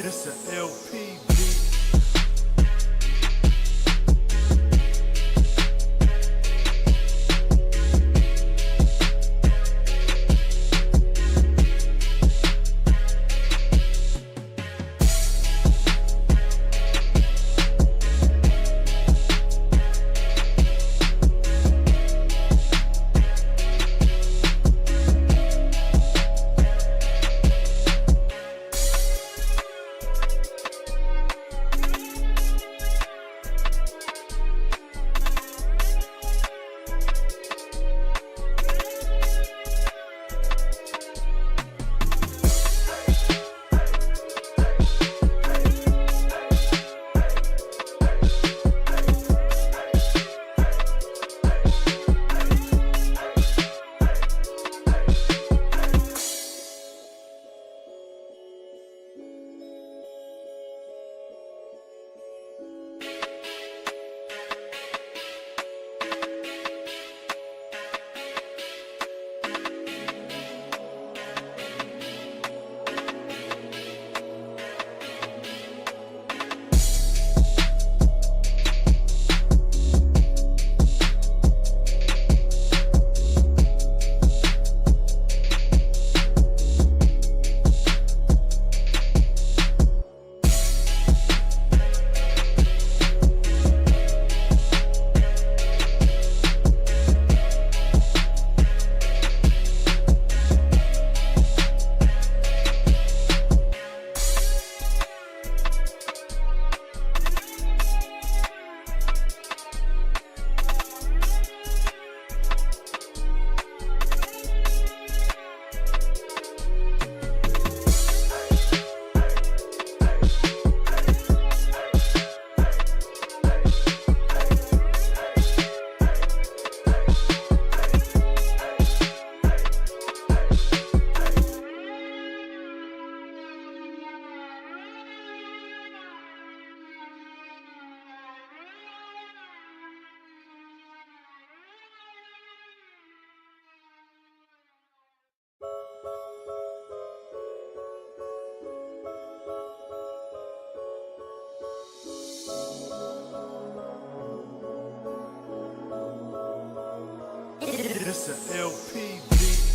It's an LP beat. It's an LP beat.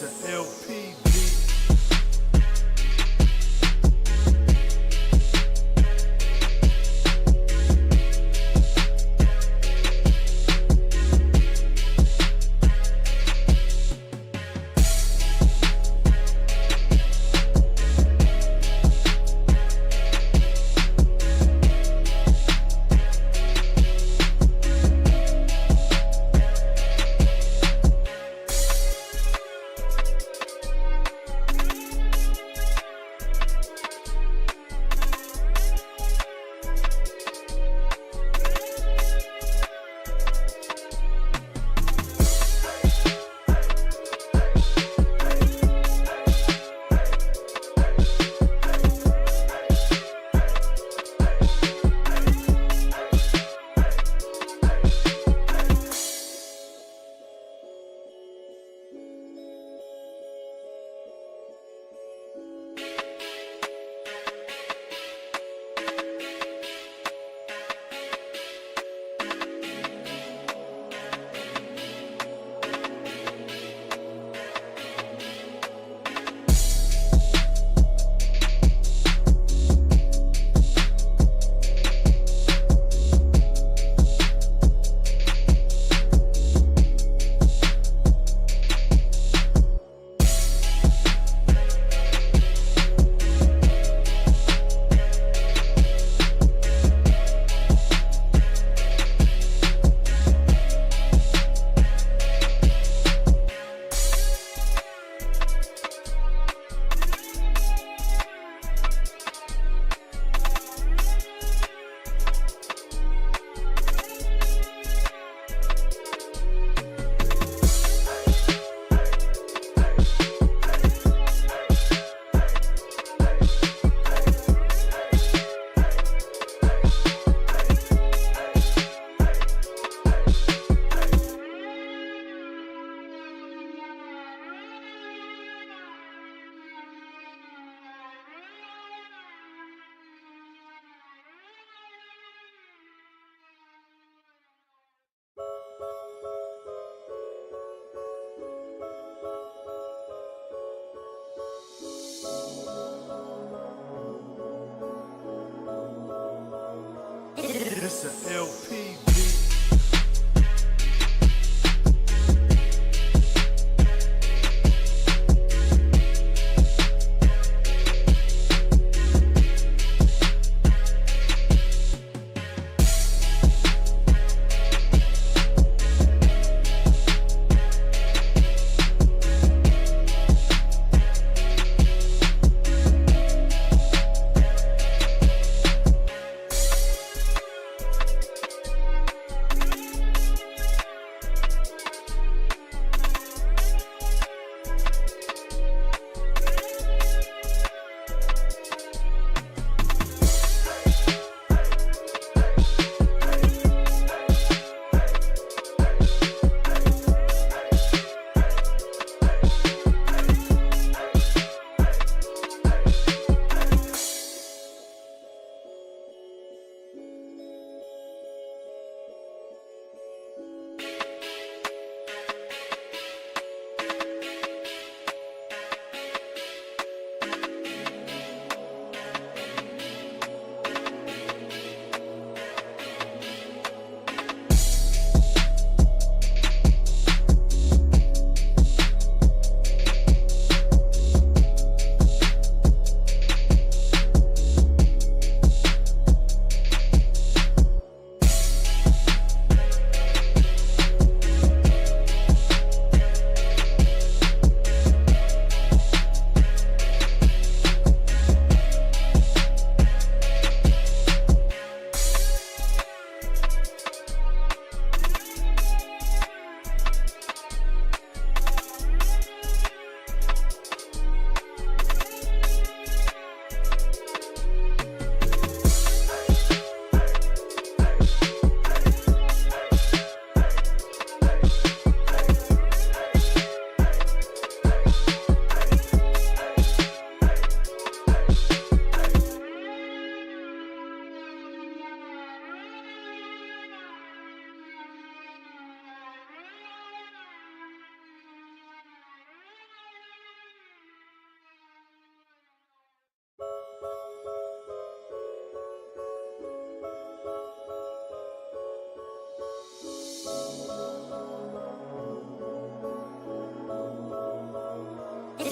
a LP beat. It's a LP beat.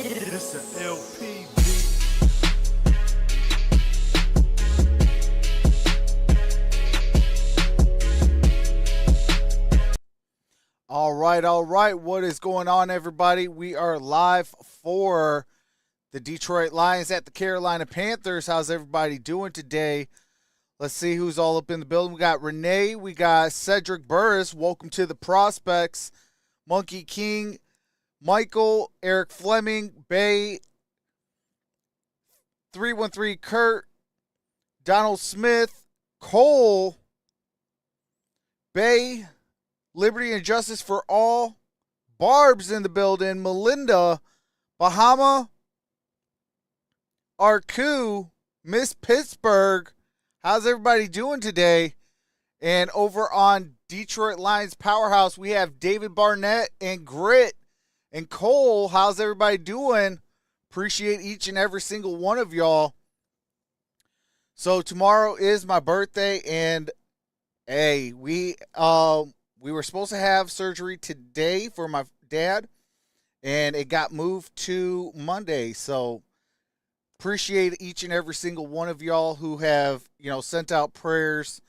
This a LP beat. All right. What is going on, everybody? We are live for the Detroit Lions at the Carolina Panthers. How's everybody doing today? Let's see who's all up in the building. We got Renee. We got Cedric Burris. Welcome to the Prospects. Monkey King. Michael. Eric Fleming. Bay. 313 Kurt. Donald Smith. Cole. Bay. Liberty and Justice for All. Barb's in the building. Melinda. Bahama. Arku. Miss Pittsburgh. How's everybody doing today? And over on Detroit Lions Powerhouse, we have David Barnett and Grit and Cole. How's everybody doing? Appreciate each and every single one of y'all. So tomorrow is my birthday, and hey, we were supposed to have surgery today for my dad, and it got moved to Monday. So appreciate each and every single one of y'all who have, sent out prayers,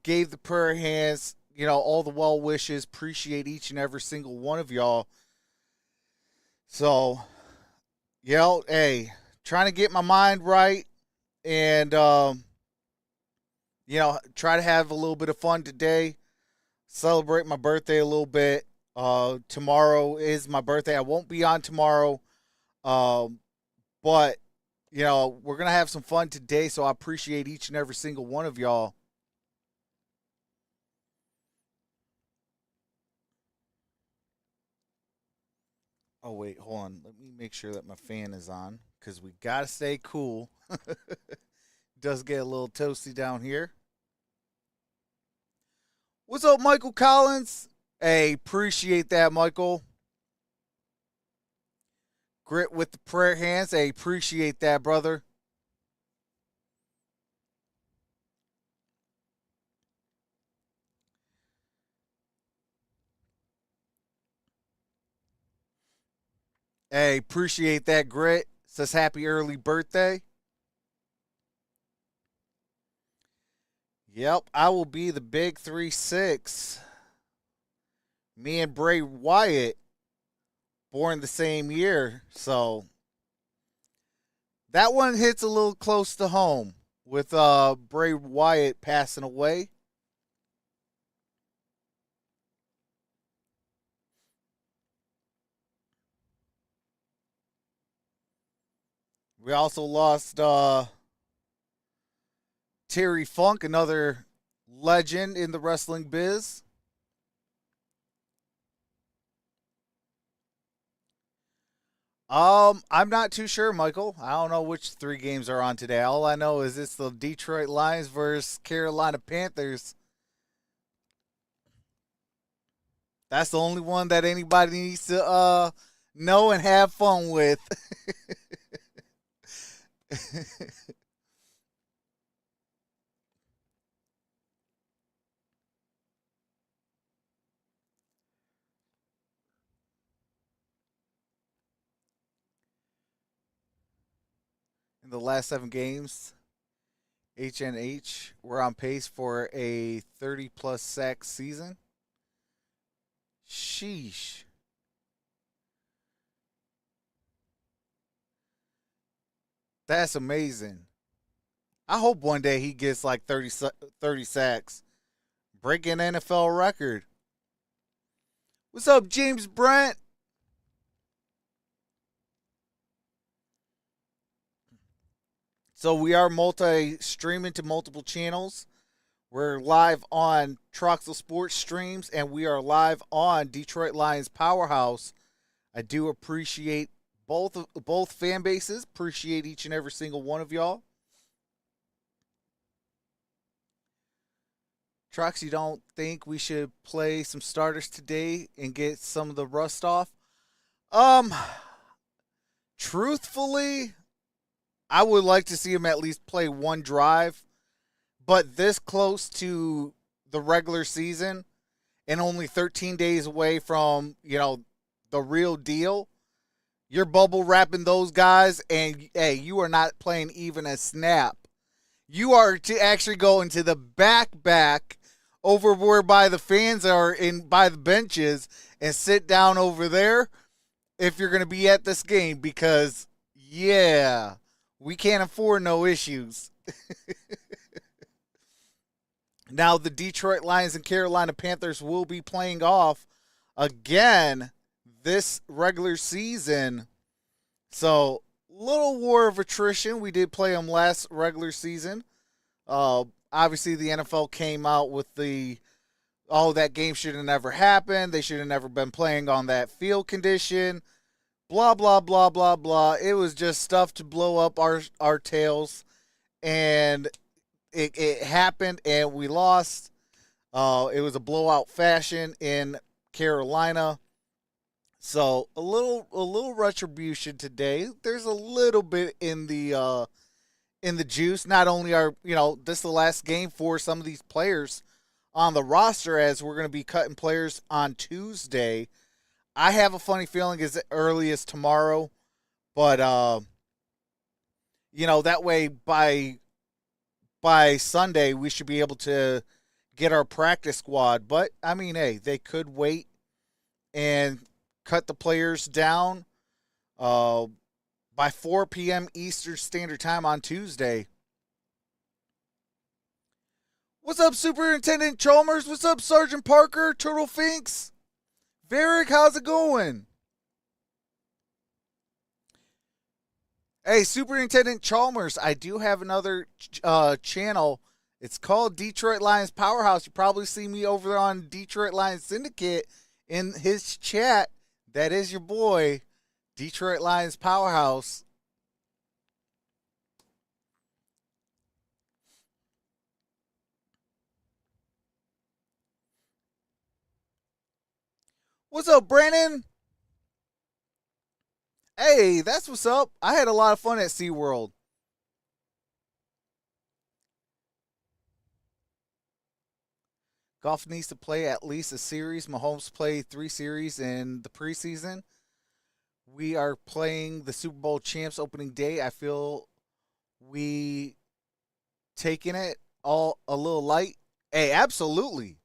gave the prayer hands, all the well wishes. Appreciate each and every single one of y'all. So, hey, trying to get my mind right and, try to have a little bit of fun today. Celebrate my birthday a little bit. Tomorrow is my birthday. I won't be on tomorrow. But, we're going to have some fun today, so I appreciate each and every single one of y'all. Oh, wait, hold on. Let me make sure that my fan is on, because we got to stay cool. Does get a little toasty down here. What's up, Michael Collins? Hey, appreciate that, Michael. Grit with the prayer hands. Hey, appreciate that, brother. Hey, appreciate that, Grit. Says happy early birthday. Yep, I will be the big 3-6. Me and Bray Wyatt born the same year, so that one hits a little close to home with Bray Wyatt passing away. We also lost Terry Funk, another legend in the wrestling biz. I'm not too sure, Michael. I don't know which 3 games are on today. All I know is it's the Detroit Lions versus Carolina Panthers. That's the only one that anybody needs to know and have fun with. In the last 7 games, HNH, we're on pace for a 30-plus sack season. Sheesh. That's amazing. I hope one day he gets like 30 sacks. Break an NFL record. What's up, James Brent? So we are multi-streaming to multiple channels. We're live on Troxel Sports Streams, and we are live on Detroit Lions Powerhouse. I do appreciate both fan bases. Appreciate each and every single one of y'all. Trox, you don't think we should play some starters today and get some of the rust off? Truthfully, I would like to see him at least play one drive, but this close to the regular season and only 13 days away from, the real deal, You're bubble wrapping those guys, and hey, you are not playing even a snap. You are to actually go into the back over where by the fans are in by the benches and sit down over there if you're going to be at this game because yeah, we can't afford no issues. Now the Detroit Lions and Carolina Panthers will be playing off again this regular season. So, little war of attrition. We did play them last regular season. Obviously, the NFL came out with that game should have never happened. They should have never been playing on that field condition. Blah, blah, blah, blah, blah. It was just stuff to blow up our tails. And it happened, and we lost. It was a blowout fashion in Carolina. So a little retribution today. There's a little bit in the juice. Not only are this is the last game for some of these players on the roster, as we're going to be cutting players on Tuesday. I have a funny feeling as early as tomorrow, but that way by Sunday we should be able to get our practice squad. But I mean, hey, they could wait and cut the players down by 4 p.m. Eastern Standard Time on Tuesday. What's up, Superintendent Chalmers? What's up, Sergeant Parker? Turtle Finks? Varick, how's it going? Hey, Superintendent Chalmers, I do have another channel. It's called Detroit Lions Powerhouse. You probably see me over there on Detroit Lions Syndicate in his chat. That is your boy, Detroit Lions Powerhouse. What's up, Brandon? Hey, that's what's up. I had a lot of fun at SeaWorld. Goff needs to play at least a series. Mahomes played 3 series in the preseason. We are playing the Super Bowl champs opening day. I feel we taking it all a little light. Hey, absolutely.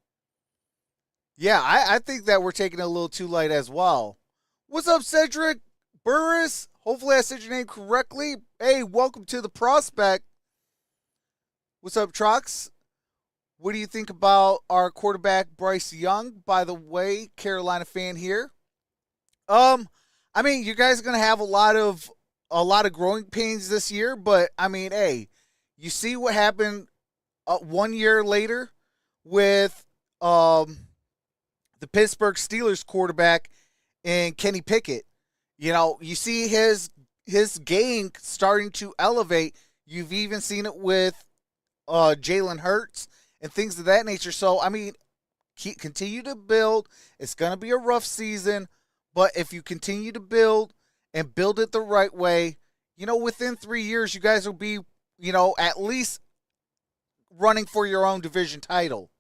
Yeah, I think that we're taking it a little too light as well. What's up, Cedric Burris? Hopefully I said your name correctly. Hey, welcome to the prospect. What's up, Trox? What do you think about our quarterback, Bryce Young? By the way, Carolina fan here. I mean, you guys are gonna have a lot of growing pains this year, but I mean, hey, you see what happened 1 year later with the Pittsburgh Steelers quarterback and Kenny Pickett. You see his game starting to elevate. You've even seen it with Jalen Hurts and things of that nature. So, I mean, continue to build. It's going to be a rough season, but if you continue to build and build it the right way, within 3 years, you guys will be, at least running for your own division title.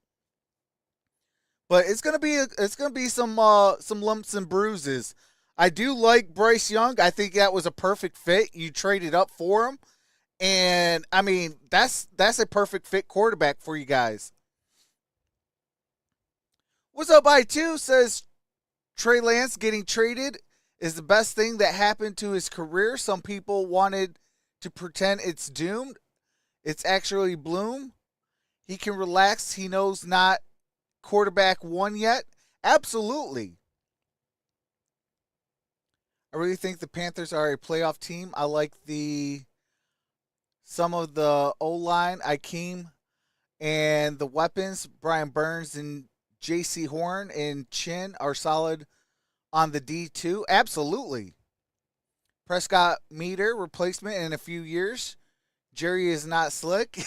But it's gonna be some lumps and bruises. I do like Bryce Young. I think that was a perfect fit. You traded up for him. And I mean, that's a perfect fit quarterback for you guys. What's up, I2? Says Trey Lance getting traded is the best thing that happened to his career. Some people wanted to pretend it's doomed. It's actually bloom. He can relax. He knows not quarterback one yet. Absolutely. I really think the Panthers are a playoff team. I like some of the O-line, Ikeem, and the weapons. Brian Burns and J.C. Horn and Chin are solid on the D2. Absolutely. Prescott meter replacement in a few years. Jerry is not slick.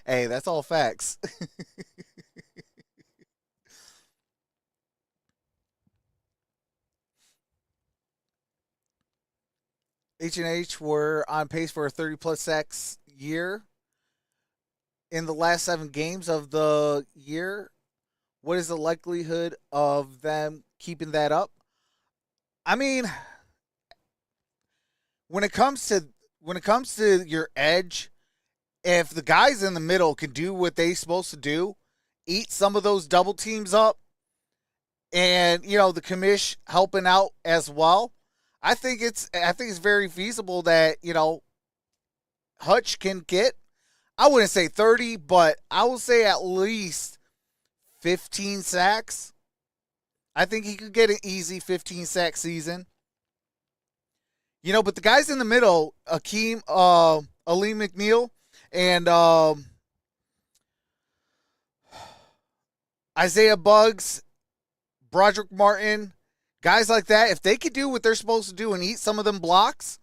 Hey, that's all facts. H&H were on pace for a 30-plus sacks year in the last 7 games of the year. What is the likelihood of them keeping that up? I mean, when it comes to your edge, if the guys in the middle can do what they're supposed to do, eat some of those double teams up, and the commish helping out as well, I think it's very feasible that Hutch can get, I wouldn't say 30, but I will say at least 15 sacks. I think he could get an easy 15 sack season. But the guys in the middle, Ali McNeil, and Isaiah Buggs, Broderick Martin, guys like that, if they could do what they're supposed to do and eat some of them blocks,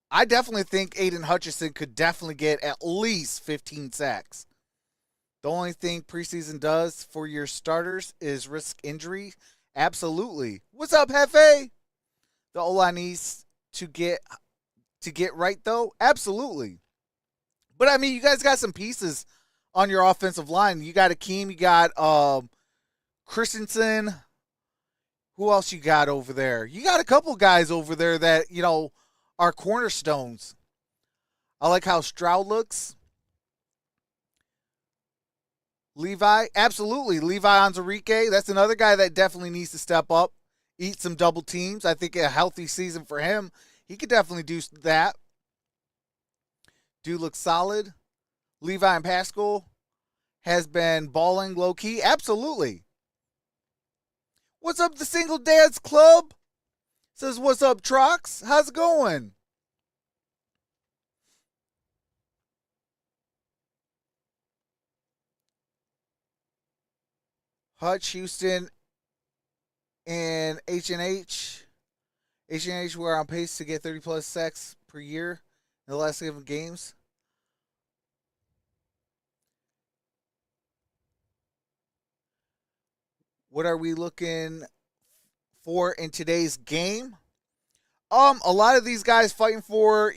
I definitely think Aiden Hutchinson could definitely get at least 15 sacks. The only thing preseason does for your starters is risk injury. Absolutely. What's up, Hefe? The O-line needs to get right, though? Absolutely. But, I mean, you guys got some pieces on your offensive line. You got Akeem. You got Christensen. Who else you got over there? You got a couple guys over there that, are cornerstones. I like how Stroud looks. Levi, absolutely. Levi Onwuzurike, that's another guy that definitely needs to step up, eat some double teams. I think a healthy season for him, he could definitely do that. Dude looks solid. Levi and Pascal has been balling low-key. Absolutely. What's up, the Single Dads Club? Says, what's up, Trox? How's it going? Hutch, Houston, and H&H. H&H were on pace to get 30-plus sacks per year in the last 7 games. What are we looking for in today's game? A lot of these guys fighting for,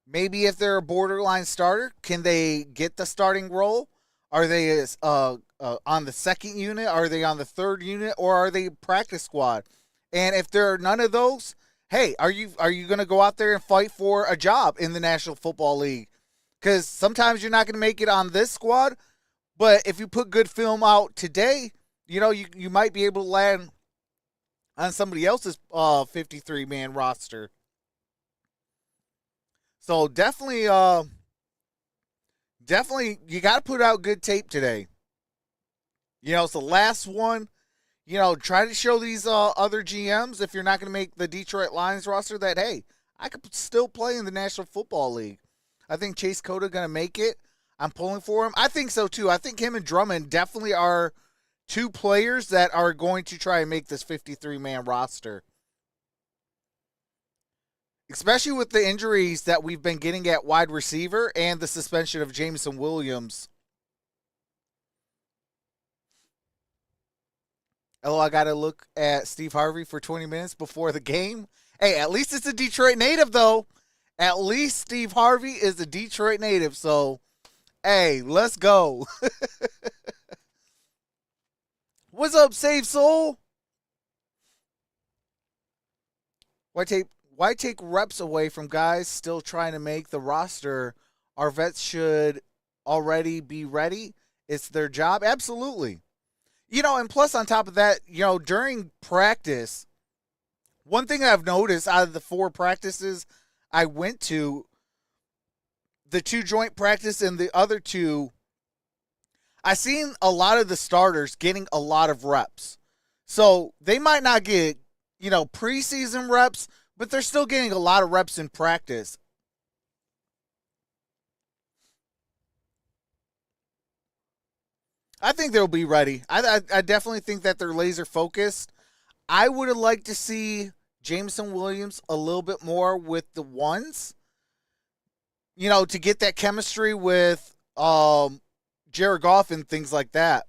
maybe if they're a borderline starter, can they get the starting role? Are they on the second unit? Are they on the third unit? Or are they practice squad? And if there are none of those, hey, are you going to go out there and fight for a job in the National Football League? Because sometimes you're not going to make it on this squad, but if you put good film out today, you might be able to land on somebody else's 53-man roster. So definitely, you got to put out good tape today. It's the last one. Try to show these other GMs, if you're not going to make the Detroit Lions roster, that, hey, I could still play in the National Football League. I think Chase Cota going to make it. I'm pulling for him. I think so, too. I think him and Drummond definitely are two players that are going to try and make this 53-man roster. Especially with the injuries that we've been getting at wide receiver and the suspension of Jameson Williams. Oh, I got to look at Steve Harvey for 20 minutes before the game. Hey, at least it's a Detroit native, though. At least Steve Harvey is a Detroit native. So, hey, let's go. What's up, Save Soul? Why take reps away from guys still trying to make the roster? Our vets should already be ready. It's their job. Absolutely. And plus on top of that, during practice, one thing I've noticed out of the 4 practices I went to, the 2 joint practice and the other 2, I seen a lot of the starters getting a lot of reps. So they might not get, preseason reps, but they're still getting a lot of reps in practice. I think they'll be ready. I definitely think that they're laser focused. I would have liked to see Jameson Williams a little bit more with the ones, to get that chemistry with Jared Goff and things like that.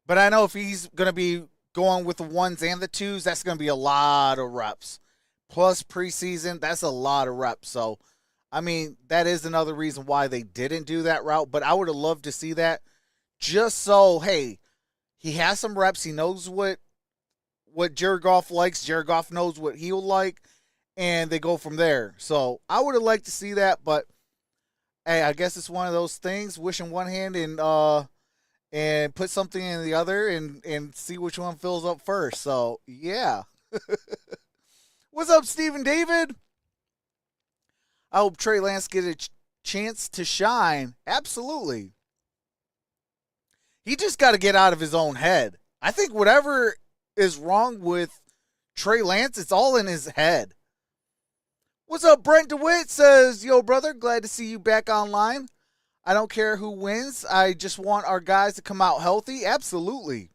But I know if he's going to be going with the 1s and the 2s, that's going to be a lot of reps. Plus preseason, that's a lot of reps. So, I mean, that is another reason why they didn't do that route. But I would have loved to see that, just so, hey, he has some reps. He knows what what Jared Goff likes. Jared Goff knows what he'll like, and they go from there. So I would have liked to see that, but hey, I guess it's one of those things. Wish in one hand and put something in the other, and see which one fills up first. So yeah. What's up, Stephen David? I hope Trey Lance get a chance to shine. Absolutely. He just got to get out of his own head. I think whatever is wrong with Trey Lance, it's all in his head. What's up, Brent DeWitt says, yo, brother, glad to see you back online. I don't care who wins. I just want our guys to come out healthy. Absolutely.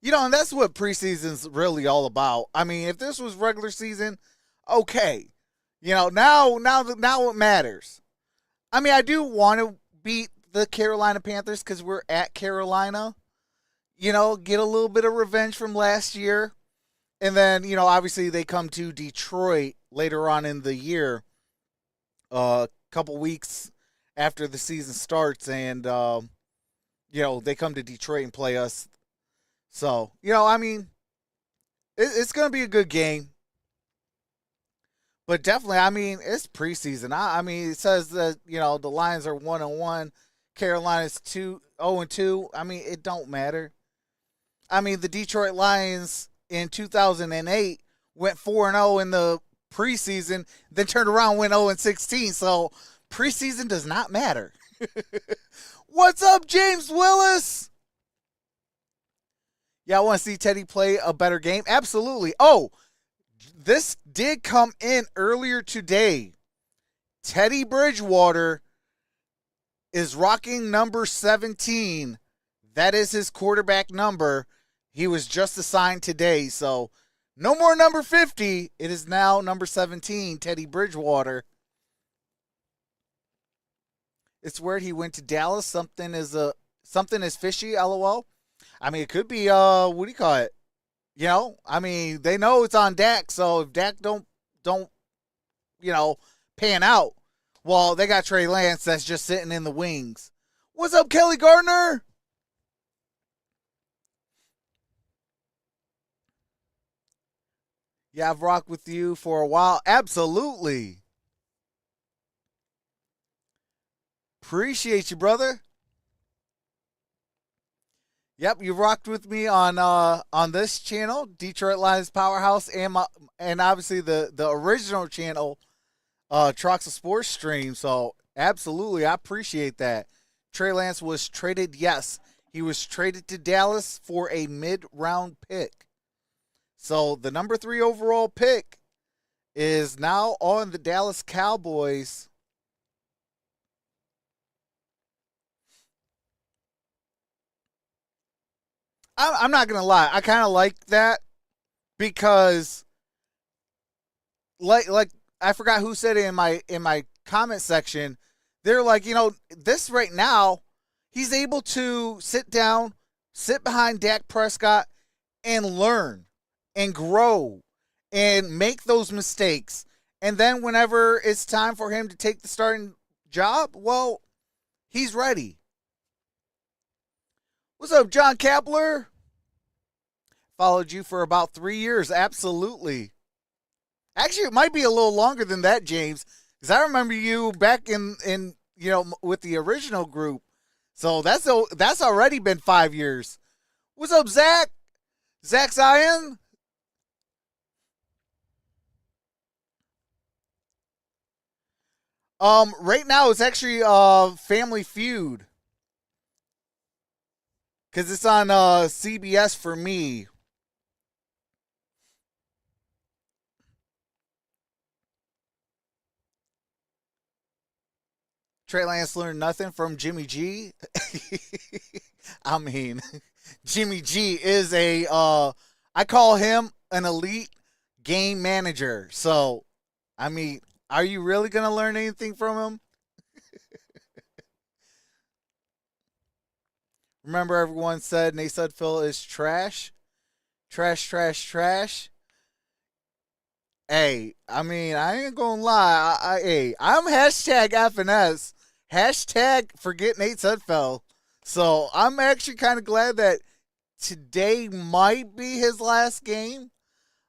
You know, and that's what preseason's really all about. I mean, if this was regular season, okay. You know, now it matters. I mean, I do want to beat the Carolina Panthers because we're at Carolina. You know, get a little bit of revenge from last year. And then, you know, obviously they come to Detroit later on in the year, a couple weeks after the season starts. And, you know, they come to Detroit and play us. So, you know, I mean, it's going to be a good game. But definitely, I mean, it's preseason. I mean, it says that, you know, the Lions are 1-1. Carolina's 0-2. I mean, it don't matter. I mean, the Detroit Lions in 2008 went 4-0 in the preseason, then turned around and went 0-16. So preseason does not matter. What's up, James Willis? Yeah, I want to see Teddy play a better game. Absolutely. Oh, this did come in earlier today. Teddy Bridgewater is rocking number 17. That is his quarterback number. He was just assigned today. So no more number 50. It is now number 17, Teddy Bridgewater. It's weird he went to Dallas. Something is fishy, LOL. I mean, it could be, what do you call it? You know, I mean, they know it's on Dak, so if Dak don't, you know, pan out, well, they got Trey Lance that's just sitting in the wings. What's up, Kelly Gardner? Yeah, I've rocked with you for a while. Absolutely. Appreciate you, brother. Yep, you rocked with me on this channel, Detroit Lions Powerhouse, and obviously the original channel, Troxel Sports Stream. So absolutely, I appreciate that. Trey Lance was traded. Yes, he was traded to Dallas for a mid-round pick. So the number 3 overall pick is now on the Dallas Cowboys. I'm not gonna lie, I kind of like that because, like I forgot who said it in my comment section. They're like, you know, this right now, he's able to sit down, sit behind Dak Prescott, and learn and grow and make those mistakes. And then whenever it's time for him to take the starting job, well, he's ready. What's up, John Kapler? Followed you for about 3 years. Absolutely. Actually, it might be a little longer than that, James, because I remember you back in you know, with the original group. So that's already been 5 years. What's up, Zach? Zach Zion? Right now it's actually Family Feud. Because it's on CBS for me. Trey Lance learned nothing from Jimmy G. I mean, Jimmy G is I call him an elite game manager. So, I mean, are you really going to learn anything from him? Remember everyone said Nate Sudfeld is trash? Trash, trash, trash. Hey, I mean, I ain't gonna lie. I'm hashtag FNS. Hashtag forget Nate Sudfeld. So I'm actually kind of glad that today might be his last game.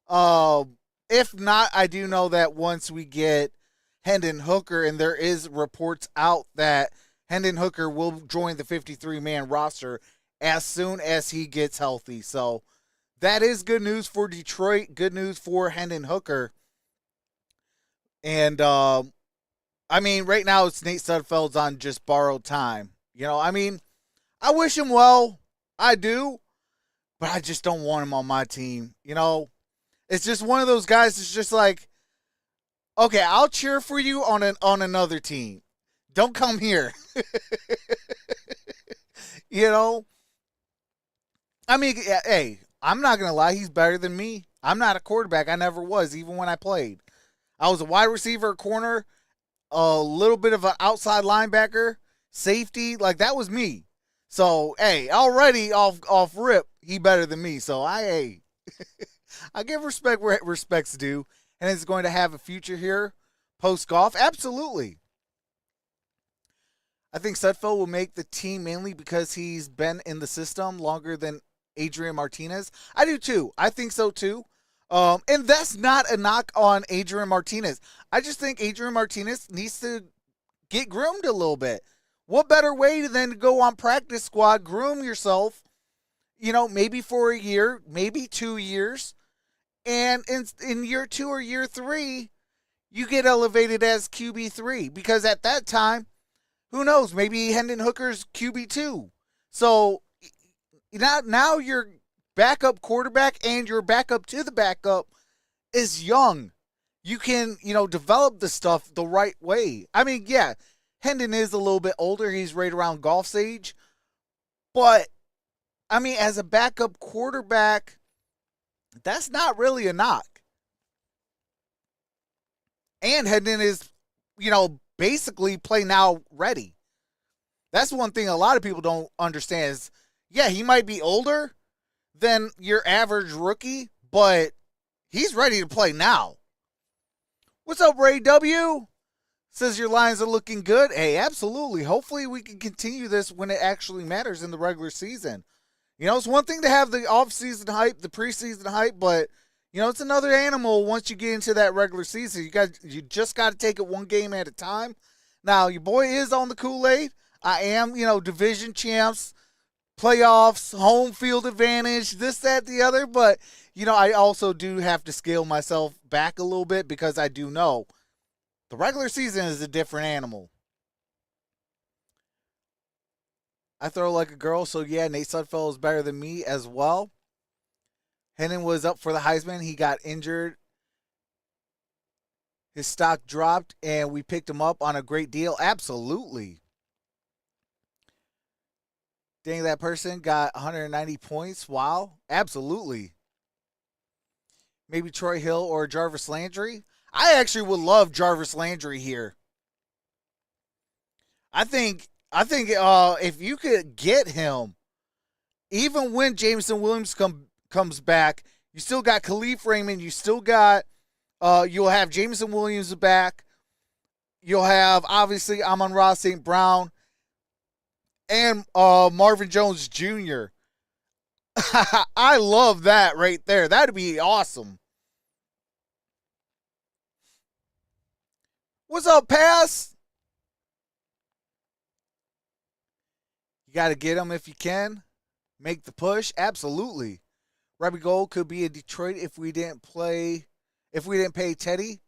If not, I do know that once we get Hendon Hooker, and there is reports out that Hendon Hooker will join the 53-man roster as soon as he gets healthy. So that is good news for Detroit, good news for Hendon Hooker. And, I mean, right now it's Nate Sudfeld's on just borrowed time. I mean, I wish him well. I do. But I just don't want him on my team. It's just one of those guys that's just like, okay, I'll cheer for you on another team. Don't come here. I mean, hey, I'm not going to lie. He's better than me. I'm not a quarterback. I never was, even when I played. I was a wide receiver, corner, a little bit of an outside linebacker, safety. Like, that was me. So, hey, already off rip, he better than me. So, I give respect where respect's due. And is going to have a future here post-golf? Absolutely. I think Sudfeld will make the team mainly because he's been in the system longer than Adrian Martinez. I do too. I think so too. And that's not a knock on Adrian Martinez. I just think Adrian Martinez needs to get groomed a little bit. What better way than to go on practice squad, groom yourself, maybe for a year, maybe 2 years. And in year 2 or year 3, you get elevated as QB3. Because at that time, who knows, maybe Hendon Hooker's QB2. So now your backup quarterback and your backup to the backup is young. You can, develop the stuff the right way. I mean, yeah, Hendon is a little bit older. He's right around golf's age. But, I mean, as a backup quarterback, that's not really a knock. And Hendon is, basically play now ready. That's one thing a lot of people don't understand is, yeah, he might be older than your average rookie, but he's ready to play now. What's up, Ray W? Says your Lions are looking good. Hey, absolutely. Hopefully we can continue this when it actually matters in the regular season. It's one thing to have the off-season hype, the preseason hype, but, it's another animal once you get into that regular season. You just got to take it one game at a time. Now, your boy is on the Kool-Aid. I am, division champs, playoffs, home field advantage, this, that, the other. But, I also do have to scale myself back a little bit because I do know the regular season is a different animal. I throw like a girl, so yeah, Nate Sudfeld is better than me as well. Hendon was up for the Heisman. He got injured. His stock dropped, and we picked him up on a great deal. Absolutely. Dang, that person got 190 points. Wow. Absolutely. Maybe Troy Hill or Jarvis Landry. I actually would love Jarvis Landry here. I think if you could get him, even when Jameson Williams comes back, you still got Khalif Raymond. You still got, you'll have Jameson Williams back. You'll have, obviously, Amon-Ra St. Brown and Marvin Jones Jr. I love that right there. That'd be awesome. What's up, Pass? You got to get him if you can. Make the push. Absolutely. Robbie Gould could be in Detroit if we didn't pay Teddy.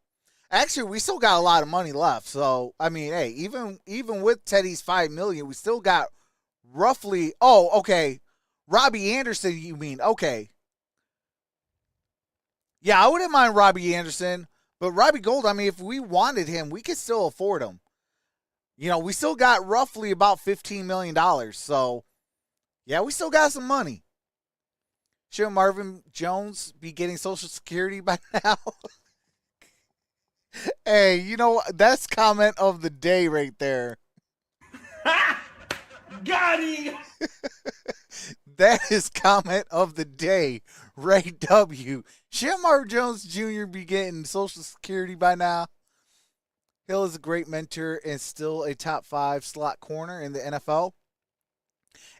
Actually, we still got a lot of money left. So, I mean, hey, even with Teddy's $5 million, we still got roughly, okay. Robbie Anderson, you mean? Okay. Yeah, I wouldn't mind Robbie Anderson, but Robbie Gould, I mean, if we wanted him, we could still afford him. We still got roughly about $15 million. So, yeah, we still got some money. Should Marvin Jones be getting Social Security by now? Hey, that's comment of the day right there. Got him! That is comment of the day. Ray W. Should Marvin Jones Jr. be getting Social Security by now? Hill is a great mentor and still a top 5 slot corner in the NFL.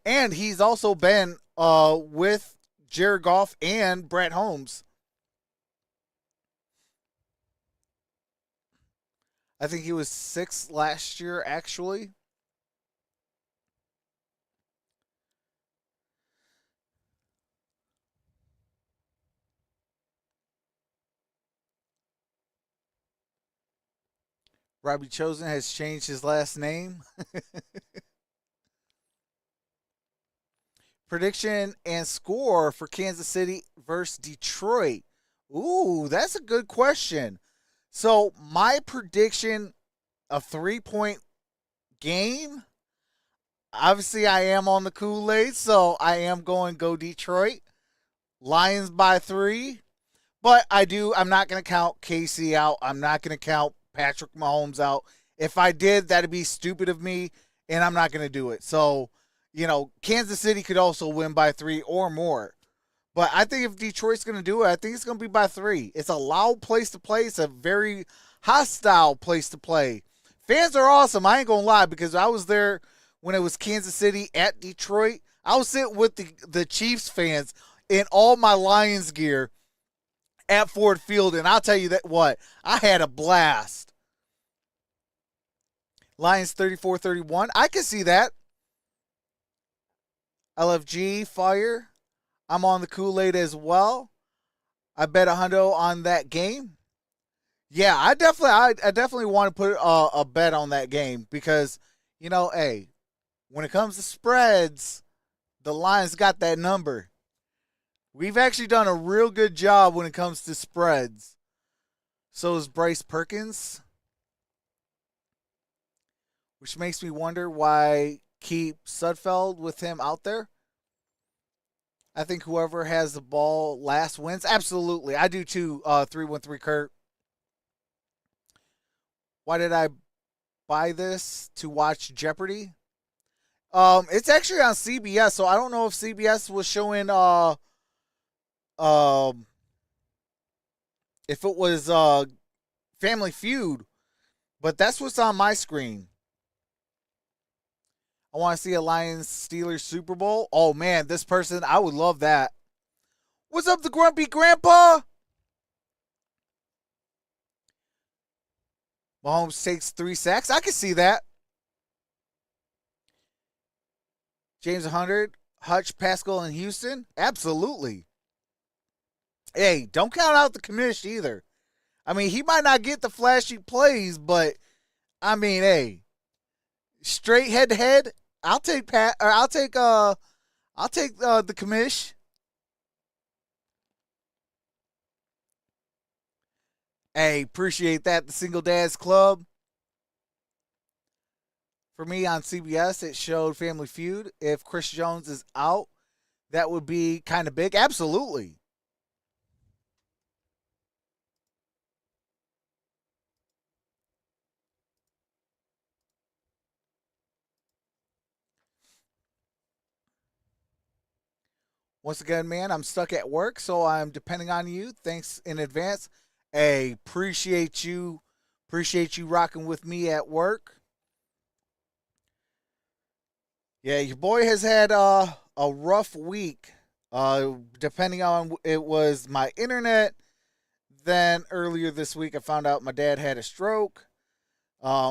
And he's also been with Jared Goff and Brett Holmes. I think he was 6th last year, actually. Robbie Chosen has changed his last name. Prediction and score for Kansas City versus Detroit. Ooh, that's a good question. So, my prediction, a 3-point game. Obviously, I am on the Kool-Aid, so I am going go Detroit. Lions by 3. But I'm not going to count Casey out. I'm not going to count Patrick Mahomes out. If I did, that'd be stupid of me, and I'm not going to do it. So, Kansas City could also win by 3 or more. But I think if Detroit's going to do it, I think it's going to be by 3. It's a loud place to play. It's a very hostile place to play. Fans are awesome. I ain't going to lie, because I was there when it was Kansas City at Detroit. I was sitting with the Chiefs fans in all my Lions gear at Ford Field, and I'll tell you that what, I had a blast. Lions 34-31. I can see that. LFG, fire. I'm on the Kool-Aid as well. I bet $100 on that game. Yeah, I definitely want to put a bet on that game because, hey, when it comes to spreads, the Lions got that number. We've actually done a real good job when it comes to spreads. So is Bryce Perkins, which makes me wonder why keep Sudfeld with him out there. I think whoever has the ball last wins. Absolutely. I do too, 313 Kurt. Why did I buy this? To watch Jeopardy? It's actually on CBS, so I don't know if CBS was showing if it was Family Feud, but that's what's on my screen. I want to see a Lions Steelers Super Bowl. Oh man, this person, I would love that. What's up, the Grumpy Grandpa? Mahomes takes 3 sacks. I can see that. James 100, Hutch, Pascal, and Houston. Absolutely. Hey, don't count out the commish either. I mean, he might not get the flashy plays, but I mean, hey, straight head to head, I'll take the commish. Hey, appreciate that. The Single Dads Club. For me on CBS, it showed Family Feud. If Chris Jones is out, that would be kind of big. Absolutely. Once again, man, I'm stuck at work, so I'm depending on you. Thanks in advance. Hey, appreciate you. Appreciate you rocking with me at work. Yeah, your boy has had a rough week. Depending on it was my internet. Then earlier this week, I found out my dad had a stroke.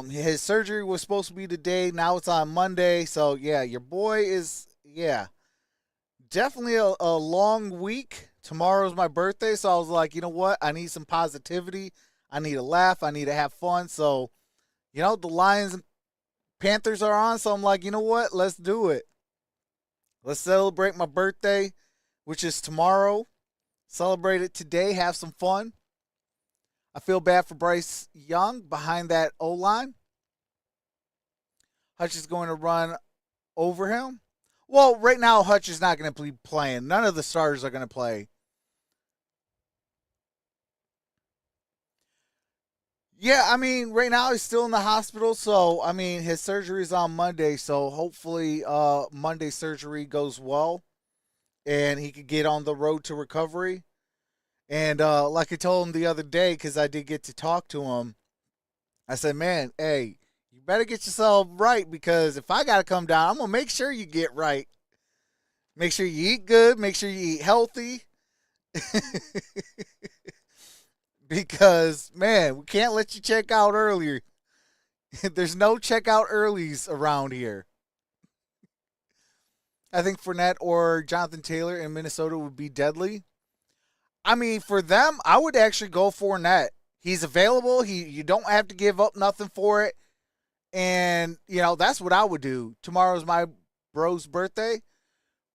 His surgery was supposed to be today. Now it's on Monday. So yeah, your boy is definitely a long week. Tomorrow's my birthday, so I was like, you know what? I need some positivity. I need to laugh. I need to have fun. So, the Lions and Panthers are on, so I'm like, you know what? Let's do it. Let's celebrate my birthday, which is tomorrow. Celebrate it today. Have some fun. I feel bad for Bryce Young behind that O-line. Hutch is going to run over him. Well, right now, Hutch is not going to be playing. None of the starters are going to play. Yeah, I mean, right now he's still in the hospital, so I mean, his surgery is on Monday, so hopefully, Monday surgery goes well, and he could get on the road to recovery. And like I told him the other day, because I did get to talk to him, I said, "Man, hey, you better get yourself right, because if I got to come down, I'm going to make sure you get right. Make sure you eat good. Make sure you eat healthy. Because, man, we can't let you check out earlier. There's no checkout earlies around here. I think Fournette or Jonathan Taylor in Minnesota would be deadly. I mean, for them, I would actually go Fournette. He's available. You don't have to give up nothing for it. And, you know, that's what I would do. Tomorrow's my bro's birthday.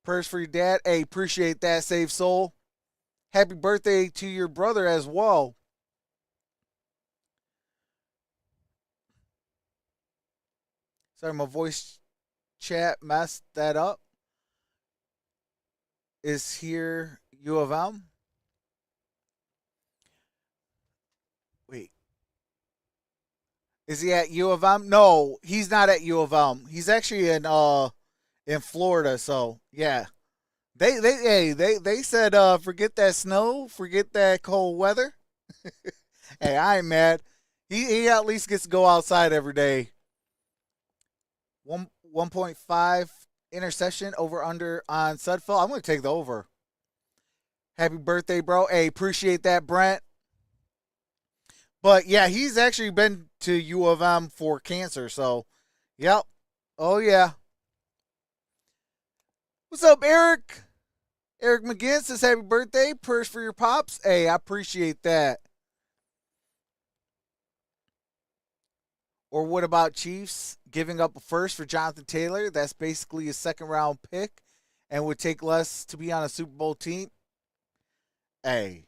Prayers for your dad. Hey, appreciate that, save soul. Happy birthday to your brother as well. Sorry, my voice chat messed that up. Is here U of M? Wait. Is he at U of M? No, he's not at U of M. He's actually in Florida, so yeah. They said forget that snow, forget that cold weather. Hey, I ain't mad. He at least gets to go outside every day. 1.5 interception over under on Sudfeld. I'm going to take the over. Happy birthday, bro. Hey, appreciate that, Brent. But yeah, he's actually been to U of M for cancer. So, yep. Oh, yeah. What's up, Eric? Eric McGinn says happy birthday. Prayers for your pops. Hey, I appreciate that. Or what about Chiefs giving up a first for Jonathan Taylor? That's basically a second-round pick and would take less to be on a Super Bowl team. Hey,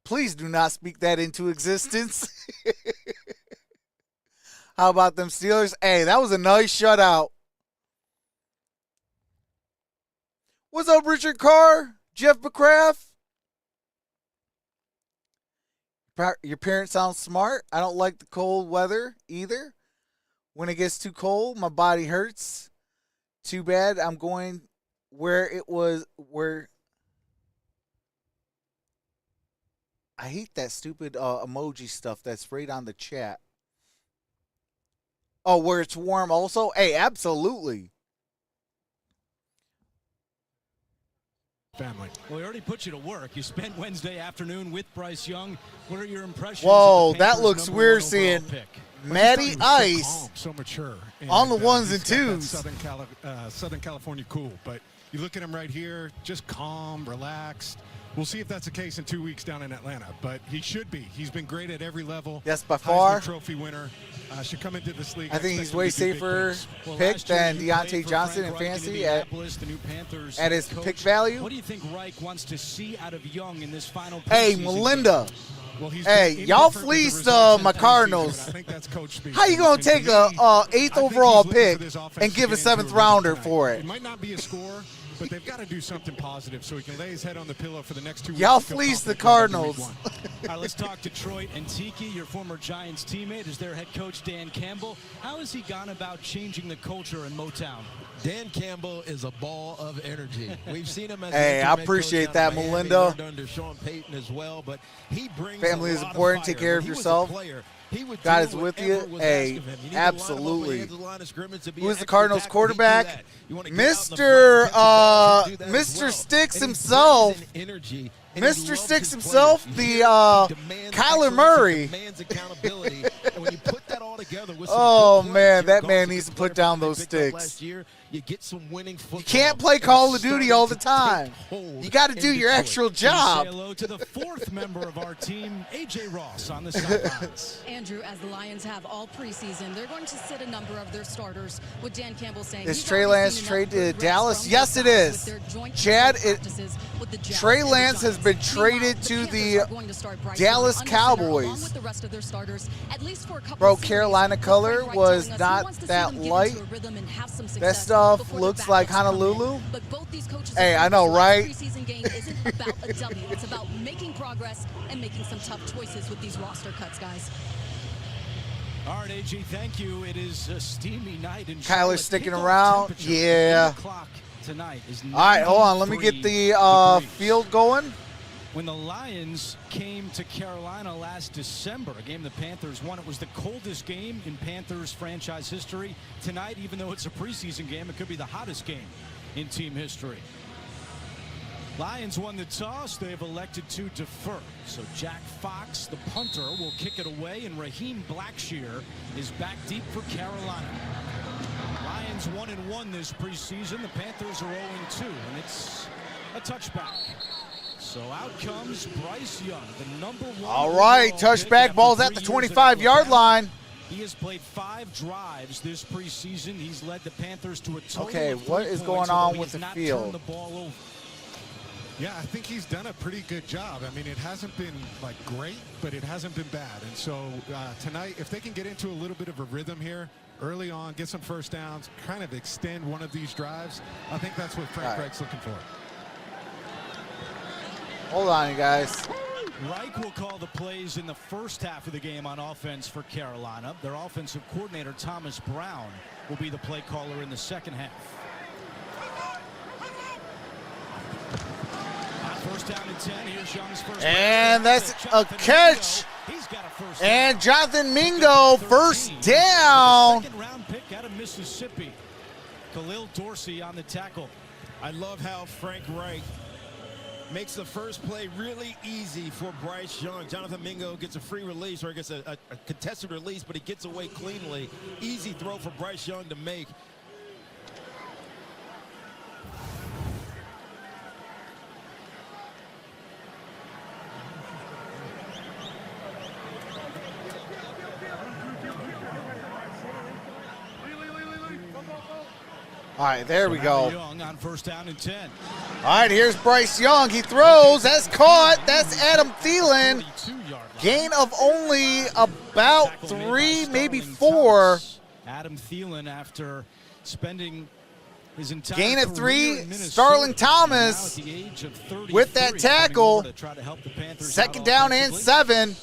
please do not speak that into existence. How about them Steelers? Hey, that was a nice shutout. What's up, Richard Carr? Jeff McCraft? Your parents sound smart. I don't like the cold weather either. When it gets too cold, my body hurts. Too bad I'm going where I hate that stupid emoji stuff that's right on the chat. Oh, where it's warm also? Hey, absolutely. Family. Well, we already put you to work. You spent Wednesday afternoon with Bryce Young. What are your impressions? Whoa, that looks weird seeing Matty Ice so mature on the ones and twos. Southern California cool, but you look at him right here, just calm, relaxed. We'll see if that's the case in 2 weeks down in Atlanta, but he should be. He's been great at every level. Yes, by far. Heisman Trophy winner. Should come into this league. I think he's way safer pick than Deontay Johnson in fantasy at his pick value. What do you think Reich wants to see out of Young in this final preseason? Hey, Melinda. Hey, y'all fleeced my Cardinals. How you gonna take a 8th overall pick and give a 7th rounder for it? It might not be a score, but they've got to do something positive so he can lay his head on the pillow for the next 2 weeks. Y'all fleeced the Cardinals. All right, let's talk Detroit and Tiki, your former Giants teammate, is their head coach Dan Campbell. How has he gone about changing the culture in Motown? Dan Campbell is a ball of energy. We've seen him as hey, I appreciate that, Melinda. Under Sean Payton as well, but he brings family is important. Take care of yourself. God is with you. Hey, absolutely. Who is the Cardinals quarterback? Mr. Sticks himself. Mr. Sticks himself, the Kyler Murray. Oh, man, that man needs to put down those sticks. You can't play Call of Duty all the time. You got to do your actual job. Say hello to the 4th member of our team, AJ Ross, on the sidelines. Andrew, as the Lions have all preseason, they're going to sit a number of their starters, with Dan Campbell saying is Trey Lance traded to Dallas? Yes, it is. Chad, Trey Lance has been traded to the Dallas Cowboys. Bro, Carolina color was not that light. That stuff looks like Honolulu. Hey, I know, right? Preseason game isn't about a W. It's about making progress and making some tough choices with these roster cuts, guys. All right, AG, thank you. It is a steamy night in Kyler sticking around. Yeah. Tonight is all right, hold on. Let me get the field going. When the Lions came to Carolina last December, a game the Panthers won, it was the coldest game in Panthers franchise history. Tonight, even though it's a preseason game, it could be the hottest game in team history. Lions won the toss. They have elected to defer. So Jack Fox, the punter, will kick it away, and Raheem Blackshear is back deep for Carolina. Lions 1-1 this preseason. The Panthers are 0-2, and it's a touchback. So out comes Bryce Young, the number 1. All right, touchback, ball's at the 25-yard line. He has played 5 drives this preseason. He's led the Panthers to a total Okay, of 3 what is points, going although on he with has the not field? turned the ball over. Yeah, I think he's done a pretty good job. I mean, it hasn't been like great, but it hasn't been bad. And so tonight, if they can get into a little bit of a rhythm here early on, get some first downs, kind of extend one of these drives, I think that's what Frank Reich's looking for. Hold on, you guys. Reich will call the plays in the first half of the game on offense for Carolina. Their offensive coordinator, Thomas Brown, will be the play caller in the second half. First down and 10. Here's Young's first. And that's a catch. He's got a first and Jonathan Mingo, first down. Second round pick out of Mississippi. Khalil Dorsey on the tackle. I love how Frank Reich makes the first play really easy for Bryce Young. Jonathan Mingo gets a free release, or gets a contested release, but he gets away cleanly. Easy throw for Bryce Young to make. All right, there we go. Young on first down and 10. All right, here's Bryce Young. He throws. That's caught. That's Adam Thielen. Gain of only about 3, maybe 4. Adam Thielen, after spending his entire Gain of career 3. in Minnesota, Starling Thomas now at the age of 33, with that tackle. to try to help the Panthers Second out down and offensively. 7.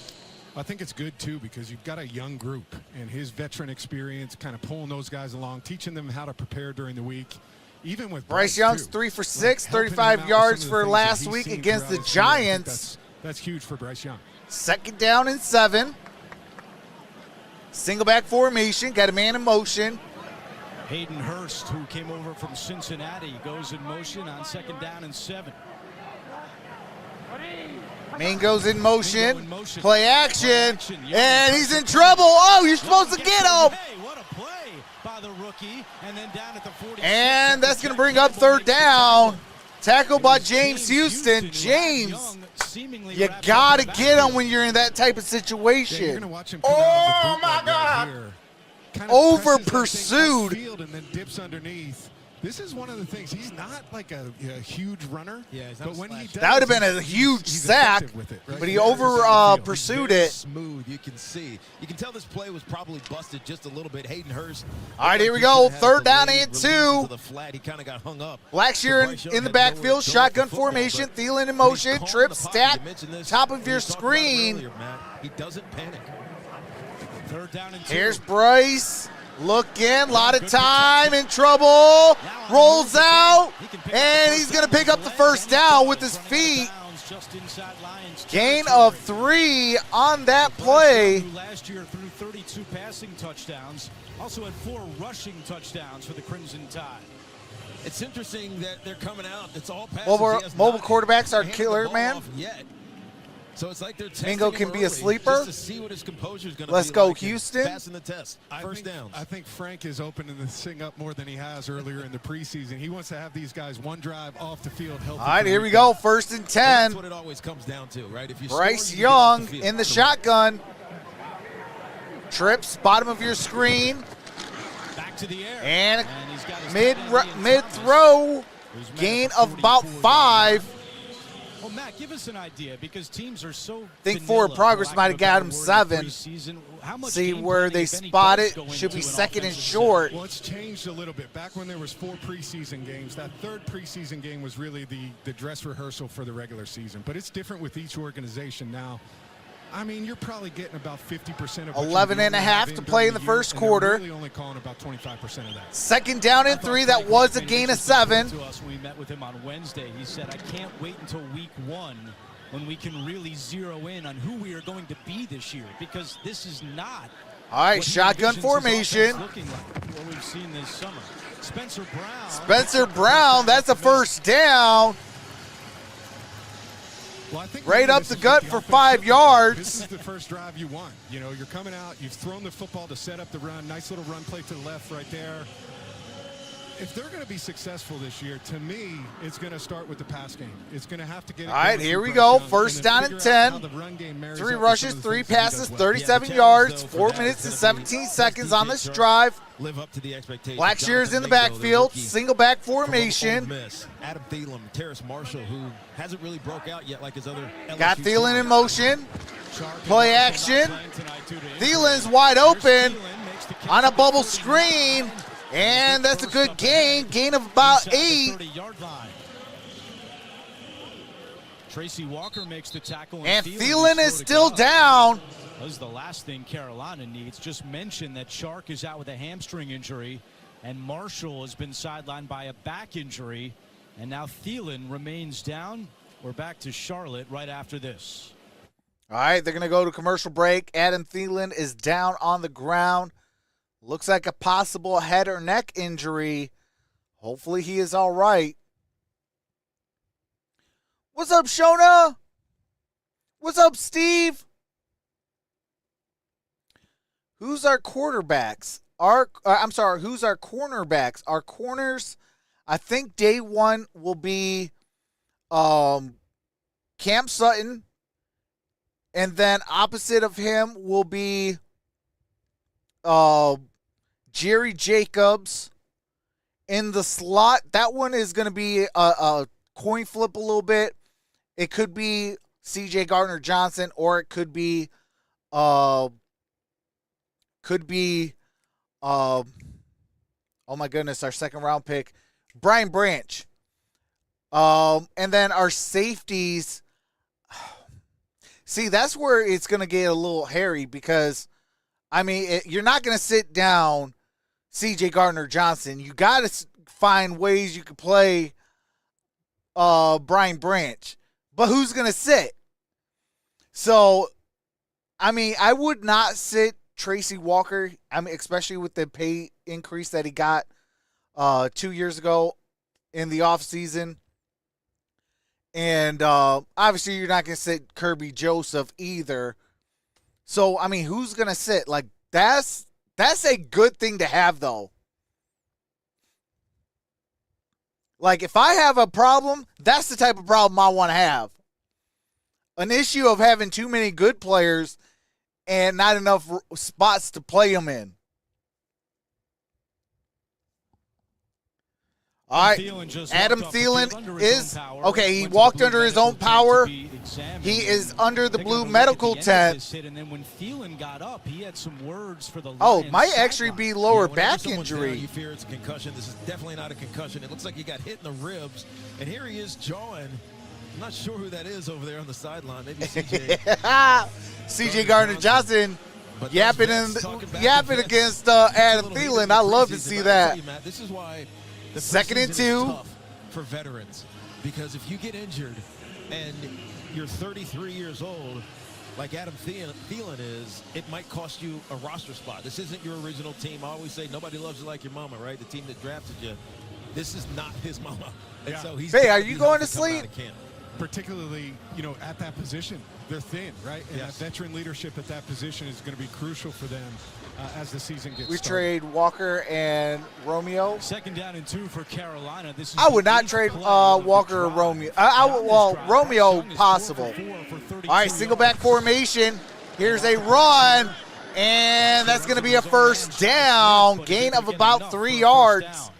I think it's good, too, because you've got a young group, and his veteran experience kind of pulling those guys along, teaching them how to prepare during the week. Even with Bryce Young's too. 3 for 6, Like, helping him 35 out with yards some of the for things last that he's week seen against throughout the his career. I think Giants. That's huge for Bryce Young. Second down and 7. Single back formation. Got a man in motion. Hayden Hurst, who came over from Cincinnati, goes in motion on second down and 7. Mingo's in motion. Mingo in motion. Play action. Yeah. And he's in trouble. Oh, you're supposed to get him. Hey, what a play by the rookie. And then down at the 46. And that's going to bring up third down. Tackled by James Houston. James, you got to get him when you're in that type of Yeah, you're situation. going to watch him come out of the bootleg right here. Kind of Over presses that thing pursued. upfield and then dips underneath. This is one of the things. He's not like a huge runner. Yeah, he's not but a when he slasher. does, That would have been a he's huge sack, effective with it, right? but he He's over very pursued it. Smooth, you can see. You can tell this play was probably busted just a little bit. Hayden Hurst. All right, here we He go. should've had Third down delayed and release 2. into the flat. He kind of got hung up. Blackshear Bryce Young in the had nowhere to backfield, go shotgun with the football, formation, but Thielen in when he's motion, calm in trip, the pocket, step, you mentioned this, top of we your talked about it screen. earlier, Matt. He doesn't panic. Third down and 2. Here's Bryce. Looking, lot of time, in trouble. Rolls out, and he's going to pick up the first down with his feet. Gain of 3 on that play. Last year threw 32 passing touchdowns. Also had 4 rushing touchdowns for the Crimson Tide. It's interesting that they're coming out. It's all passes. Mobile He has mobile not quarterbacks are handed the killer, ball man. off yet. So it's like they're testing Mingo him can be a early sleeper. just to see what his composure is going to Let's be go, like in Houston. Passing the test. First downs. I think Frank is opening this thing up more than he has earlier in the preseason. He wants to have these guys one drive off the field. All right, here we go. First and 10. That's what it always comes down to, right? If you Bryce score, you get off Young field. in the shotgun. Trips, bottom of your screen. Back to the air. And he's got his mid tight end, Ian mid Thomas, throw. who's met Gain at the of about 44 5. yard line. Well, Matt, give us an idea, because teams are so Think vanilla, forward progress for lack might of have a got better him word, in 7. preseason. How much See game where planning, they if any, spot does it. go Should be into an second and offensive short. Well, it's changed a little bit. Back when there was 4 preseason games, that third preseason game was really the dress rehearsal for the regular season. But it's different with each organization now. I mean, you're probably getting about 50% of what 11 and a half to play in the first quarter. Really only calling about 25% of that. Second down and 3. That was a gain of 7. To us when we met with him on Wednesday, he said, "I can't wait until week 1 when we can really zero in on who we are going to be this year, because this is not All right, what he shotgun envisions his formation. offense looking like what we've seen this summer. Spencer Brown, that's a first down. Well, I think Right maybe up this the is gut what for offense 5 should do. yards. This is the first drive you want. You know, you're coming out, you've thrown the football to set up the run. Nice little run play to the left right there. If they're going to be successful this year, to me, it's going to start with the pass game. It's going to have to get it All right, going here through we Bryce go. Young, First and then down and figure out 10. how the run game marries 3 up with rushes, some of the 3 things that he does passes, well. 37 Yeah, the yards, challenge, though, 4 for that minutes is and gonna be, 17 does seconds on this DJ Chark drive. live up to the expectations? Blackshear's in the Jonathan Mingo, backfield, rookie single back from Ole formation. Miss. Adam Thielen, Terrace Marshall, who hasn't really broke out yet like his other LSU Got Thielen in teammates. motion. Play action. Thielen's wide open on a bubble screen. And that's a good gain of about 8. Tracy Walker makes the tackle, And Thielen Thielen is slow to still go. down. That was the last thing Carolina needs. Just mention that Chark is out with a hamstring injury, and Marshall has been sidelined by a back injury, and now Thielen remains down. We're back to Charlotte right after this. All right, they're going to go to commercial break. Adam Thielen is down on the ground. Looks like a possible head or neck injury. Hopefully he is all right. What's up, Shona? What's up, Steve? Who's our quarterbacks? Who's our cornerbacks? Our corners, I think day one will be Cam Sutton. And then opposite of him will be Jerry Jacobs. In the slot, that one is going to be a coin flip a little bit. It could be C.J. Gardner-Johnson, or it could be oh my goodness, our second round pick, Brian Branch. And then our safeties. See, that's where it's going to get a little hairy because, I mean, you're not going to sit down C.J. Gardner-Johnson. You got to find ways you could play Brian Branch. But who's going to sit? So, I mean, I would not sit Tracy Walker, I mean, especially with the pay increase that he got 2 years ago in the offseason. And obviously you're not going to sit Kirby Joseph either. So, I mean, who's going to sit? Like, that's a good thing to have, though. Like, if I have a problem, that's the type of problem I want to have. An issue of having too many good players and not enough spots to play them in. All right, Adam Thielen is, okay, he walked under his own power. He is under the blue medical tent. And then when Thielen got up, he had some words for the Oh, Lions might actually sideline. be lower Whenever back someone's down, injury. you fear it's a concussion. This is definitely not a concussion. It looks like he got hit in the ribs. And here he is jawing. I'm not sure who that is over there on the sideline. Maybe CJ. C.J. Gardner-Johnson But yapping, those vets talking back yapping to vets. against It's a Adam little heated Thielen. in I the love to preseason, see but I'll that. tell you, Matt, this is why the Second and preseason is 2. tough for veterans, because if you get injured and you're 33 years old, like Adam Thielen is, it might cost you a roster spot. This isn't your original team. I always say nobody loves you like your mama, right? The team that drafted you. This is not his mama. And Yeah. so he's Hey, gotta are be you going healthy to coming out sleep? of camp. Particularly, you know, at that position, they're thin, right? And Yes. that veteran leadership at that position is going to be crucial for them as the season gets We started. trade Walker and Romeo. Second down and 2 for Carolina. This is I would the not 8th trade play of the Walker or drive. Romeo. On this Well, drive, Romeo Bryce Young is 4 possible. for 4 for 32 All right, single back yards. formation. Here's a run, and that's going to be a first down. Gain of about 3 yards.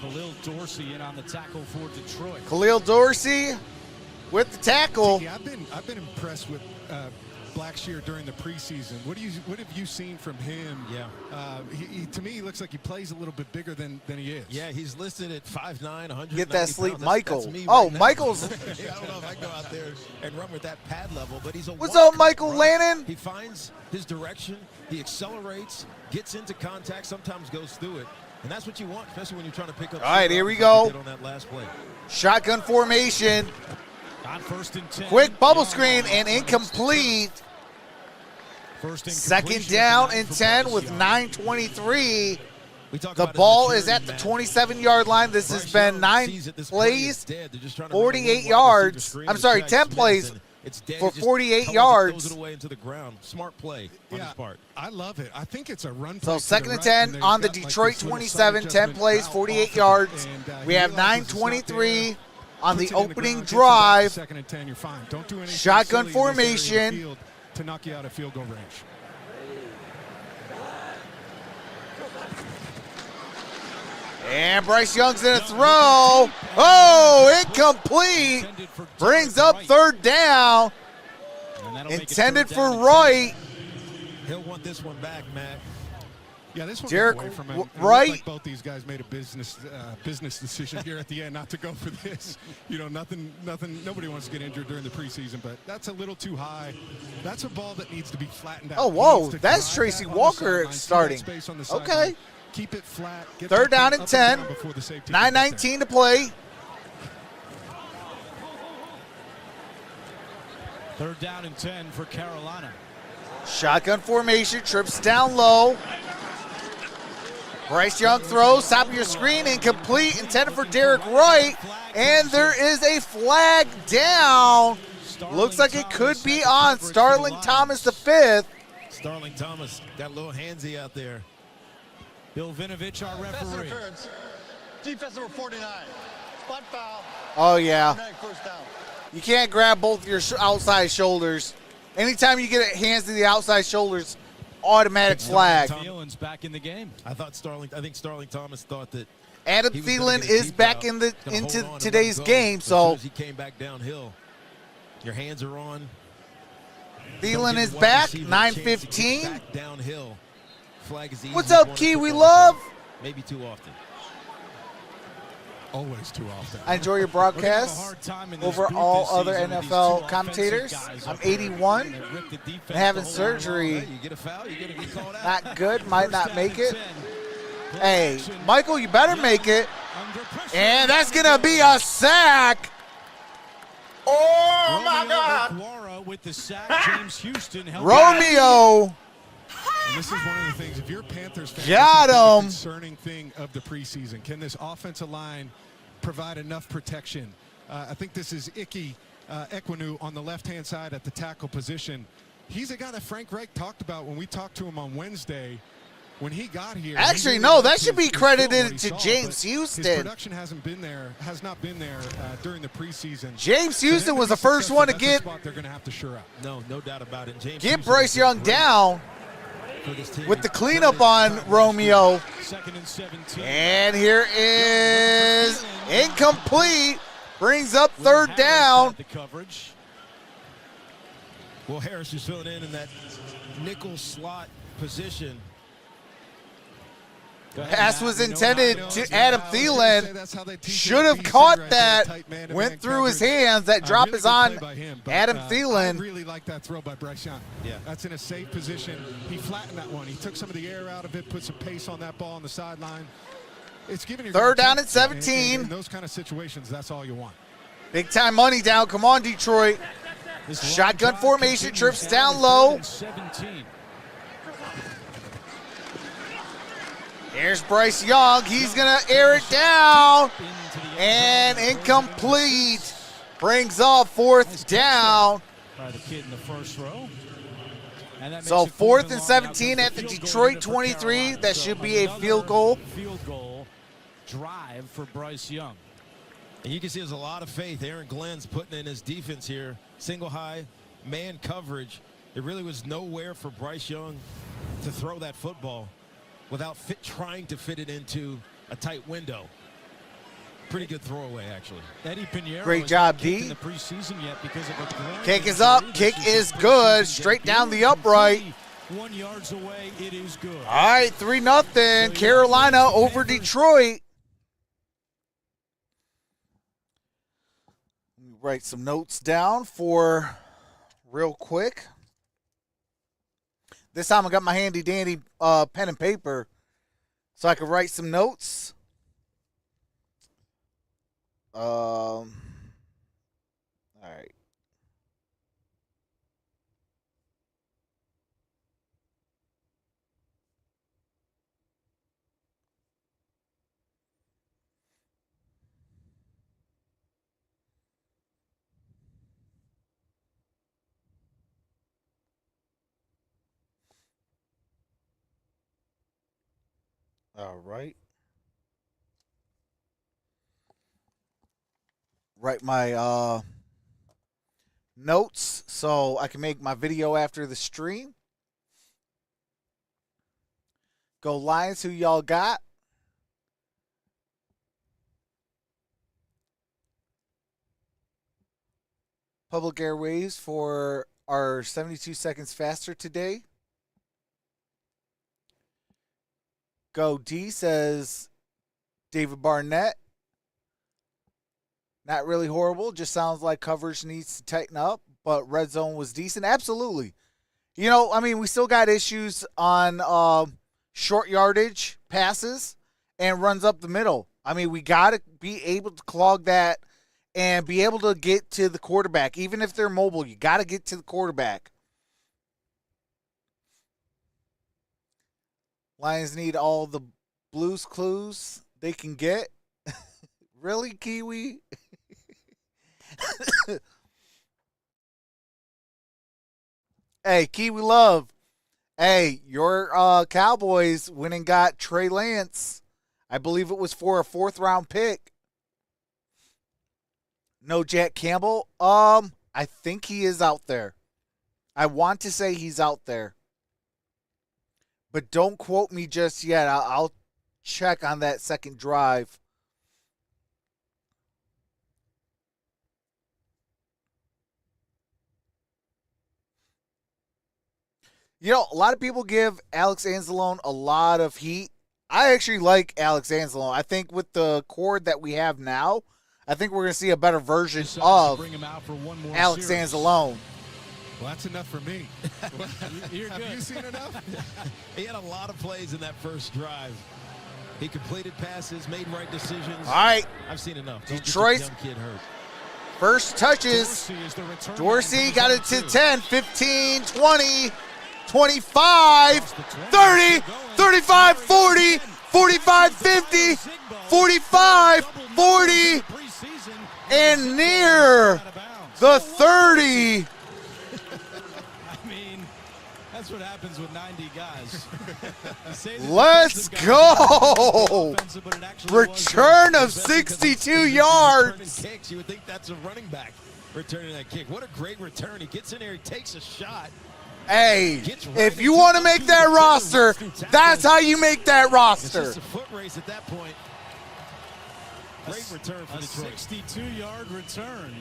Khalil Dorsey in on the tackle for Detroit. Khalil Dorsey with the tackle. Yeah, I've been impressed with Blackshear during the preseason. What have you seen from him? Yeah. To me, he looks like he plays a little bit bigger than he is. Yeah, he's listed at 5'9", 190 Get that sleep, pounds. Michael. That's me Oh, right now. Michael's. I don't know if I can go out there and run with that pad level, but he's a What's walker, up, Michael right? Lannon? He finds his direction. He accelerates, gets into contact, sometimes goes through it. And that's what you want, especially when you're trying to pick up. All right, here we yards like go. he did on that last play. Shotgun formation. On 1st and 10. Quick bubble screen and incomplete. Second down and 10 with 9:23. The ball is at the 27-yard line. This has been 9 plays, 48 yards. I'm sorry, 10 plays for 48 yards. Smart play on his part. I love it. I think it's a run. So second and 10 on the Detroit 27, 10 plays, 48 yards. We have 9:23 on the opening drive. Second and 10, you're fine. Don't do anything Shotgun silly in this area of the formation. field to knock you out of field goal range. And Bryce Young's in a throw. Oh, incomplete. Brings up third down. Intended for Wright. He'll want this one back, Matt. Yeah, this one Derek got away from him. It looked Wright. like both these guys made a business decision here at the end not to go for this. You know, nothing. Nobody wants to get injured during the preseason, but that's a little too high. That's a ball that needs to be flattened out. Oh, He whoa, needs to that's drive Tracy that on the Walker sideline, see that starting. space on the Okay. sideline, keep it flat. Get Third that down thing and up 10. down before the safety can get there. 9:19 to play. Third down and 10 for Carolina. Shotgun formation, trips down low. Bryce Young throws, top of your screen, incomplete, intended for Derek Wright, and there is a flag down. Looks like it could be on Starling Thomas the fifth. Starling Thomas got a little handsy out there. Bill Vinovich, our Pass referee. interference. Defense number 49. Spot foul. Oh, yeah. Automatic first down. You can't grab both your outside shoulders. Anytime you get hands to the outside shoulders, automatic flag. Thielen's back in the game. I think Starling Thomas thought that Adam he was gonna Thielen get a is deep back out. in Gonna hold into on and let today's him go. game, As so soon as he came back downhill, your hands are on. Thielen Don't is give wide back, receiver a chance to get 9:15. back downhill. Flag is the What's easiest up, one in Kiwi football. Love? Maybe too often. Always too often. I enjoy your We're gonna have a broadcast hard time in this over booth all this other season with these NFL two commentators. offensive guys I'm up here. 81. They rip the defense I'm having the whole surgery. way Hey, you get a foul, you get to get called out. Not good, might First not down make and it. 10. Hey, Michael, you better make it. Under pressure. And that's going to be a sack. Oh, my Romeo God. Okwara with the sack. James Houston helped. Romeo. And this is one of the things, if you're a Panthers fan, Got this is the him. concerning thing of the preseason. Can this offensive line provide enough protection? I think this is Ekwonu on the left-hand side at the tackle position. He's a guy that Frank Reich talked about when we talked to him on Wednesday. When he got here, Actually, he no, really that liked should be his film, what credited he to saw, James but Houston. His production has not been there during the preseason. James For them Houston to was be the first successful, one to that's a get spot they're going to have to shore up. No doubt about it. James get Houston Bryce has Young been great down for this team. with the cleanup on Romeo. Second and 17. And here is incomplete. Brings up third down. The coverage. Well, Harris is filling in that nickel slot position. Pass was intended to Yeah, Adam I was gonna say that's how Thielen. they teach Should you have DC caught right there, that. tight man-to-man Went through his coverage. hands. That drop Really is good on play by him, but, Adam I Thielen. really like that throw by Bryce Young. Yeah. That's in a safe position. He flattened that one. He took some of the air out of it, put some pace on that ball on the sideline. It's giving you Third down and and 17. In those kind of situations, that's all you want. Big time money down. Come on, Detroit. This long Shotgun drive formation, continues trips to down low. third and 17. Here's Bryce Young. He's going to air it down. Into the And end zone. incomplete. Brings up fourth down. By the kid in the first row. And that makes So it fourth and long. Now 17 comes at the field goal Detroit unit for 23. Carolina. That So should be a another field goal. Field goal drive for Bryce Young. And you can see there's a lot of faith. Aaron Glenn's putting in his defense here. Single high, man coverage. There really was nowhere for Bryce Young to throw that football without trying to fit it into a tight window. Pretty good throwaway, actually. Eddie Pinheiro Great has job, not kicked D. in the preseason yet because of a groin Kick is injury. up. This Kick is his good. preseason Straight debut. down the upright. 1 yards away, it is good. All right, 3-0. Carolina over Detroit. Let me write some notes down for real quick. This time I got my handy dandy pen and paper so I can write some notes. All right. All right. Write my notes so I can make my video after the stream. Go Lions, who y'all got? Public airwaves for our 72 seconds faster today. Go D says David Barnett. Not really horrible. Just sounds like coverage needs to tighten up, but red zone was decent. Absolutely. You know, I mean, we still got issues on short yardage passes and runs up the middle. I mean, we got to be able to clog that and be able to get to the quarterback. Even if they're mobile, you got to get to the quarterback. Lions need all the Blues clues they can get. Really, Kiwi? Hey, Kiwi Love. Hey, your Cowboys went and got Trey Lance. I believe it was for a 4th-round pick. No Jack Campbell. I think he is out there. I want to say he's out there. But don't quote me just yet. I'll check on that second drive. You know, a lot of people give Alex Anzalone a lot of heat. I actually like Alex Anzalone. I think with the core that we have now, I think we're going to see a better version of Alex Anzalone. Well, that's enough for me. Have you seen enough? He had a lot of plays in that first drive. He completed passes, made right decisions. All right. I've seen enough. Detroit's young kid hurt. First touches. Dorsey got it to 10, 15, 20, 25, 30, 35, 40, 45, 50, 45, 40, and near the 30. That's what happens with 90 guys. Let's go. Return of 62 yards. You would think that's a running back returning that kick. What a great return. He gets in there, he takes a shot. Hey, if you want to make that roster, that's how you make that roster. It's just a foot race at that point. Great return for Detroit. 62-yard return.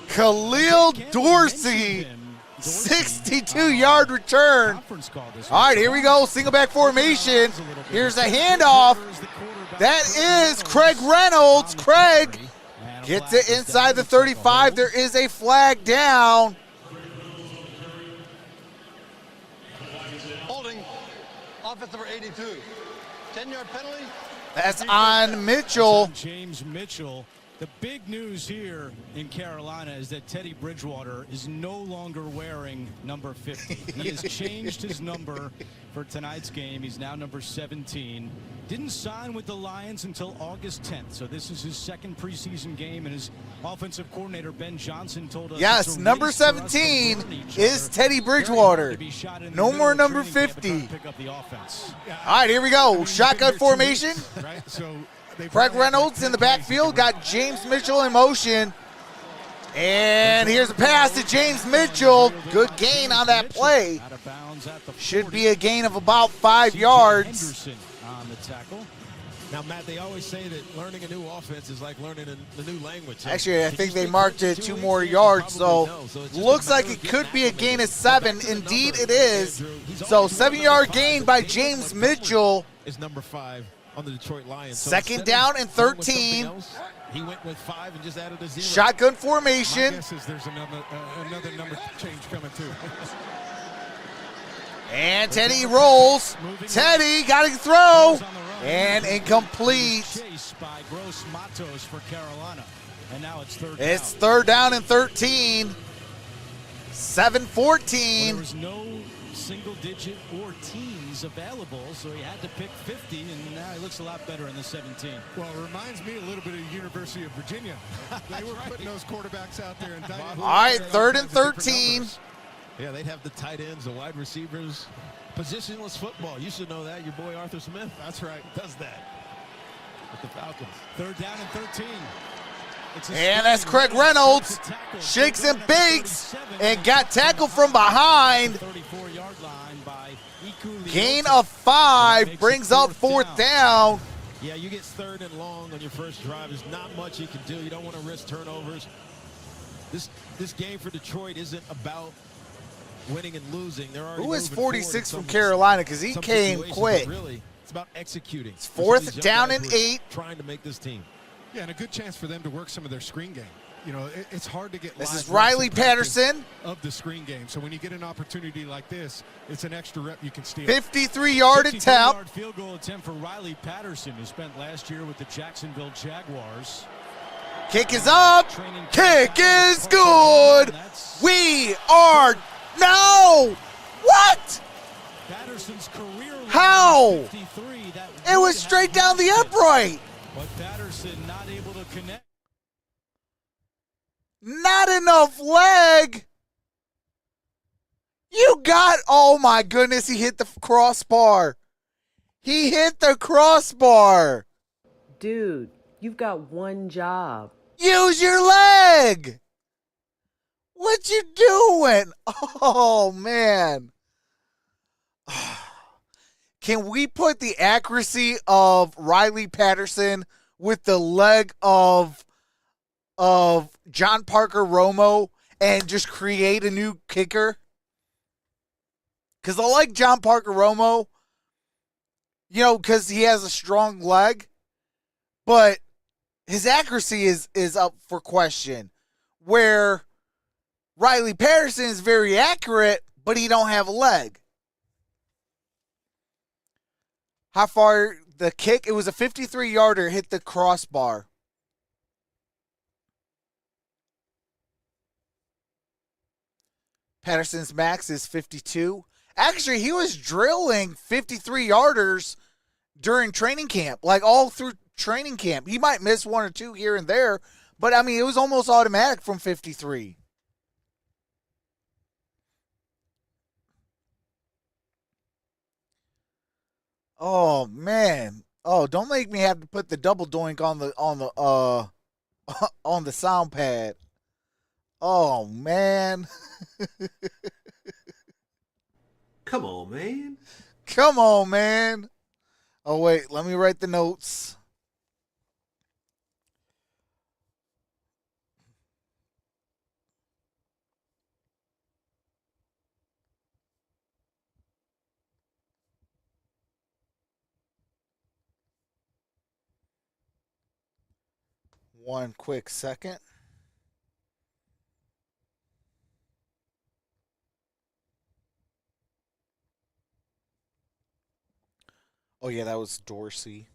Khalil Dorsey. 62-yard return. All right, here we go. Single back formation. Here's a handoff. That is Craig Reynolds. Craig gets it inside the 35. There is a flag down. Holding. Offense number 82. 10-yard penalty. That's on Mitchell. James Mitchell. The big news here in Carolina is that Teddy Bridgewater is no longer wearing number 50. He has changed his number for tonight's game. He's now number 17. Didn't sign with the Lions until August 10th, so this is his second preseason game, and his offensive coordinator, Ben Johnson, told us yes, number 17 is Teddy Bridgewater. No more number 50. All right, here we go. Shotgun formation. Right, so Craig Reynolds in the backfield, got James Mitchell in motion. And here's a pass to James Mitchell. Good gain on that play. Should be a gain of about 5 yards. On the tackle. Now, Matt, they always say that learning a new offense is like learning a new language. So actually, I think they marked it 2 more yards, so looks like it could be a gain of 7. Indeed, it is. So 7-yard gain by James Mitchell. Is number 5 on the Detroit Lions. So second down and 13. He went with 5 and just added a 0. Shotgun formation. My guess is there's another number change coming too. And Teddy rolls. Teddy got to throw. And incomplete. Chase by Gross Matos for Carolina. And now it's third down. It's 3rd down and 13. 7-14. There was no single digit or teens available, so he had to pick 50, and now he looks a lot better in the 17. Well, it reminds me a little bit of the University of Virginia. They were putting those quarterbacks out there. And all right, 3rd and 13. Yeah, they'd have the tight ends, the wide receivers. Positionless football. You should know that. Your boy Arthur Smith. That's right. Does that with the Falcons. 3rd down and 13. And that's Craig Reynolds. Shakes and bakes and got tackled from behind. 34-yard line by Gain of 5 brings up 4th down. Yeah, you get 3rd and long on your first drive. There's not much you can do. You don't want to risk turnovers. This game for Detroit isn't about winning and losing. They're already Who is moving 46 forward from in Carolina? Because he some came situations, quick. but really, it's about executing. It's For some of 4th these young down guys and who are 8. Trying to make this team. Yeah, and a good chance for them to work some of their screen game. You know, it's hard to get. This live is reps Riley in practice Patterson. of the screen game. So when you get an opportunity like this, it's an extra rep you can steal. 53-yard attempt. 53-yard field goal attempt for Riley Patterson, who spent last year with the Jacksonville Jaguars. Kick is up. Kick is good. We are no. What? Patterson's career How? 53, that It was would straight have down the missed it. upright. But Patterson not able to connect. Not enough leg. You got, oh my goodness, he hit the crossbar. He hit the crossbar. Dude, you've got one job. Use your leg. What you doing? Oh, man. Can we put the accuracy of Riley Patterson with the leg of John Parker Romo and just create a new kicker? Because I like John Parker Romo, you know, because he has a strong leg, but his accuracy is up for question. Where Riley Patterson is very accurate, but he don't have a leg. How far the kick? It was a 53-yarder, hit the crossbar. Patterson's max is 52. Actually, he was drilling 53-yarders during training camp, like all through training camp. He might miss 1 or 2 here and there, but I mean, it was almost automatic from 53. Oh man. Oh, don't make me have to put the double doink on the on the sound pad. Oh man. Come on, man. Come on, man. Oh wait, let me write the notes. One quick second. Oh yeah, that was Dorsey.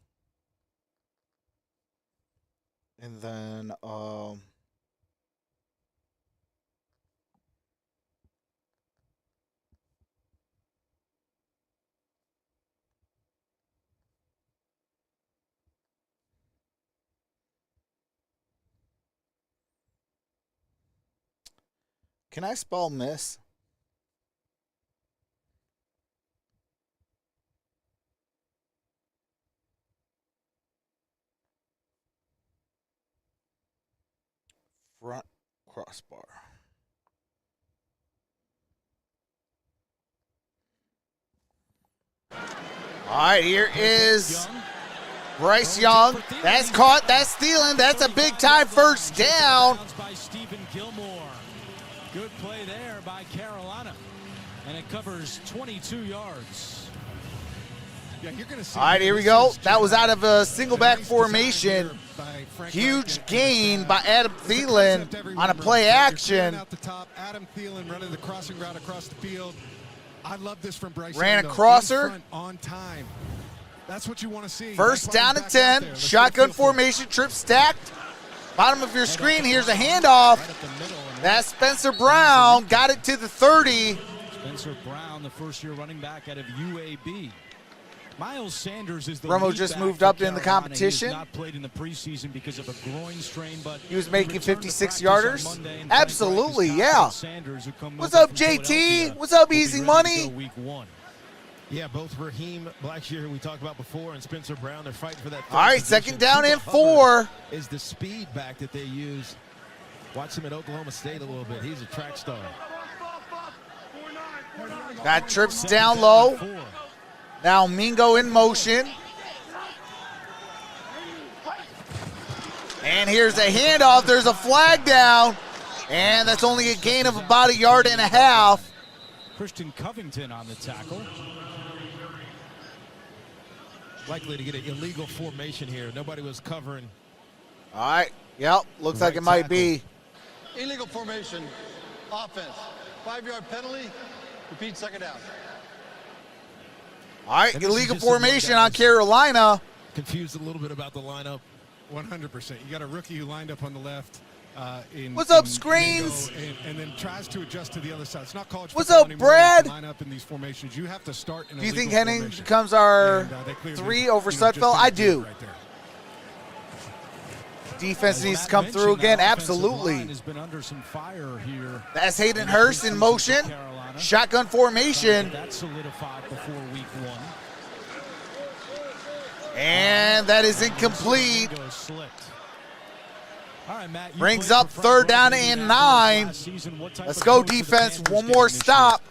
And then can I spell miss? Front crossbar. All right, here is Bryce Young. That's caught. That's stealing. That's a big time first down. By Stephen Gilmore. Good play there by Carolina. And it covers 22 yards. Yeah, you're gonna see. All right, here we go. That was out of a single back formation. Huge gain by Adam Thielen on a play action. Out the top, Adam Thielen running the crossing route across the field. I love this from Bryce. Ran Young, a crosser. in front, on time. That's what you want to see. First That's why down he's and back out 10. there. Let's Shotgun get a feel for it. formation, trip stacked. Bottom of your screen, here's a handoff. Right up the middle. And That's Spencer Brown. Got it to the 30. Spencer Brown, the first-year running back out of UAB. Miles Sanders is the Romo lead just back moved for up in the Carolina. competition. He has not played in the preseason because of a groin strain, but He was making returned to 56 practice yarders. on Monday, and Absolutely, Frank Reich is yeah. confident Sanders, who comes What's over up, from JT? Philadelphia, What's up, will be Easy ready to Money? go week 1. Yeah, both Raheem Blackshear, who we talked about before, and Spencer Brown, they're fighting for that third All right, position. second down and Cooper 4. Hubbard is the speed back that they use. Watch him at Oklahoma State a little bit. He's a track star. Got trips down low. Now Mingo in motion. And here's a handoff. There's a flag down. And that's only a gain of about 1.5 yards. Christian Covington on the tackle. Likely to get an illegal formation here. Nobody was covering. All right. Yep. Looks like it might be. Illegal formation, offense. 5-yard penalty, repeat second down. All right. And this is Illegal just a formation rundown. on Carolina. Confused a little bit about the lineup. 100%. You got a rookie who lined up on the left. What's up, Screens? And then tries to adjust to the other side. It's not college What's football up, anymore. Brad? You line up in these formations. You have to start in a Do you think legal Henning formation. becomes our And, they clearly, 3 over just Sudfeld? I didn't do. it right there. Defense needs to Matt come mentioned through that again. offensive Absolutely. line has been under some fire here. That's Hayden Hurst in motion. Carolina. Shotgun formation. That solidified before week 1. And that is incomplete. Mingo slipped. All right, Matt, you Brings played up for third Frank down Reich and in 9. last season. What type Let's of go, coach are the defense. Panthers One getting more this year? stop.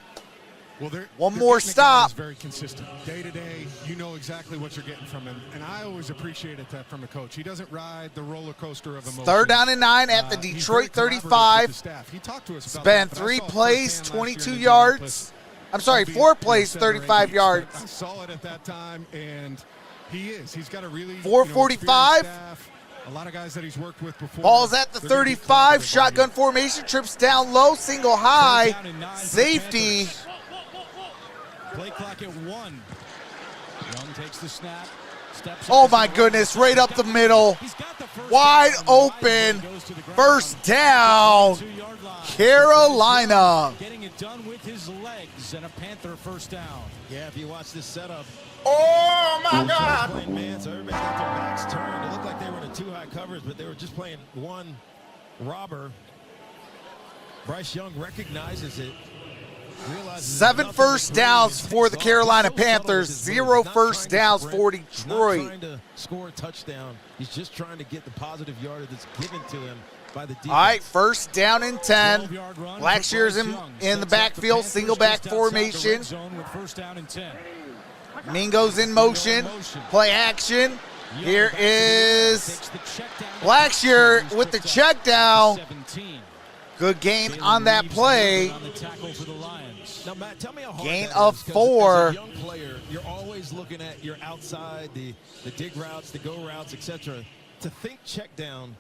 Well, One they're more getting a guy stop. who's very consistent. Day to day, you know exactly what you're getting from him. And I always appreciated that from a coach. He doesn't ride the roller coaster of emotions. Third down and 9 at the He's Detroit very collaborative with 35. the staff. He talked to us It's about been that, but I 3 saw it plays, firsthand last year 22 in yards. Indianapolis. I'm sorry, Albeit, 4 plays, 7 or 8 35 weeks, yards. but I saw it at that time, and he is. He's got a really 445. experienced staff. A lot of guys that he's worked with before. Ball's at the They're gonna be 35. collaborative Shotgun on you. formation. Trips down low. Single high. Third down and 9 for the Safety. Panthers. Play clock at 1. Young takes the snap. Steps Oh up my to the goodness. right. Right up the middle. He's got the first Wide down. open. Goes to the ground. First down. 2-yard line. Carolina. Getting it done with his legs and a Panther first down. Yeah, if you watch this setup, Oh my Trox God. playing man, so everybody's got their backs turned. It looked like they were in a 2 high coverage, but they were just playing one robber. Bryce Young recognizes it. realizes 7 nothing first but green downs and for takes the off. Carolina He's so subtle Panthers. with his 0 moves. Not first trying to downs sprint, for Not Detroit. trying to score a touchdown. He's just trying to get the positive yardage that's given to him by the defense. All right, first down and 10. 12-yard run Blackshear's for in, Bryce Young. in the Sets up backfield, Panthers single back just outside the formation. red zone with first down and 10. Mingo's in motion. Play action. Here is Blackshear with the check down. Good gain on that play. Now, Matt, tell me how hard Gain that of is, 'cause 4. As a young player, you're always looking at your outside, the dig routes, the go routes, etc. To think check down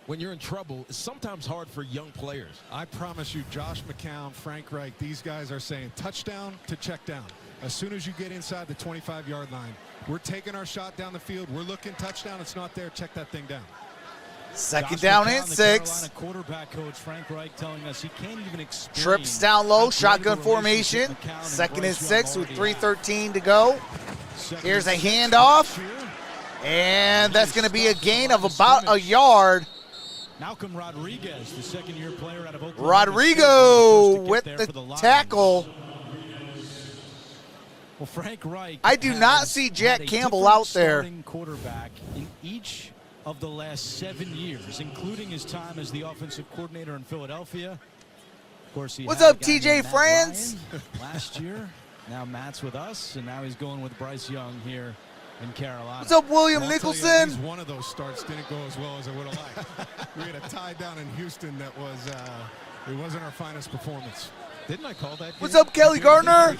when you're in trouble is sometimes hard for young players. I promise you, Josh McCown, Frank Reich, these guys are saying touchdown to check down. As soon as you get inside the 25-yard line, we're taking our shot down the field. We're looking touchdown. It's not there. Check that thing down. Second down and 6. Carolina quarterback coach Frank Reich telling us he can't even explain Trips down low, how great shotgun a formation. relationship McCown and Second and Bryce 6 Young with already have. 3:13 to go. Here's a handoff. And that's going to be a gain of about a yard. Malcolm Rodriguez, the second-year player out of Oklahoma. Rodrigo with the tackle. Well, Frank Reich I do not has see Jack had a Campbell different out there. starting quarterback in each of the last 7 years, including his time as the offensive coordinator in Philadelphia. Of course, he What's had a up, guy TJ named Matt France? Ryan last year. Now Matt's with us, and now he's going with Bryce Young here in Carolina. What's up, William Well, I'll tell you, at Nicholson? least one of those starts didn't go as well as I would have liked. We had a tie down in Houston that was, it wasn't our finest performance. Didn't I call that? What's up, Kelly Gardner?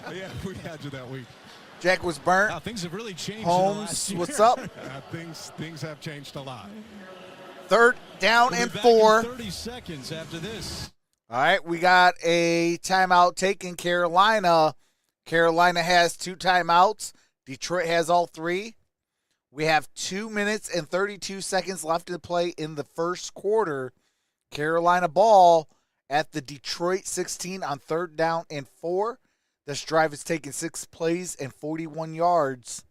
We had you that week. Jack was burnt. Wow, things have really changed. Holmes, what's up? Things have changed a lot. Third down We'll and be back 4. in 30 seconds after this. All right, we got a timeout taken. Carolina. Carolina has 2 timeouts. Detroit has all 3. We have 2 minutes and 32 seconds left to play in the first quarter. Carolina ball at the Detroit 16 on third down and 4. This drive has taken 6 plays and 41 yards.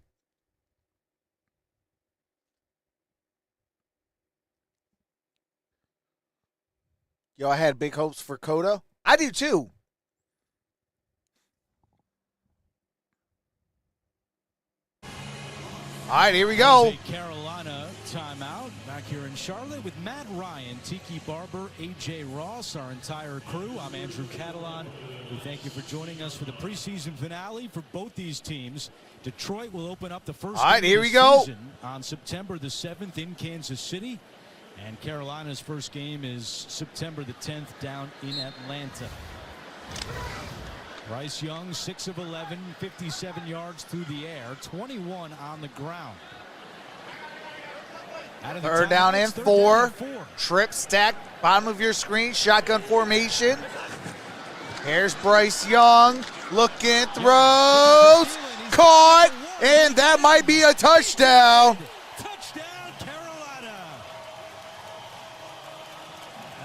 Yo, I had big hopes for Coda. I do too. All right, here we go. Carolina timeout back here in Charlotte with Matt Ryan, Tiki Barber, AJ Ross, our entire crew. I'm Andrew Catalan. We thank you for joining us for the preseason finale for both these teams. Detroit will open up the first game here of we the go. season on September the 7th in Kansas City. And Carolina's first game is September the 10th down in Atlanta. Bryce Young, 6 of 11, 57 yards through the air, 21 on the ground. Third down and 4. Trip stacked, bottom of your screen, shotgun formation. Here's Bryce Young, looking, throws, caught, and that might be a touchdown. Touchdown, Carolina.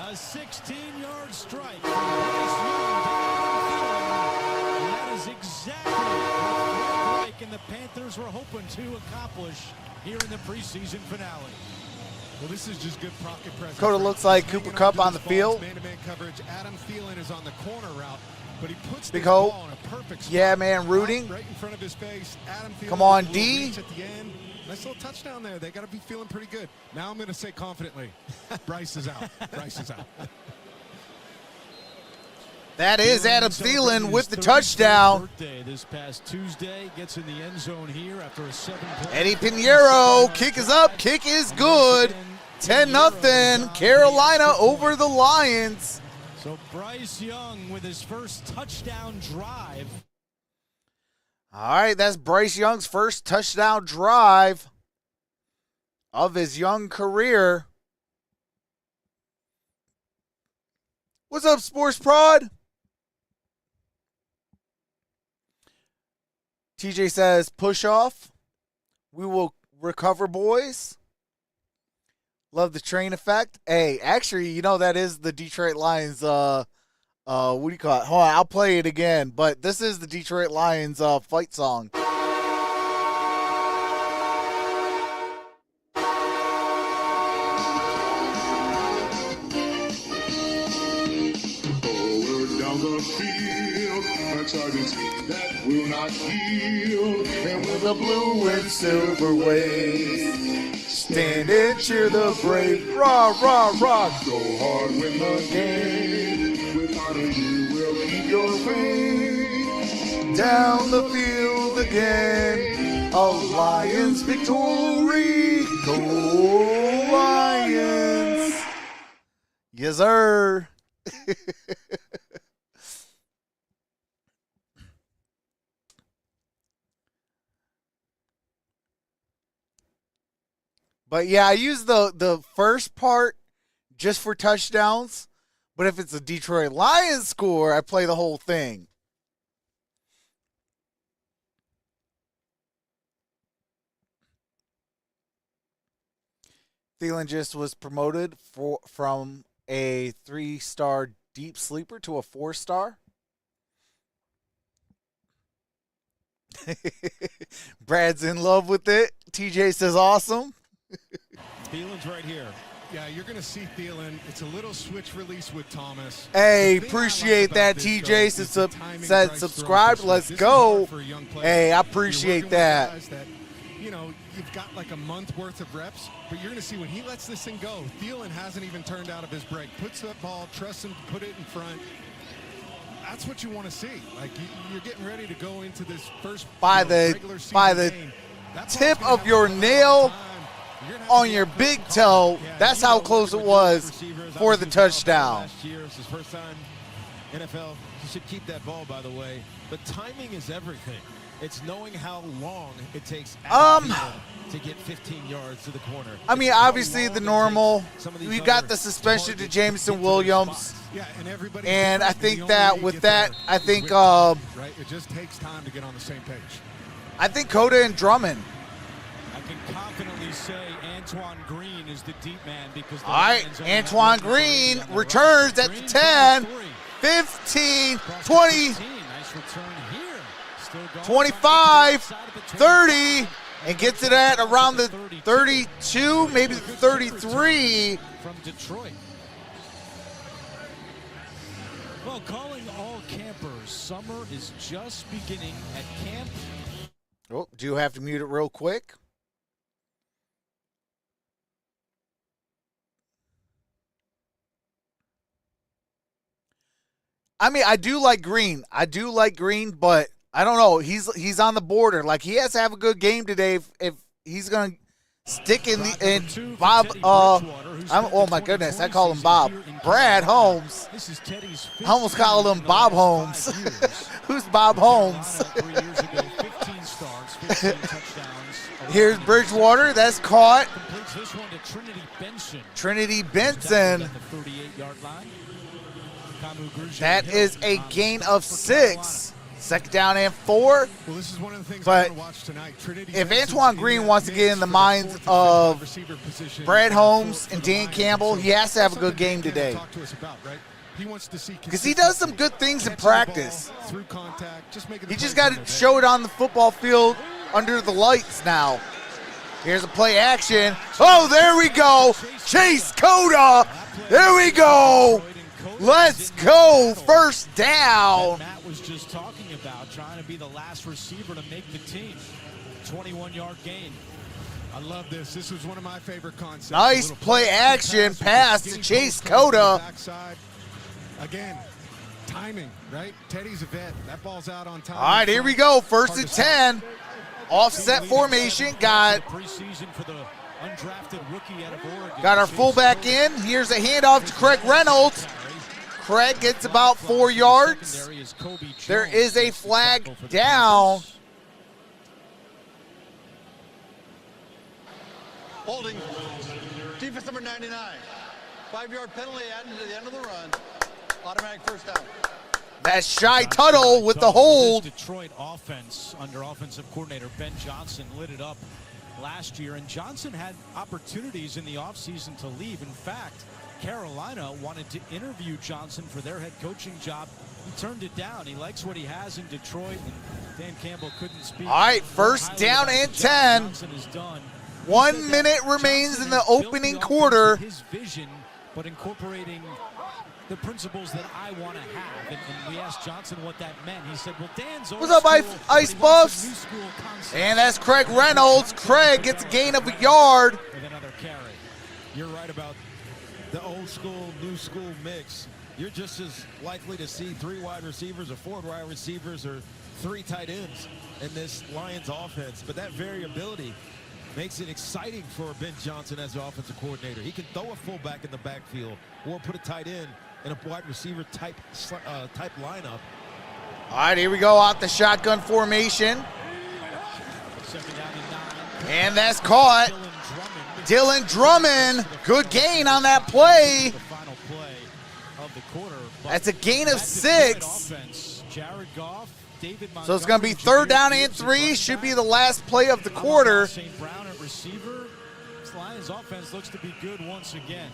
A 16-yard strike. Bryce Young downfield. And that is exactly what Blake and the Panthers were hoping to accomplish here in the preseason finale. Well, this is just good pocket pressure. Coda looks like Cooper Kupp on the field. Man-to-man coverage. Adam Thielen is on the corner route, but he puts Big the hope. ball in a perfect spot. Yeah, man, rooting. Right in front of his face. Adam Thielen Come on, with a little D. reach at the end. Nice little touchdown there. They got to be feeling pretty good. Now I'm going to say confidently, Bryce is out. Bryce is out. That is Adam Thielen with the touchdown. Birthday this past Tuesday, gets in the end zone here after a 7-play. Eddie Pinheiro, kick is up, kick is good. 10-0, Carolina over the Lions. So Bryce Young with his first touchdown drive. All right, that's Bryce Young's first touchdown drive of his young career. What's up, Sports Prod? TJ says, push off. We will recover, boys. Love the train effect. Hey, actually, you know, that is the Detroit Lions, what do you call it? Hold on, I'll play it again. But this is the Detroit Lions fight song. That will not yield, And with the blue and silver waves, stand and cheer the brave. Rah, rah, rah. go hard, win the game. With honor, you will keep your faith. Down the field again, a Lions victory. Go Lions. Yes, sir. But yeah, I use the first part just for touchdowns. But if it's a Detroit Lions score, I play the whole thing. Thielen just was promoted from a 3-star deep sleeper to a 4-star. Brad's in love with it. TJ says awesome. Thielen's right here. Yeah, you're going to see Thielen. It's a little switch release with Thomas. Hey, The thing I appreciate like that, about this, TJ. though, Since is the timing said Bryce subscribe, throws. let's This is go. hard for a young player. Hey, I You're appreciate working with that. guys that, you know, you've got like a month worth of reps, but you're going to see when he lets this thing go, Thielen hasn't even turned out of his break. Puts that ball, trusts him to put it in front. That's what you want to see. Like you're getting ready to go into this first regular season game. That ball's tip gonna of have your a lot of nail time. You're gonna have on to your get big close to toe. yeah, That's you how know, close it working with was receivers, for the obviously was out there touchdown. last year. It's his first time NFL. He should keep that ball, by the way. But timing is everything. It's knowing how long it takes to get 15 yards to the corner. I mean, It's how obviously long the it normal. takes some of these We got other the suspension to targets Jameson get to their Williams. spots. Yeah, and everybody. And I the think only that way you with get that, there I is think with time, right, it just takes time to get on the same page. I think Coda and Drummond. I can confidently say Antoine Green is the deep man because the All right, Lions only have Antoine one player Green on the returns roster. at the Green 10, for 3. 15, Across the 20. 15. Nice return here. 25, 30, and gets it at around the 32, maybe the 33. From Detroit. Well, calling all campers, summer is just beginning at camp. Oh, do you have to mute it real quick? I mean, I do like Green. But I don't know. He's on the border. Like, he has to have a good game today if he's going to stick in the and Bob. Oh my goodness, I call him Bob. Brad Holmes. I almost called him Bob Holmes. Who's Bob Holmes? Here's Bridgewater. That's caught. Trinity Benson. That is a gain of 6. Second down and 4. Well, this is one of the things but we're going to watch tonight. if Antoine Green wants to get in the minds of Brad Holmes and Dan Campbell, he has to have a good game today. Because he does some good things in practice. He just got to show it on the football field under the lights now. Here's a play action. Oh, there we go. Chase Cota. There we go. Let's go. First down. Matt was just talking about trying to be the last receiver to make the team. 21-yard gain. I love this. This was one of my favorite concepts. Nice play action pass to Chase Cota. Again, timing, right? Teddy's a vet. That ball's out on time. All right, here we go. First and 10. Offset formation. Got our fullback in. Here's a handoff to Craig Reynolds. Craig gets about 4 yards. There is a flag down. Holding. Defense number 99. 5-yard penalty added to the end of the run. Automatic first down. That's Shy Tuttle with the hold. Detroit offense under offensive coordinator Ben Johnson lit it up last year, and Johnson had opportunities in the offseason to leave. In fact, Carolina wanted to interview Johnson for their head coaching job. He turned it down. He likes what he has in Detroit, and Dan Campbell couldn't speak. All right, first down and 10. 1 minute remains in the opening quarter. His vision, but incorporating the principles that I want to have. And we asked Johnson what that meant. He said, well, Dan's old What's up, school, Ice but he wants Buffs? a new school concept. And that's Craig Reynolds. Craig gets a gain of a yard. With another carry. You're right about the old school, new school mix. You're just as likely to see 3 wide receivers or 4 wide receivers or 3 tight ends in this Lions offense. But that variability makes it exciting for Ben Johnson as the offensive coordinator. He can throw a fullback in the backfield or put a tight end in a wide receiver type lineup. All right, here we go out the shotgun formation. And that's caught. Dylan Drummond. Good gain on that play. That's a gain of 6. So it's going to be 3rd down and 3. Should be the last play of the quarter. St. Brown at receiver. This Lions offense looks to be good once again.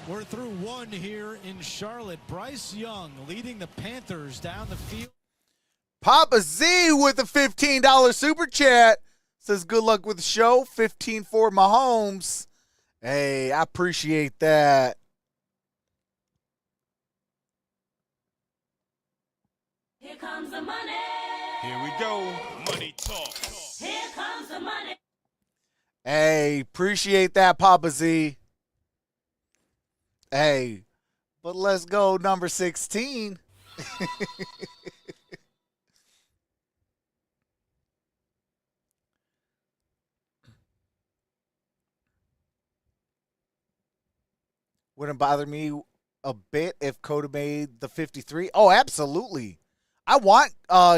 We're through 1 here in Charlotte. Bryce Young leading the Panthers down the field. Papa Z with a $15 super chat. Says good luck with the show. 15 for Mahomes. Hey, I appreciate that. Here comes the money. Here we go. Money talk. Here comes the money. Hey, appreciate that, Papa Z. Hey, but let's go number 16. Wouldn't bother me a bit if Cota made the 53. Oh, absolutely. I want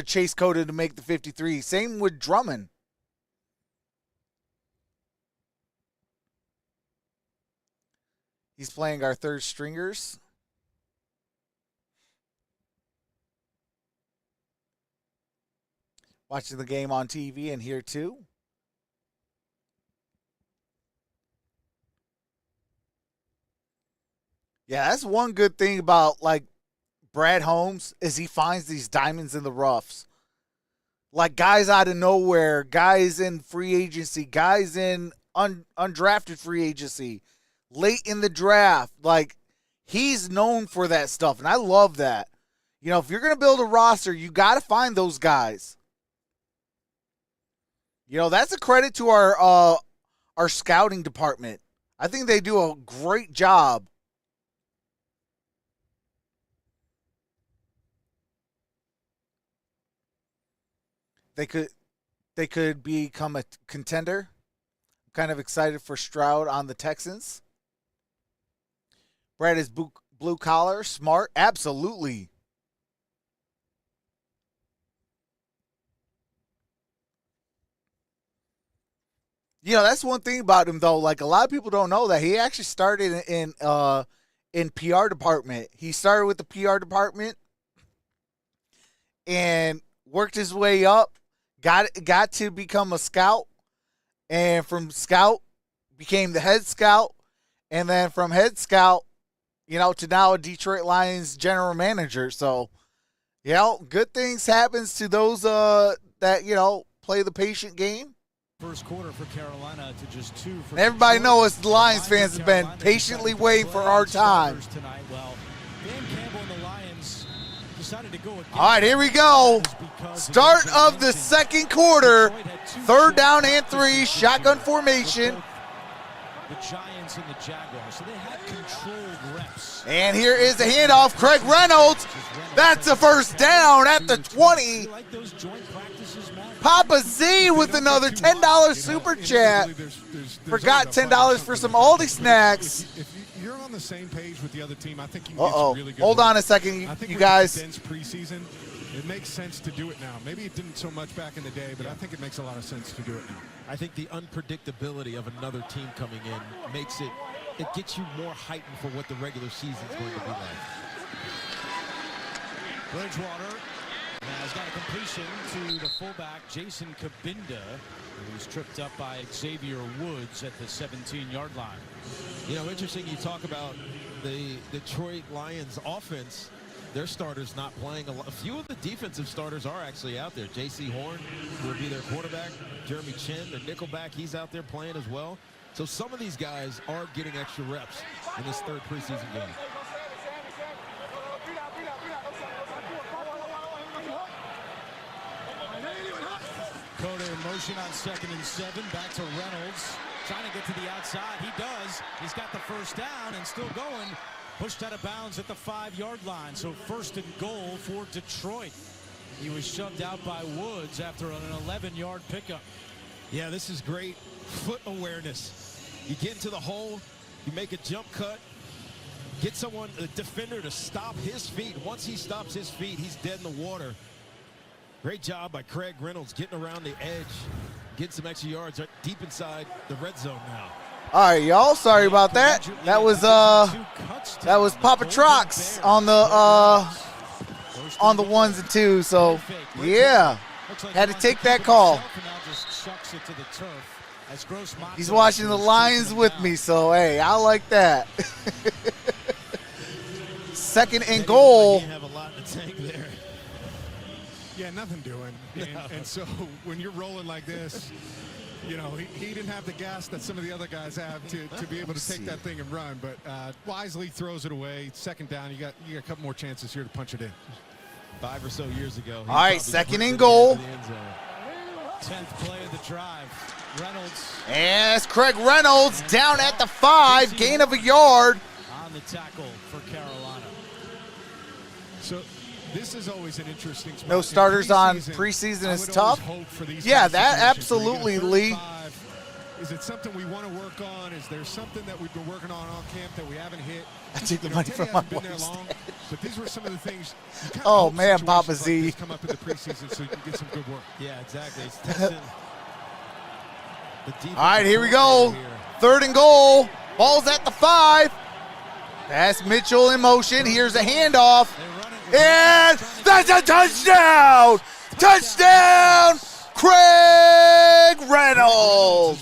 Chase Cota to make the 53. Same with Drummond. He's playing our 3rd stringers. Watching the game on TV and here too. Yeah, that's one good thing about like Brad Holmes is he finds these diamonds in the roughs. like guys out of nowhere, guys in free agency, guys in undrafted free agency, late in the draft. Like, he's known for that stuff, and I love that. You know, if you're going to build a roster, you got to find those guys. You know, that's a credit to our scouting department. I think they do a great job. They could become a contender. I'm kind of excited for Stroud on the Texans. Brad is blue collar, smart, absolutely. You know, that's one thing about him, though. Like, a lot of people don't know that he actually started in PR department. He started with the PR department and worked his way up. Got to become a scout, and from scout became the head scout, and then from head scout, you know, to now a Detroit Lions general manager. So, you know, good things happens to those that, you know, play the patient game. First quarter for Carolina to just 2 for Everybody Detroit. knows the Lions fans have been patiently waiting for our time. Tonight. Well, Dan Campbell and the Lions decided to go against. All right, here we go. Start of the second quarter. 3rd down and 3, shotgun formation. The Giants and the Jaguars, so they had controlled reps. And here is the handoff. Craig Reynolds. That's a first down at the 20. Like those joint practices, Matt? Papa Z with another $10 super chat. Forgot $10 for some Aldi snacks. If you're on the same page with the other team, I think you can get some really good Hold work. on a second, I think you with guys. the condensed preseason, it makes sense to do it now. Maybe it didn't so much back in the day, but I think it makes a lot of sense to do it now. I think the unpredictability of another team coming in makes it gets you more heightened for what the regular season is going to be like. Bridgewater has got a completion to the fullback, Jason Kabinda, who's tripped up by Xavier Woods at the 17-yard line. You know, interesting you talk about the Detroit Lions offense. Their starters not playing a lot. A few of the defensive starters are actually out there. J.C. Horn will be their quarterback. Jeremy Chin, their nickelback, he's out there playing as well. So some of these guys are getting extra reps in this 3rd preseason game. Coda in motion on 2nd and 7. Back to Reynolds. Trying to get to the outside. He does. He's got the first down and still going. Pushed out of bounds at the 5-yard line. So 1st and goal for Detroit. He was shoved out by Woods after an 11-yard pickup. Yeah, this is great foot awareness. You get into the hole, you make a jump cut, get someone, a defender, to stop his feet. Once he stops his feet, he's dead in the water. Great job by Craig Reynolds getting around the edge, getting some extra yards right deep inside the red zone now. All right, y'all. Sorry about that. That was Papa Trox on the 1s and 2s. So yeah, had to take that call. He's watching the Lions with me, so hey, I like that. 2nd and goal. Yeah, nothing doing. And so when you're rolling like this, you know, he didn't have the gas that some of the other guys have to be able to take that thing and run. But wisely throws it away. 2nd down, you got a couple more chances here to punch it in. 5 or so years ago. All right, 2nd and goal. 10th play of the drive. Reynolds. And it's Craig Reynolds down at the 5, gain of a yard. On the tackle for Carolina. So this is always an interesting spot. No starters on preseason is tough. Yeah, that absolutely, Lee. Is it something we want to work on? Is there something that we've been working on camp that we haven't hit? I took the money from my voice. But these were some of the things. Oh man, Papa Z. Like come up in the preseason so you can get some good work. Yeah, exactly. It's testing. All right, here we go. 3rd and goal. Ball's at the 5. That's Mitchell in motion. Here's a handoff. And that's a touchdown! Touchdown! Craig Reynolds!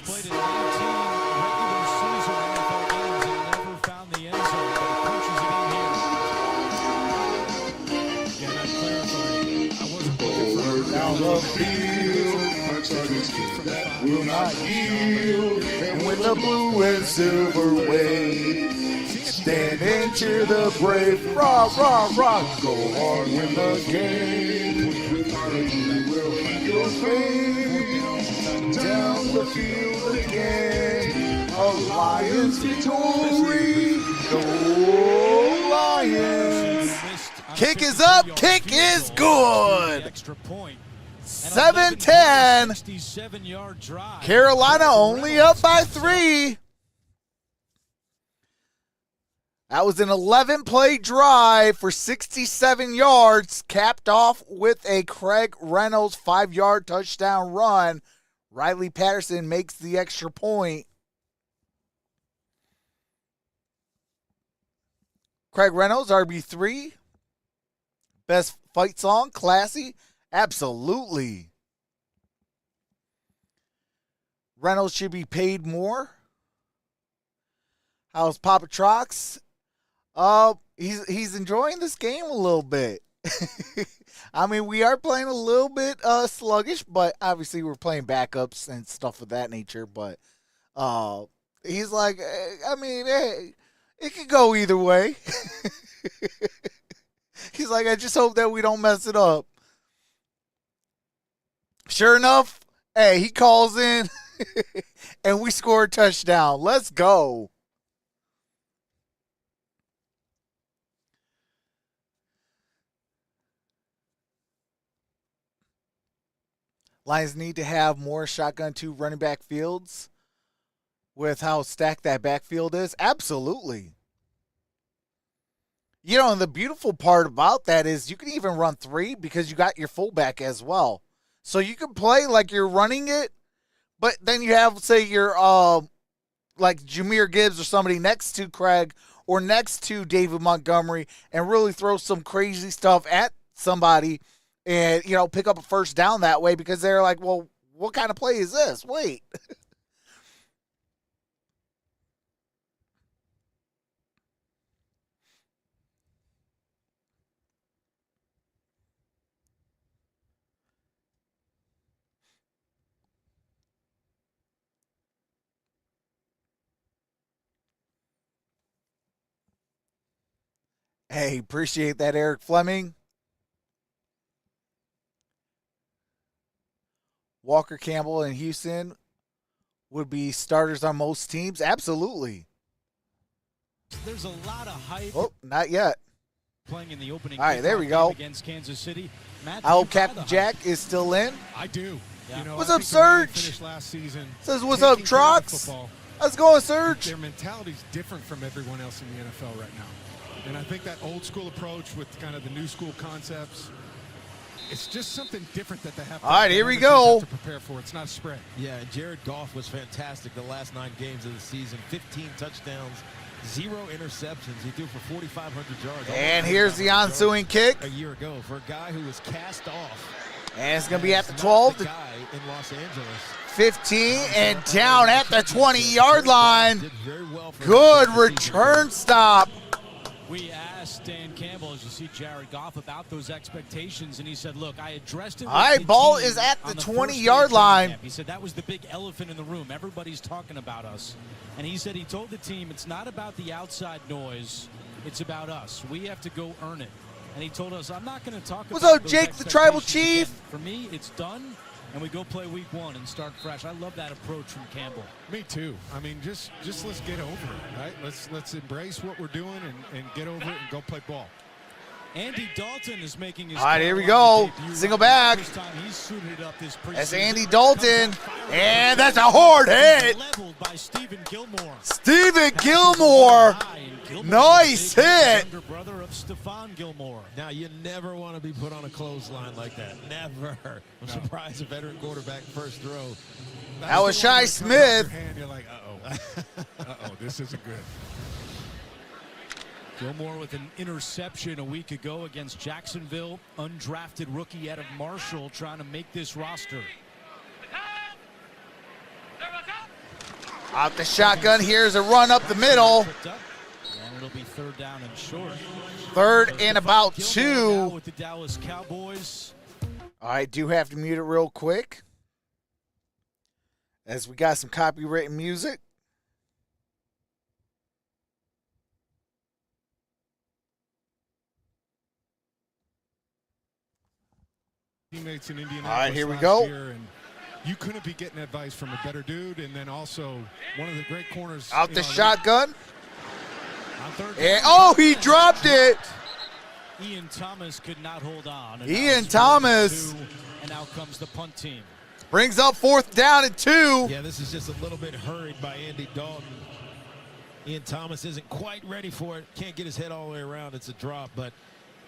Down the field. will not yield. And when the blue and silver wave, stand and cheer the brave. Rock, rock, rock. Go on, win the game. With harmony, will keep your faith. Down the field again. A Lions victory. Go Lions. Kick is up. Kick is good. 7-10. Carolina only up by 3. That was an 11-play drive for 67 yards, capped off with a Craig Reynolds 5-yard touchdown run. Riley Patterson makes the extra point. Craig Reynolds, RB3. Best fight song, classy. Absolutely. Reynolds should be paid more. How's Papa Trox? He's enjoying this game a little bit. I mean, we are playing a little bit sluggish, but obviously we're playing backups and stuff of that nature. But he's like, I mean, hey, it could go either way. He's like, I just hope that we don't mess it up. Sure enough, hey, he calls in and we score a touchdown. Let's go. Lions need to have more shotgun 2 running back fields with how stacked that backfield is. Absolutely. You know, and the beautiful part about that is you can even run 3 because you got your fullback as well. So you can play like you're running it, but then you have, say, your like Jahmyr Gibbs or somebody next to Craig or next to David Montgomery and really throw some crazy stuff at somebody and, you know, pick up a first down that way because they're like, well, what kind of play is this? Wait. Hey, appreciate that, Eric Fleming. Walker Campbell and Houston would be starters on most teams. Absolutely. There's a lot of hype. Oh, not yet. Playing in the opening. All right, there we go. Against Kansas City. Matt, I hope Captain Jack is still in. I do. Yeah. You know, what's I up, think the way they Serge? finished last season, Says, what's up, taking care of Trox? football. How's it going, Serge? Their mentality's different from everyone else in the NFL right now. And I think that old school approach with kind of the new school concepts, it's just something different that they have to, all right, here we have go. to prepare for. It's not a spread. Yeah, and Jared Goff was fantastic the last 9 games of the season. 15 touchdowns, 0 interceptions. He threw for 4,500 yards. And here's the ensuing kick. A year ago for a guy who was cast off. And it's going to be at the 12. The guy in Los Angeles. 15 and down at the 20-yard line. Did very well for Good return stop. We asked Dan Campbell, as you see Jared Goff, about those expectations, and he said, look, I addressed it with All right, the ball team is at the on 20-yard first day of training line. camp. He said that was the big elephant in the room. Everybody's talking about us. And he said he told the team it's not about the outside noise. It's about us. We have to go earn it. And he told us, I'm not going to talk What's about up, those Jake, the tribal expectations chief? again. For me, it's done, and we go play week 1 and start fresh. I love that approach from Campbell. Me too. I mean, just let's get over it, right? Let's embrace what we're doing and get over it and go play ball. Andy Dalton is making his All right, here we go. debut. Single back. First time he's suited up this preseason. That's Andy Dalton. And that's a hard hit. Leveled by Stephen Gilmore. Stephen Gilmore. Nice hit. Younger brother of Stephon Gilmore. Now, you never want to be put on a clothesline like that. Never. I'm surprised a veteran quarterback first throw. That was Shi Smith. You're like, uh-oh, this isn't good. Gilmore with an interception a week ago against Jacksonville. Undrafted rookie out of Marshall trying to make this roster. Out the shotgun. Here's a run up the middle. And it'll be 3rd down and short. 3rd and about Gilmore 2. with the Dallas Cowboys. All right, do have to mute it real quick. as we got some copywritten music. Teammates in Indianapolis. All right, here we last go. year, and you couldn't be getting advice from a better dude, and then also one of the great corners. Out the shotgun. On third And, down, he dropped it. Ian Thomas could not hold on. And Ian now it's Thomas. 4th and 2, and out comes the punt team. Brings up 4th down and 2. Yeah, this is just a little bit hurried by Andy Dalton. Ian Thomas isn't quite ready for it. Can't get his head all the way around. It's a drop. But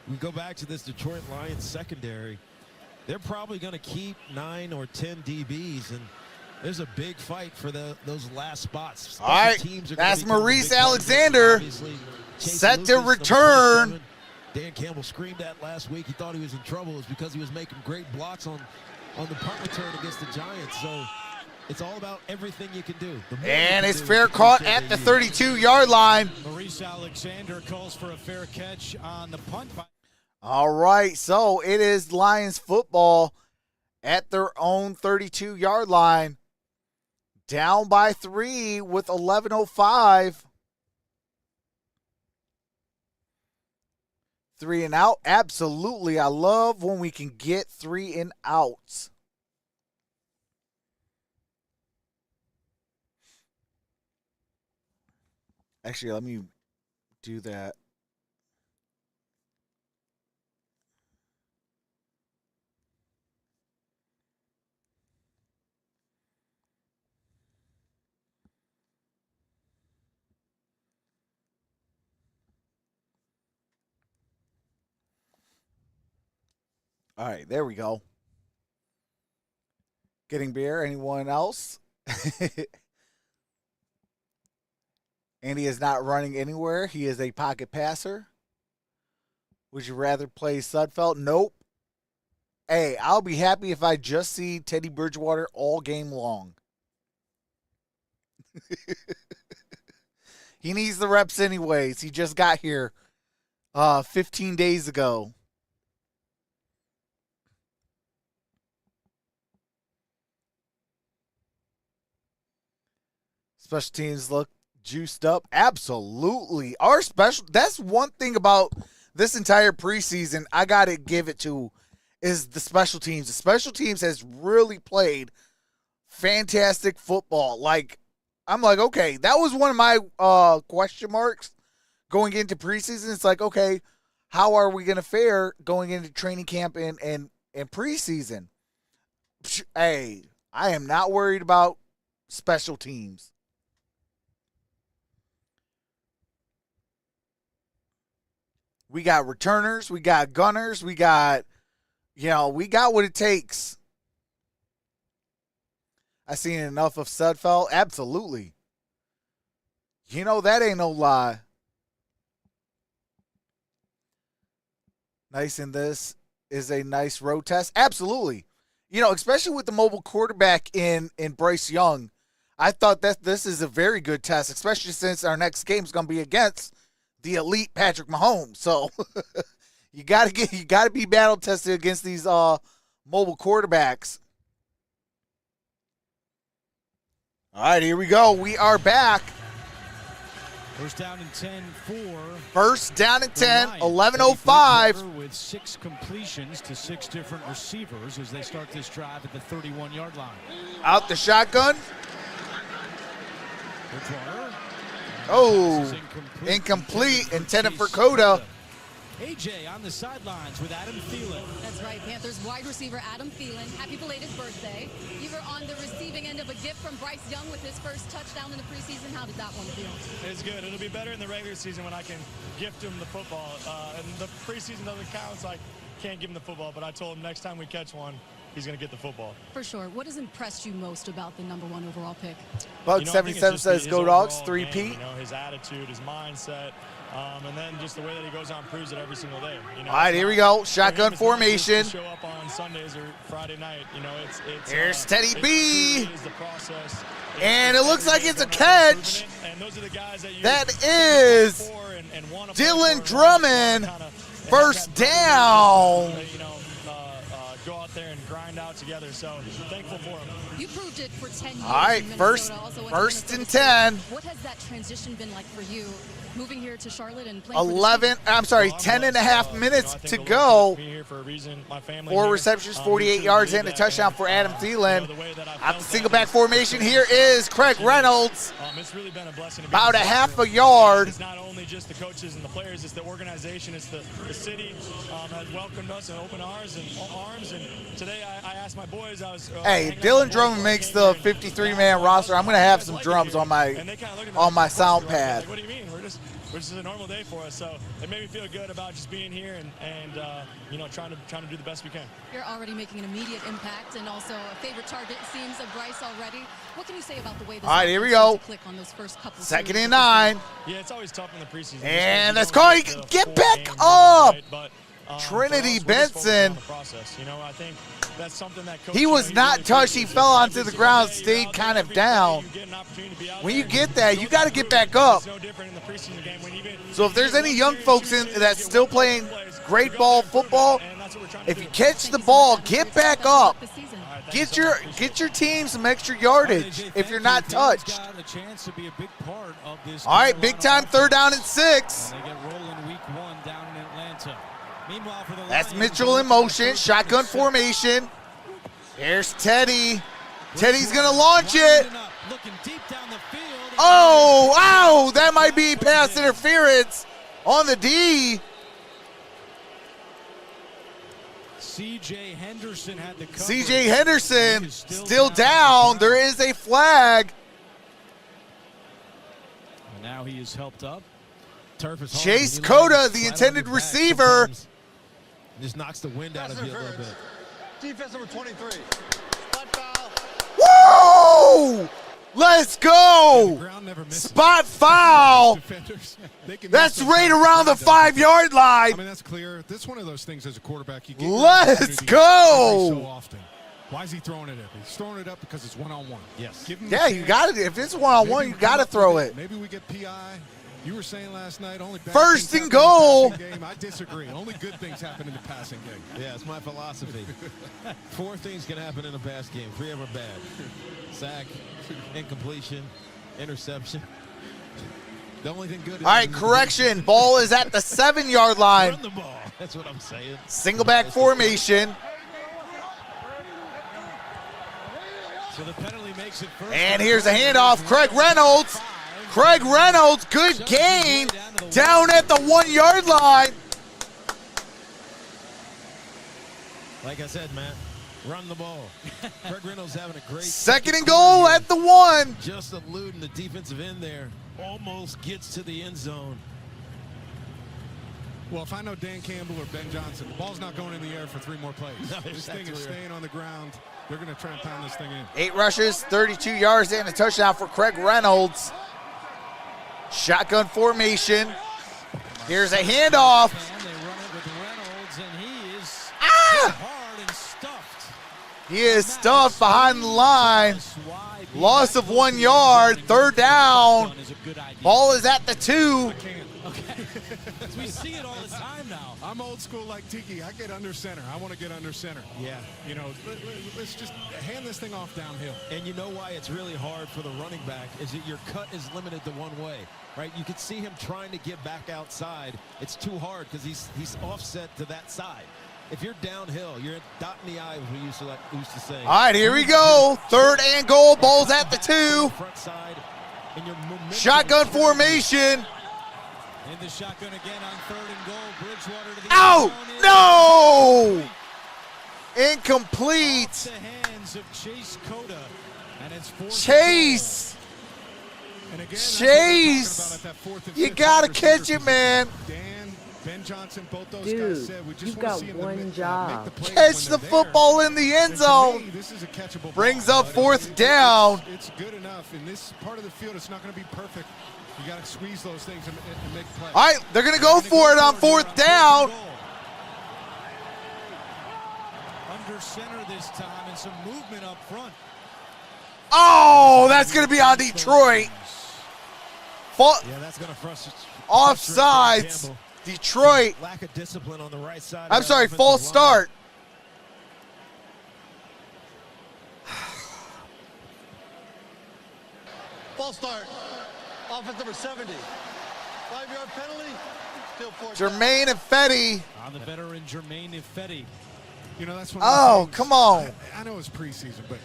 we go back to this Detroit Lions secondary. They're probably going to keep 9 or 10 DBs, and there's a big fight for those last spots. All right, that's Maurice Alexander set to return. Dan Campbell screamed at last week. He thought he was in trouble. It was because he was making great blocks on the punt return against the Giants. So it's all about everything you can do. And it's fair caught at the 32-yard line. Maurice Alexander calls for a fair catch on the punt. All right, so it is Lions football at their own 32-yard line. Down by 3 with 11:05. 3 and out. Absolutely. I love when we can get 3 and outs. Actually, let me do that. All right, there we go. Getting beer. Anyone else? And he is not running anywhere. He is a pocket passer. Would you rather play Sudfeld? Nope. Hey, I'll be happy if I just see Teddy Bridgewater all game long. He needs the reps anyways. He just got here 15 days ago. Special teams look juiced up. Absolutely. Our special, that's one thing about this entire preseason I got to give it to is the special teams. The special teams has really played fantastic football. Like, I'm like, okay, that was one of my question marks going into preseason. It's like, okay, how are we going to fare going into training camp and preseason? Hey, I am not worried about special teams. We got returners, we got gunners, we got what it takes. I seen enough of Sudfeld. Absolutely. That ain't no lie. Nice, and this is a nice road test. Absolutely. Especially with the mobile quarterback in Bryce Young, I thought that this is a very good test, especially since our next game is going to be against the elite Patrick Mahomes. So you got to be battle tested against these mobile quarterbacks. All right, here we go. We are back. First down and 10 for. First down and 10, 11:05. With 6 completions to 6 different receivers as they start this drive at the 31-yard line. Out the shotgun. Oh, incomplete, intended for Coda. AJ on the sidelines with Adam Thielen. That's right, Panthers wide receiver Adam Thielen. Happy belated birthday. You were on the receiving end of a gift from Bryce Young with his first touchdown in the preseason. How did that one feel? It's good. It'll be better in the regular season when I can gift him the football. And the preseason doesn't count, so I can't give him the football. But I told him next time we catch one, he's going to get the football. For sure. What has impressed you most about the number 1 overall pick? Bug 77 says go Dogs, 3-peat. His attitude, his mindset, and then just the way that he goes out and proves it every single day. All right, here we go. Shotgun formation. Show up on Sundays or Friday night. It's here's Teddy B. Is the process. And it looks like it's a catch. And those are the guys that is Dylan Drummond. First down. go out there and grind out together. So thankful for them. You proved it for 10 years. All right, in first Minnesota, also went to and Minnesota 10. State. What has that transition been like for you, moving here to Charlotte and playing 10 and a half minutes to go. For a reason. My family 4 here, receptions, we 48 truly yards, believe and a that, touchdown for Adam and, Thielen. the way that I Out the felt single that back formation, here is Craig Reynolds. It's really been a blessing to be About a in this half locker a room. yard. It's not only just the coaches and the players, it's the organization, it's the city has welcomed us in open arms. And today I asked my boys, I was Hey, Dylan Drummond makes the 53-man roster. I'm going to have some drums on my sound pad. Like, what do you mean? We're just a normal day for us. So it made me feel good about just being here and you know, trying to do the best we can. You're already making an immediate impact and also a favorite target, it seems, of Bryce already. What can you say about the way this All right, here we offense go. seemed to click on those first couple Second series and of this 9. Yeah, it's always tough in the preseason. And that's Cody. Cody. Get back up. Trinity Benson. You know, I think that's something that He was not touched. He fell onto the ground, stayed kind of down. When you get that, you got to get back up. So if there's any young folks in that's still playing great ball football, if you catch the ball, get back up. Get your team some extra yardage if you're not touched. All right, big time 3rd down and 6. That's Mitchell in motion, shotgun formation. Here's Teddy. Teddy's going to launch it. Oh, ow, that might be pass interference on the D. C.J. Henderson had the cover. C.J. Henderson still down. There is a flag. And now he is helped up. Turf is hard. Chase Cota, the intended receiver. Just knocks the wind out of you a little bit. Defense number 23. Spot foul. Woo! Let's go. Spot foul. That's right around the 5-yard line. I mean, that's clear. That's one of those things as a quarterback. You get Let's go. so often. Why is he throwing it up? He's throwing it up because it's one-on-one. Yes. Yeah, you got it. If it's one-on-one, you got to throw it. Maybe we get PI. You were saying last night only bad First things and happen goal. in the passing game. I disagree. Only good things happen in the passing game. Yeah, it's my philosophy. 4 things can happen in a pass game. 3 of them are bad. Sack, incompletion, interception. The only thing good is... All right, correction. Ball is at the 7-yard line. Run the ball. That's what I'm saying. Single back formation. So the penalty makes it first. And here's a handoff. Craig Reynolds. Craig Reynolds, good gain down at the 1-yard line. Like I said, Matt, run the ball. Craig Reynolds having a great... Second and goal at the 1. Just eluding the defensive end there. Almost gets to the end zone. Well, if I know Dan Campbell or Ben Johnson, the ball's not going in the air for 3 more plays. No, this thing is staying on the ground. They're going to try and pound this thing in. 8 rushes, 32 yards, and a touchdown for Craig Reynolds. Shotgun formation. Here's a handoff. And they run it with Reynolds, and he is hard and stuffed. He is stuffed behind the line. Loss of 1 yard. 3rd down. Ball is at the 2. Okay. We see it all the time now. I'm old school like Tiki. I get under center. I want to get under center. Yeah. You know, let's just hand this thing off downhill. And you know why it's really hard for the running back is that your cut is limited to one way, right? You could see him trying to get back outside. It's too hard because he's offset to that side. If you're downhill, you're dotting the I, as we used to say. All right, here we go. 3rd and goal. Ball's at the 2. Front side, and your momentum Shotgun formation. In the shotgun again on 3rd and goal. Bridgewater to the Out! end zone. No! Incomplete. Off the hands of Chase Cota. And it's 4th Chase. And again, Chase. You got to catch it, man. Dan, Ben Johnson, both those Dude, guys said we just you've want got to see him one make the job. plays Catch when the they're football in the end there. zone. And to me, this is a catchable Brings ball, up but 4th down. It's good enough. In this part of the field, it's not going to be perfect. You got to squeeze those things and make plays. All right, they're going to go for it on 4th down. Under center this time and some movement up front. Oh, that's going to be on Detroit. Yeah, that's going to frustrate. Offsides. Detroit. Lack of discipline on the right side. I'm sorry, false start. Ball start. Offense number 70. 5-yard penalty. Still 4 Jermaine Ifedi. On the veteran Jermaine Ifedi. You know, that's one Oh, come on. I know it's preseason, but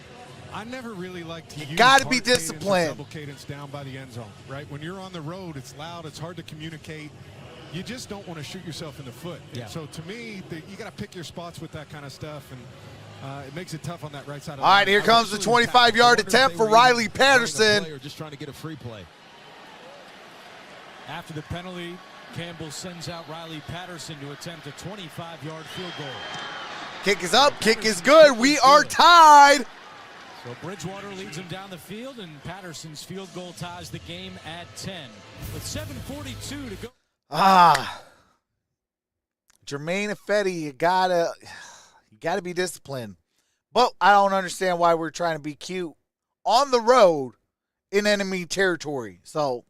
I never really like to use gotta be hard cadence or disciplined. double cadence down by the end zone, right? When you're on the road, it's loud, it's hard to communicate. You just don't want to shoot yourself in the foot. Yeah. And so to me, you got to pick your spots with that kind of stuff, and it makes it tough on that right side of the All right, line. here comes the 25-yard attempt for Riley Patterson. Or just trying to get a free play. After the penalty, Campbell sends out Riley Patterson to attempt a 25-yard field goal. Kick is up, kick is good. We are tied. So Bridgewater leads him down the field, and Patterson's field goal ties the game at 10. With 7:42 to go. Jermaine Ifedi, you gotta be disciplined. But I don't understand why we're trying to be cute on the road in enemy territory. So,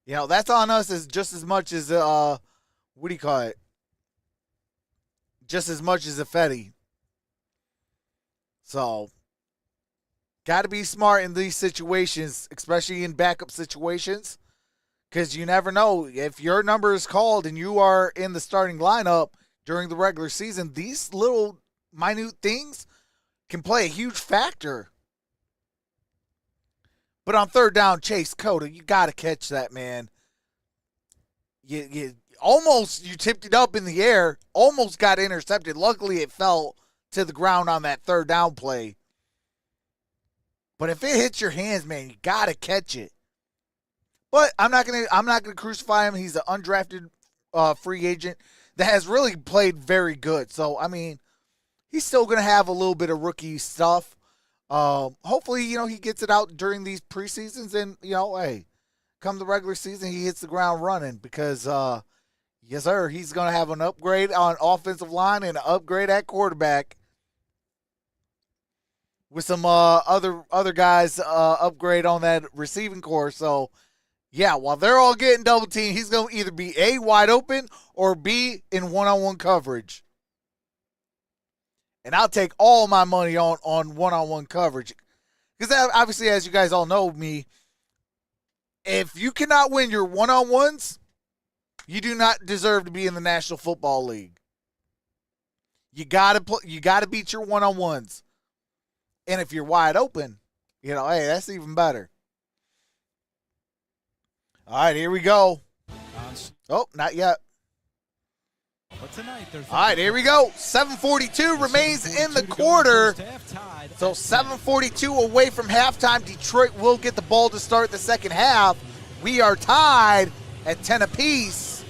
you know, that's on us as just as much as what do you call it? Just as much as Ifedi. So, got to be smart in these situations, especially in backup situations. Because you never know. If your number is called and you are in the starting lineup during the regular season, these little minute things can play a huge factor. But on third down, Chase Cota, you got to catch that, man. You tipped it up in the air, almost got intercepted. Luckily, it fell to the ground on that third down play. But if it hits your hands, man, you got to catch it. But I'm not gonna crucify him. He's an undrafted free agent that has really played very good. So I mean, he's still gonna have a little bit of rookie stuff. Hopefully, you know, he gets it out during these preseasons, and you know, hey, come the regular season, he hits the ground running because yes, sir, he's gonna have an upgrade on offensive line and an upgrade at quarterback with some other guys upgrade on that receiving core. So. Yeah, while they're all getting double teamed, he's going to either be A, wide open, or B, in one-on-one coverage. And I'll take all my money on one-on-one coverage. Because obviously, as you guys all know me, if you cannot win your one-on-ones, you do not deserve to be in the National Football League. You gotta beat your one-on-ones. And if you're wide open, you know, hey, that's even better. All right, here we go. Oh, not yet. But tonight, all right, here we go. 7:42 remains in the quarter. So 7:42 away from halftime. Detroit will get the ball to start the second half. We are tied at 10 apiece.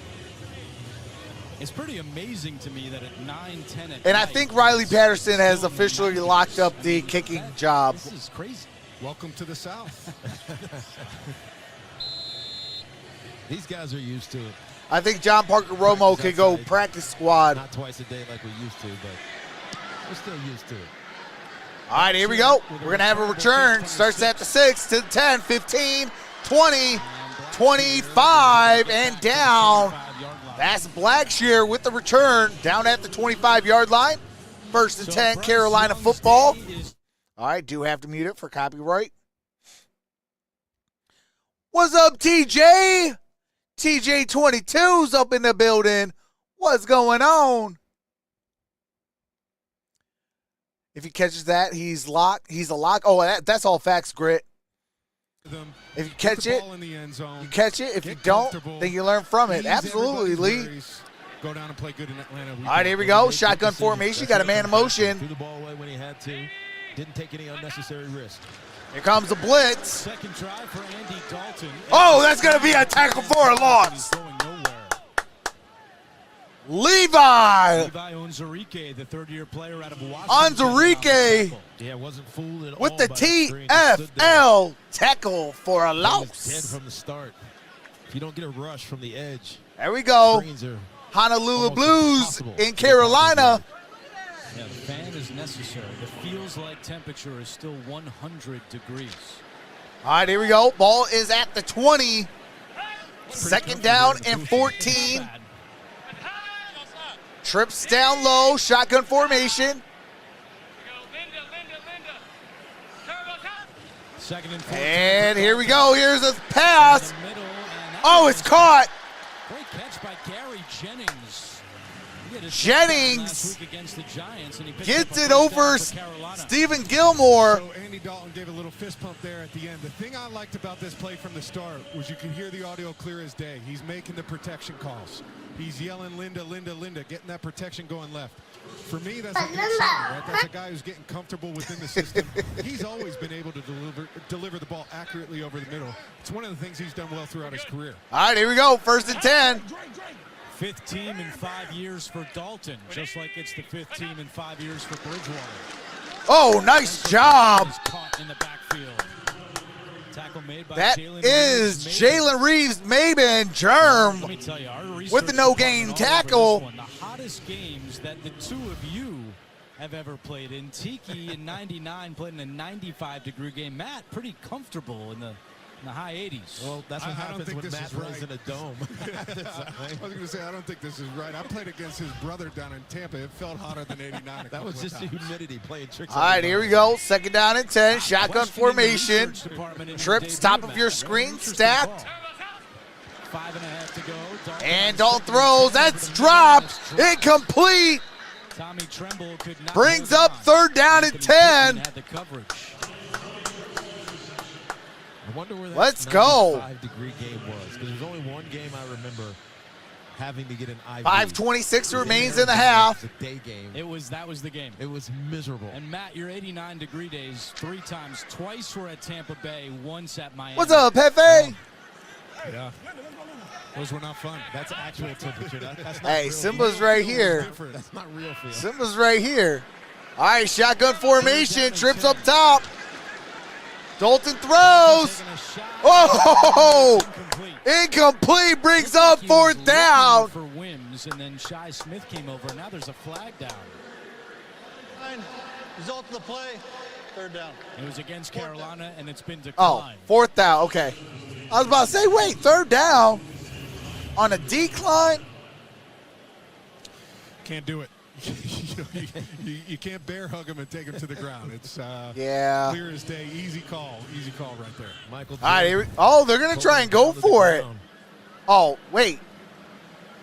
It's pretty amazing to me that at 9-10 and I think Riley Patterson has officially locked up the kicking job. This is crazy. Welcome to the South. These guys are used to it. I think John Parker Romo could go practice squad. Not twice a day like we used to, but we're still used to it. All right, here we go. We're going to have a return. Starts at the 6 to the 10, 15, 20, 25, and down. That's Blackshear with the return down at the 25-yard line. First and 10, Carolina football. All right, do have to mute it for copyright. What's up, TJ? TJ22's up in the building. What's going on? If he catches that, he's locked. He's a lock. Oh, that's all facts, Grit. If you catch it, you catch it. If you don't, then you learn from it. Absolutely, Lee. Go down and play good in Atlanta. All right, here we go. Shotgun formation. Got a man in motion. Threw the ball away when he had to. Didn't take any unnecessary risk. Here comes the blitz. Second try for Andy Dalton. Oh, that's going to be a tackle for a loss. Levi Onwuzurike, the third-year player out of Washington. Onwuzurike Yeah, wasn't fooled at with all the by screen. He stood there. TFL tackle for a He was loss. dead from the start. If you don't get a rush from the edge, There we go. screens are Honolulu almost Blues impossible. in Carolina. Yeah, the fan is necessary. The feels like temperature is still 100 degrees. All right, here we go. Ball is at the 20. Second down and 14. Trips down low. Shotgun formation. Second and 14. And here we go. Here's a pass. Oh, it's caught. Great catch by Gary Jennings. Jennings against the Giants, and he gets it over Stephen Gilmore. So Andy Dalton gave a little fist pump there at the end. The thing I liked about this play from the start was you can hear the audio clear as day. He's making the protection calls. He's yelling, Linda, Linda, Linda, getting that protection going left. For me, that's a good sign, right? That's a guy who's getting comfortable within the system. He's always been able to deliver the ball accurately over the middle. It's one of the things he's done well throughout his career. All right, here we go. 1st and 10. Fifth team in 5 years for Dalton, just like it's the 5th team in 5 years for Bridgewater. Oh, nice job. Caught in the backfield. Tackle made by That is Jalen Reeves, Maben, Germ Let me tell you, our with the no-gain tackle. The hottest games that the two of you have ever played in. Tiki in 99 played in a 95-degree game. Matt, pretty comfortable in the high 80s. Well, that's what happens when Matt plays in a dome. I was going to say, I don't think this is right. I played against his brother down in Tampa. It felt hotter than 89. That was just the humidity playing tricks. All right, here we go. 2nd down and 10. Shotgun formation. Trips top of your screen. Stacked. 5.5 to go. And Dalton throws. That's dropped. Incomplete. Tommy Tremble could not brings up 3rd down and 10. Had the coverage. I wonder where that Let's go. 95-degree game was, because there's only one game I remember having to get an IV. 5:26 remains in the half. It's a day game. That was the game. It was miserable. And Matt, your 89-degree days 3 times. Twice were at Tampa Bay, once at Miami. What's up, Pepe? Yeah. Those were not fun. That's actual temperature. That's not Hey, real Simba's feel. right here. That's not real feel. Simba's right here. All right, shotgun formation. Trips up top. Dalton throws. Oh, incomplete. Brings up 4th down. For Wims, and then Shi Smith came over. Now there's a flag down. Result of the play, 3rd down. It was against Carolina, and it's been Oh, declined. 4th down. Okay. I was about to say, wait, 3rd down on a decline? Can't do it. you can't bear hug him and take him to the ground. It's yeah, clear as day. Easy call right there. Michael. All right, they're going to try and go for it. Oh, wait.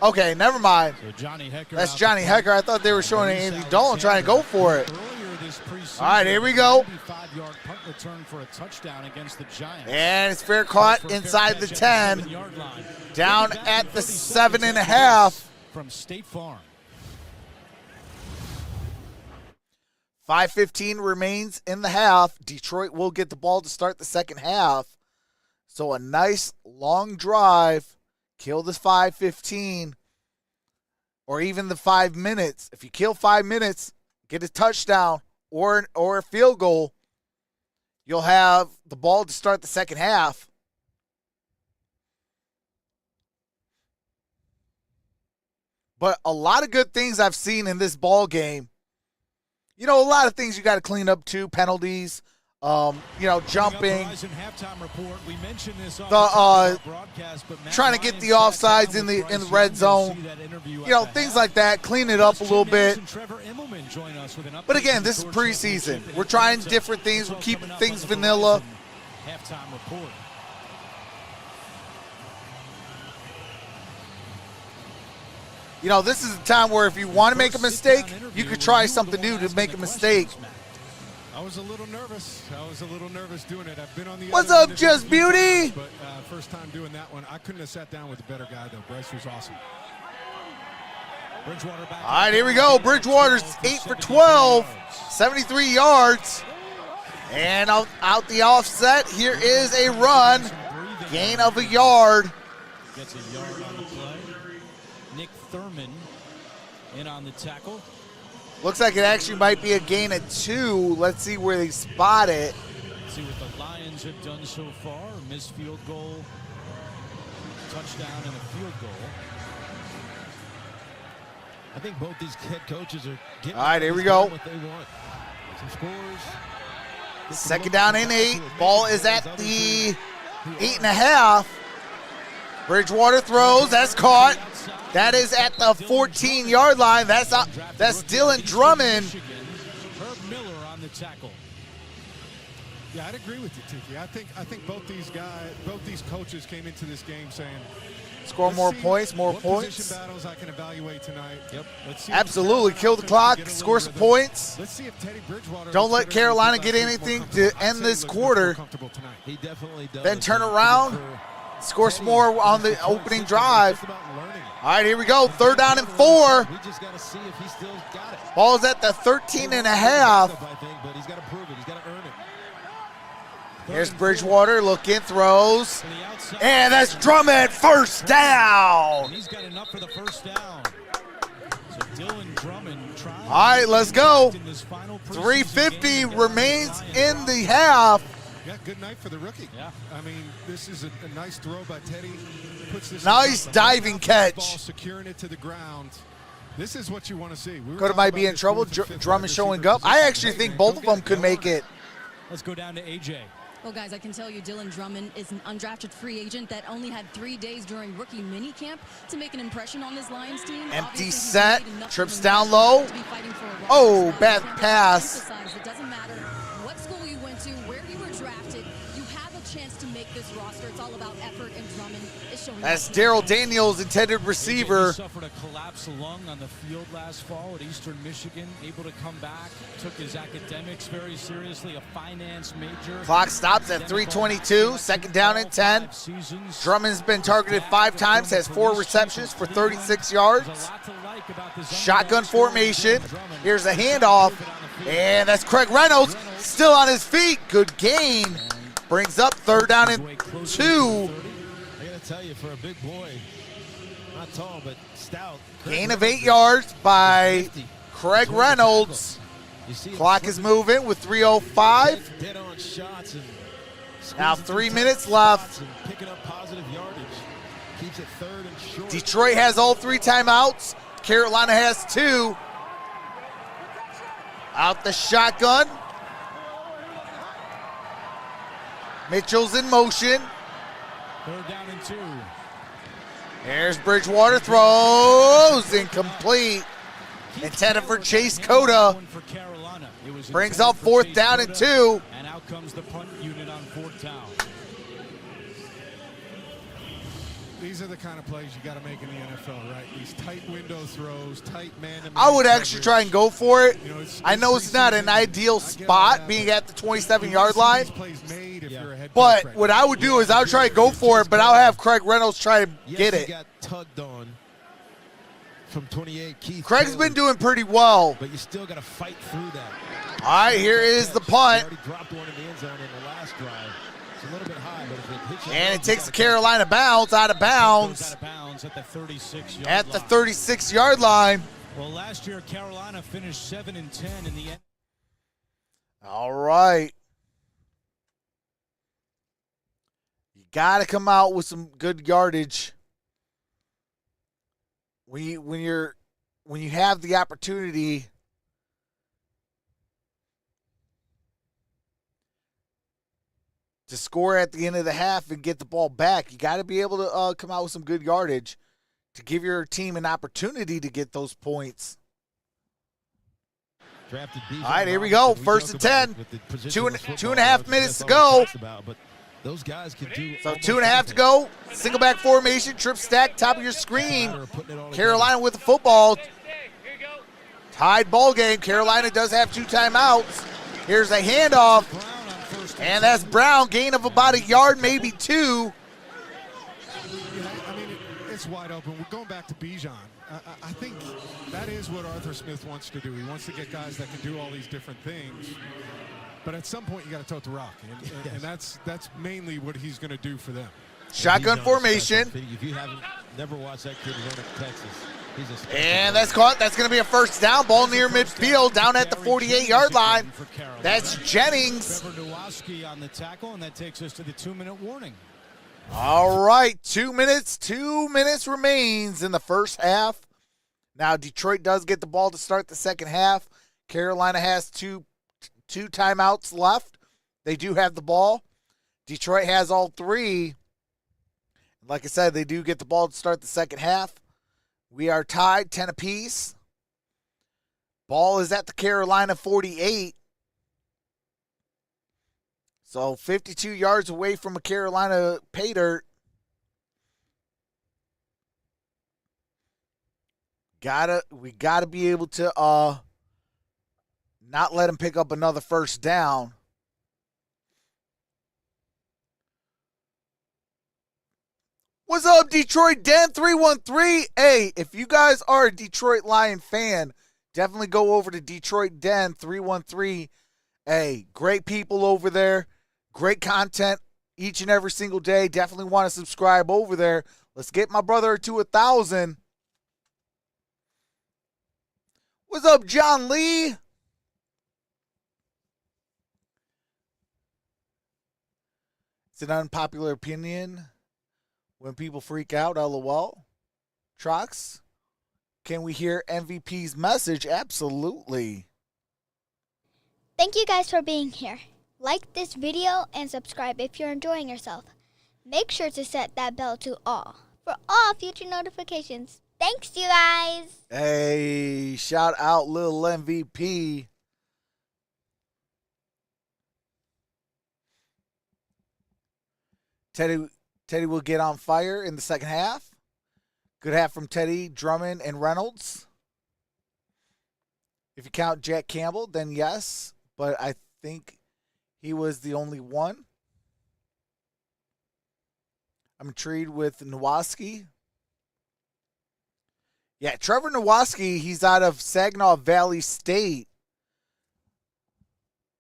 Okay, never mind. So Johnny Hecker. That's Johnny Hecker. I thought they were showing Andy Dalton trying to go for it. Earlier this preseason, all right, here we go. 5-yard punt return for a touchdown against the Giants. And it's fair caught inside the 10. Down at the 7.5. From State Farm. 5:15 remains in the half. Detroit will get the ball to start the second half. So a nice long drive. Kill this 5:15 or even the 5 minutes. If you kill 5 minutes, get a touchdown or a field goal, you'll have the ball to start the second half. But a lot of good things I've seen in this ball game. You know, a lot of things you got to clean up too, penalties, jumping. We mentioned this trying to get the offsides in the red zone. Things like that. Clean it up a little bit. But again, this is preseason. We're trying different things. We're keeping things vanilla. Halftime report. This is a time where if you want to make a mistake, you could try something new to make a mistake. I was a little nervous. Doing it. I've been on the What's up, Just Beauty? But first time doing that one. I couldn't have sat down with a better guy, though. Bryce was awesome. Bridgewater back. All right, here we go. Bridgewater's 8 for 12, 73 yards. And out the offset, here is a run. Gain of a yard. Gets a yard on the play. Nick Thurman in on the tackle. Looks like it actually might be a gain of 2. Let's see where they spot it. Let's see what the Lions have done so far. Missed field goal, touchdown, and a field goal. I think both these head coaches are getting all right, here we go. What they want. Some scores. Second down and 8. Ball is at the 8.5. Bridgewater throws. That's caught. That is at the 14-yard line. That's Dylan Drummond. Herb Miller on the tackle. Yeah, I'd agree with you, Tiki. I think both these coaches came into this game saying, Score more points, more points. Position battles I can evaluate tonight. Yep. Let's see Absolutely. Kill the clock, score some points. Let's see if Teddy Bridgewater. Don't let Carolina get anything to end this quarter. He definitely does. Then turn around, score some more on the opening drive. All right, here we go. 3rd down and 4. We just got to see if he still got it. Ball's at the 13 and a half. I think, but he's got to prove it. He's got to earn it. Here's Bridgewater looking, throws. And that's Drummond, first down. He's got enough for the first down. So Dylan Drummond trying. All right, let's go. 3:50 remains in the half. Yeah, good night for the rookie. Yeah. I mean, this is a nice throw by Teddy. Puts this Nice diving catch. Ball, securing it to the ground. This is what you want to see. Could might be in trouble. Drummond showing up. I actually think both of them could make it. Let's go down to AJ. Well, guys, I can tell you Dylan Drummond is an undrafted free agent that only had 3 days during rookie minicamp to make an impression on this Lions team. Empty Obviously, set, he's made enough trips of an down investment low. to be fighting for a roster Oh, spot. bad Campbell pass. emphasized it doesn't matter what school you went to, where you were drafted, you have a chance to make this roster. It's all about effort, and Drummond is showing That's that. Daryl Daniels, intended receiver. He suffered a collapsed lung on the field last fall at Eastern Michigan. Able to come back, took his academics very seriously, a finance major. Clock stops at 3:22, 2nd down and 10. Drummond's been targeted 5 times, has 4 receptions for 36 yards. Shotgun formation. Here's a handoff, and that's Craig Reynolds, still on his feet. Good gain. Brings up 3rd down and 2. I got to tell you, for a big boy, not tall, but stout. Gain of 8 yards by Craig Reynolds. Clock is moving with 3:05. Dead on shots and Now 3 minutes left. picking up positive yardage. Keeps it 3rd and short. Detroit has all 3 timeouts. Carolina has 2. Out the shotgun. Mitchell's in motion. 3rd down and 2. There's Bridgewater, throws incomplete. Intended for Chase Cota. Brings up 4th down and 2. And out comes the punt unit on 4th down. These are the kind of plays you got to make in the NFL, right? These tight window throws, tight man-to-man I would actually try and go for it. You know, I know it's not an ideal spot being at the 27-yard line. But what I would do is I would try to go for it, but I'll have Craig Reynolds try to get it. He got tugged on from 28. Keith Craig's Taylor, been doing pretty well. but you still got to fight through that. All right, here is the punt. He already dropped one in the end zone in the last drive. It's a little bit high, but if it hits you, And it takes the Carolina bounce out of bounds Out of bounds at the 36-yard at the line. 36-yard line. Well, last year Carolina finished 7-10 in the end. All right. You got to come out with some good yardage. When you have the opportunity to score at the end of the half and get the ball back, you got to be able to come out with some good yardage to give your team an opportunity to get those points. All right, here we go. 1st and 10. 2.5 minutes to go. Those guys can do So 2.5 to go. Single back formation, trip stack, top of your screen. Carolina with the football. Tied ball game. Carolina does have 2 timeouts. Here's a handoff. And that's Brown, gain of about 1 yard, maybe 2. Yeah, I mean, it's wide open. We're going back to Bijan. I think that is what Arthur Smith wants to do. He wants to get guys that can do all these different things. But at some point, you got to tote the rock, and that's mainly what he's going to do for them. Shotgun formation. If you haven't never watched that kid run at Texas, he's a special And player. that's caught. That's going to be a 1st down. Ball near midfield, down at the 48-yard line. That's Jennings. Trevor Nowoski on the tackle, and that takes us to the 2-minute warning. All right, 2 minutes. 2 minutes remains in the first half. Now, Detroit does get the ball to start the second half. Carolina has two timeouts left. They do have the ball. Detroit has all 3. Like I said, they do get the ball to start the second half. We are tied 10 apiece. Ball is at the Carolina 48. So 52 yards away from a Carolina pay dirt. We gotta be able to not let him pick up another first down. What's up, Detroit Den 313? Hey, if you guys are a Detroit Lion fan, definitely go over to Detroit Den 313. Hey, great people over there. Great content each and every single day. Definitely want to subscribe over there. Let's get my brother to 1,000. What's up, John Lee? It's an unpopular opinion when people freak out, LOL. Trox, can we hear MVP's message? Absolutely. Thank you guys for being here. Like this video and subscribe if you're enjoying yourself. Make sure to set that bell to all for all future notifications. Thanks, you guys. Hey, shout out Lil MVP. Teddy will get on fire in the second half. Good half from Teddy, Drummond, and Reynolds. If you count Jack Campbell, then yes. But I think he was the only one. I'm intrigued with Nowaski. Yeah, Trevor Nowaski, he's out of Saginaw Valley State.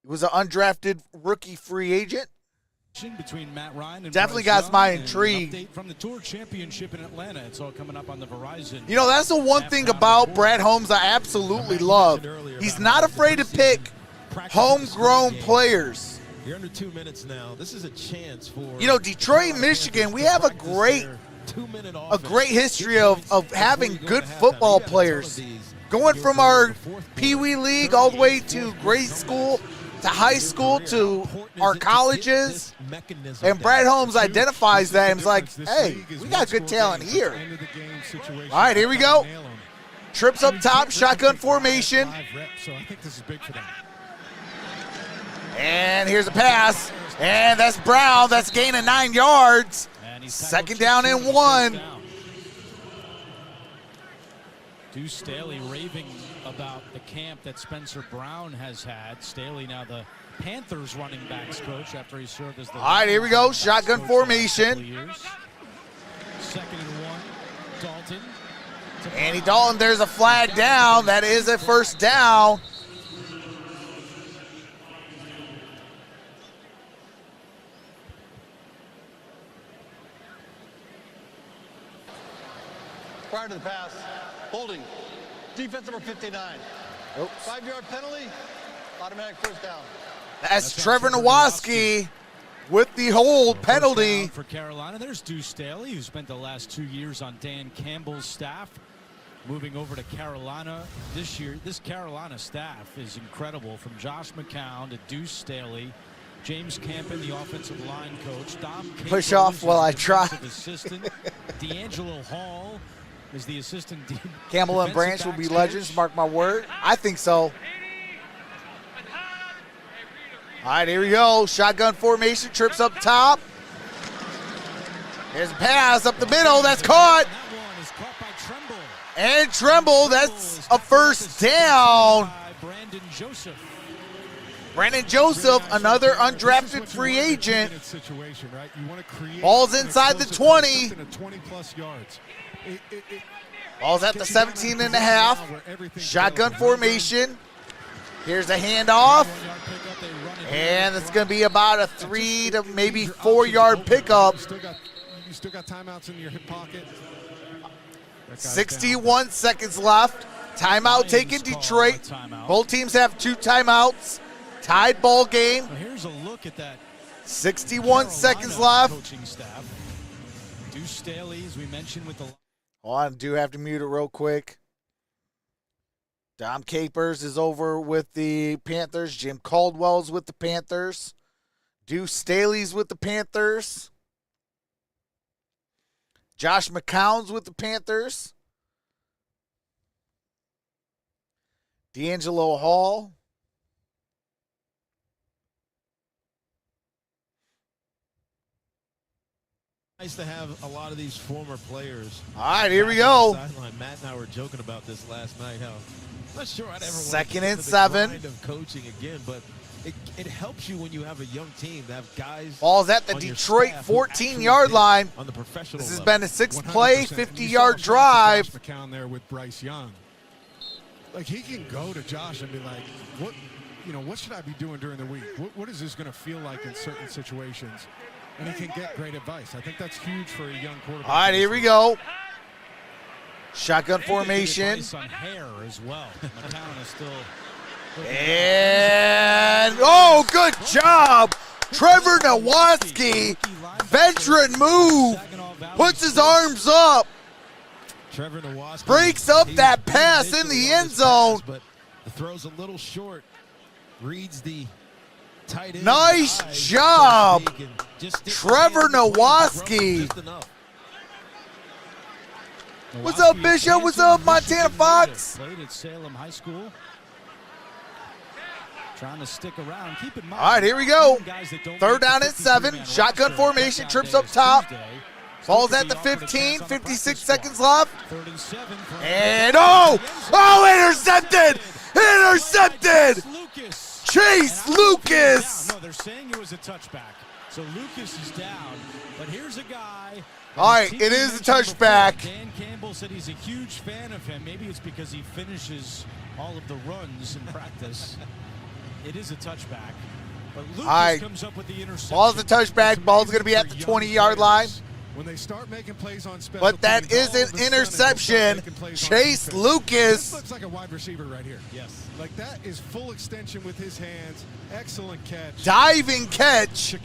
He was an undrafted rookie free agent. Between Matt Ryan and definitely Bryce got my Young, intrigue. Update from the Tour Championship in Atlanta. It's all coming up on the Verizon. You know, that's the one thing about Brad Holmes I absolutely love. He's not afraid to pick homegrown players. You're under 2 minutes now. This is a chance for, you know, Detroit, Michigan, we have a great history of having good football players. Going from our Pee Wee League all the way to grade school, to high school, to our colleges. And Brad Holmes identifies that and is like, hey, we got good talent here. All right, here we go. Trips up top, shotgun formation. So I think this is big for them. And here's a pass. And that's Brown. That's gaining 9 yards. Second down and 1. Deuce Staley raving about the camp that Spencer Brown has had. Staley now the Panthers running backs coach after he served as the... All right, here we go. Shotgun formation. Second and 1. Dalton. Andy Dalton, there's a flag down. That is a first down. Prior to the pass, holding. Defense number 59. Oops. 5-yard penalty, automatic first down. That's Trevor Nowaski with the hold penalty. For Carolina, there's Deuce Staley, who spent the last 2 years on Dan Campbell's staff. Moving over to Carolina this year. This Carolina staff is incredible, from Josh McCown to Deuce Staley, James Campen, the offensive line coach, Dom Capers, push off while I try. Assistant, D'Angelo Hall is the assistant. Campbell and Branch will be legends, mark my word. I think so. All right, here we go. Shotgun formation, trips up top. Here's a pass up the middle. That's caught. And Tremble, that's a first down. Brandon Joseph, another undrafted free agent. Ball's inside the 20. Ball's at the 17 and a half. Shotgun formation. Here's a handoff. And it's going to be about a 3 to maybe 4 yard pickup. You still got timeouts in your hip pocket. 61 seconds left. Timeout taken, Detroit. Both teams have 2 timeouts. Tied ball game. Here's a look at that. 61 seconds left. Coaching staff. Deuce Staley, as we mentioned, with the... Hold on, do have to mute it real quick. Dom Capers is over with the Panthers. Jim Caldwell's with the Panthers. Deuce Staley's with the Panthers. Josh McCown's with the Panthers. D'Angelo Hall. Nice to have a lot of these former players. All right, here we go. Sideline. Matt and I were joking about this last night. How I'm not sure I'd ever want Second to get and into the 7. grind of coaching again, but it helps you when you have a young team to have guys. Ball's at the on your Detroit staff who 14-yard actually line. on the professional This has level. been a 6-play, 100%. And you saw 50-yard shots of drive. Josh McCown there with Bryce Young. Like, he can go to Josh and be like, what should I be doing during the week? What is this going to feel like in certain situations? And he can get great advice. I think that's huge for a young quarterback. All right, here we go. Shotgun formation. Advice on hair as well. McCown is still. And, oh, good job. Trevor Nowatzki, veteran move, puts his arms up, Trevor Nowatzki breaks up that pass in the end zone. But the throw's a little short. Reads the tight end. Nice job, Trevor Nowatzki. What's up, Bishop? What's up, Montana Fox? Played at Salem High School. Trying to stick around. Keep in mind. All right, here we go. 3rd down and 7. Shotgun formation. Trips up top. Ball's at the 15. 56 seconds left. And intercepted! Intercepted! Chase Lucas! No, they're saying it was a touchback. So Lucas is down. But here's a guy. All right, it is a touchback. Dan Campbell said he's a huge fan of him. Maybe it's because he finishes all of the runs in practice. It is a touchback. But Lucas comes up with the interception. Ball's a touchback. Ball's going to be at the 20-yard line. When they start making plays on special But that teams, is an interception. Chase Lucas. This looks like a wide receiver right here. Yes. Like, that is full extension with his hands. Excellent catch. Diving catch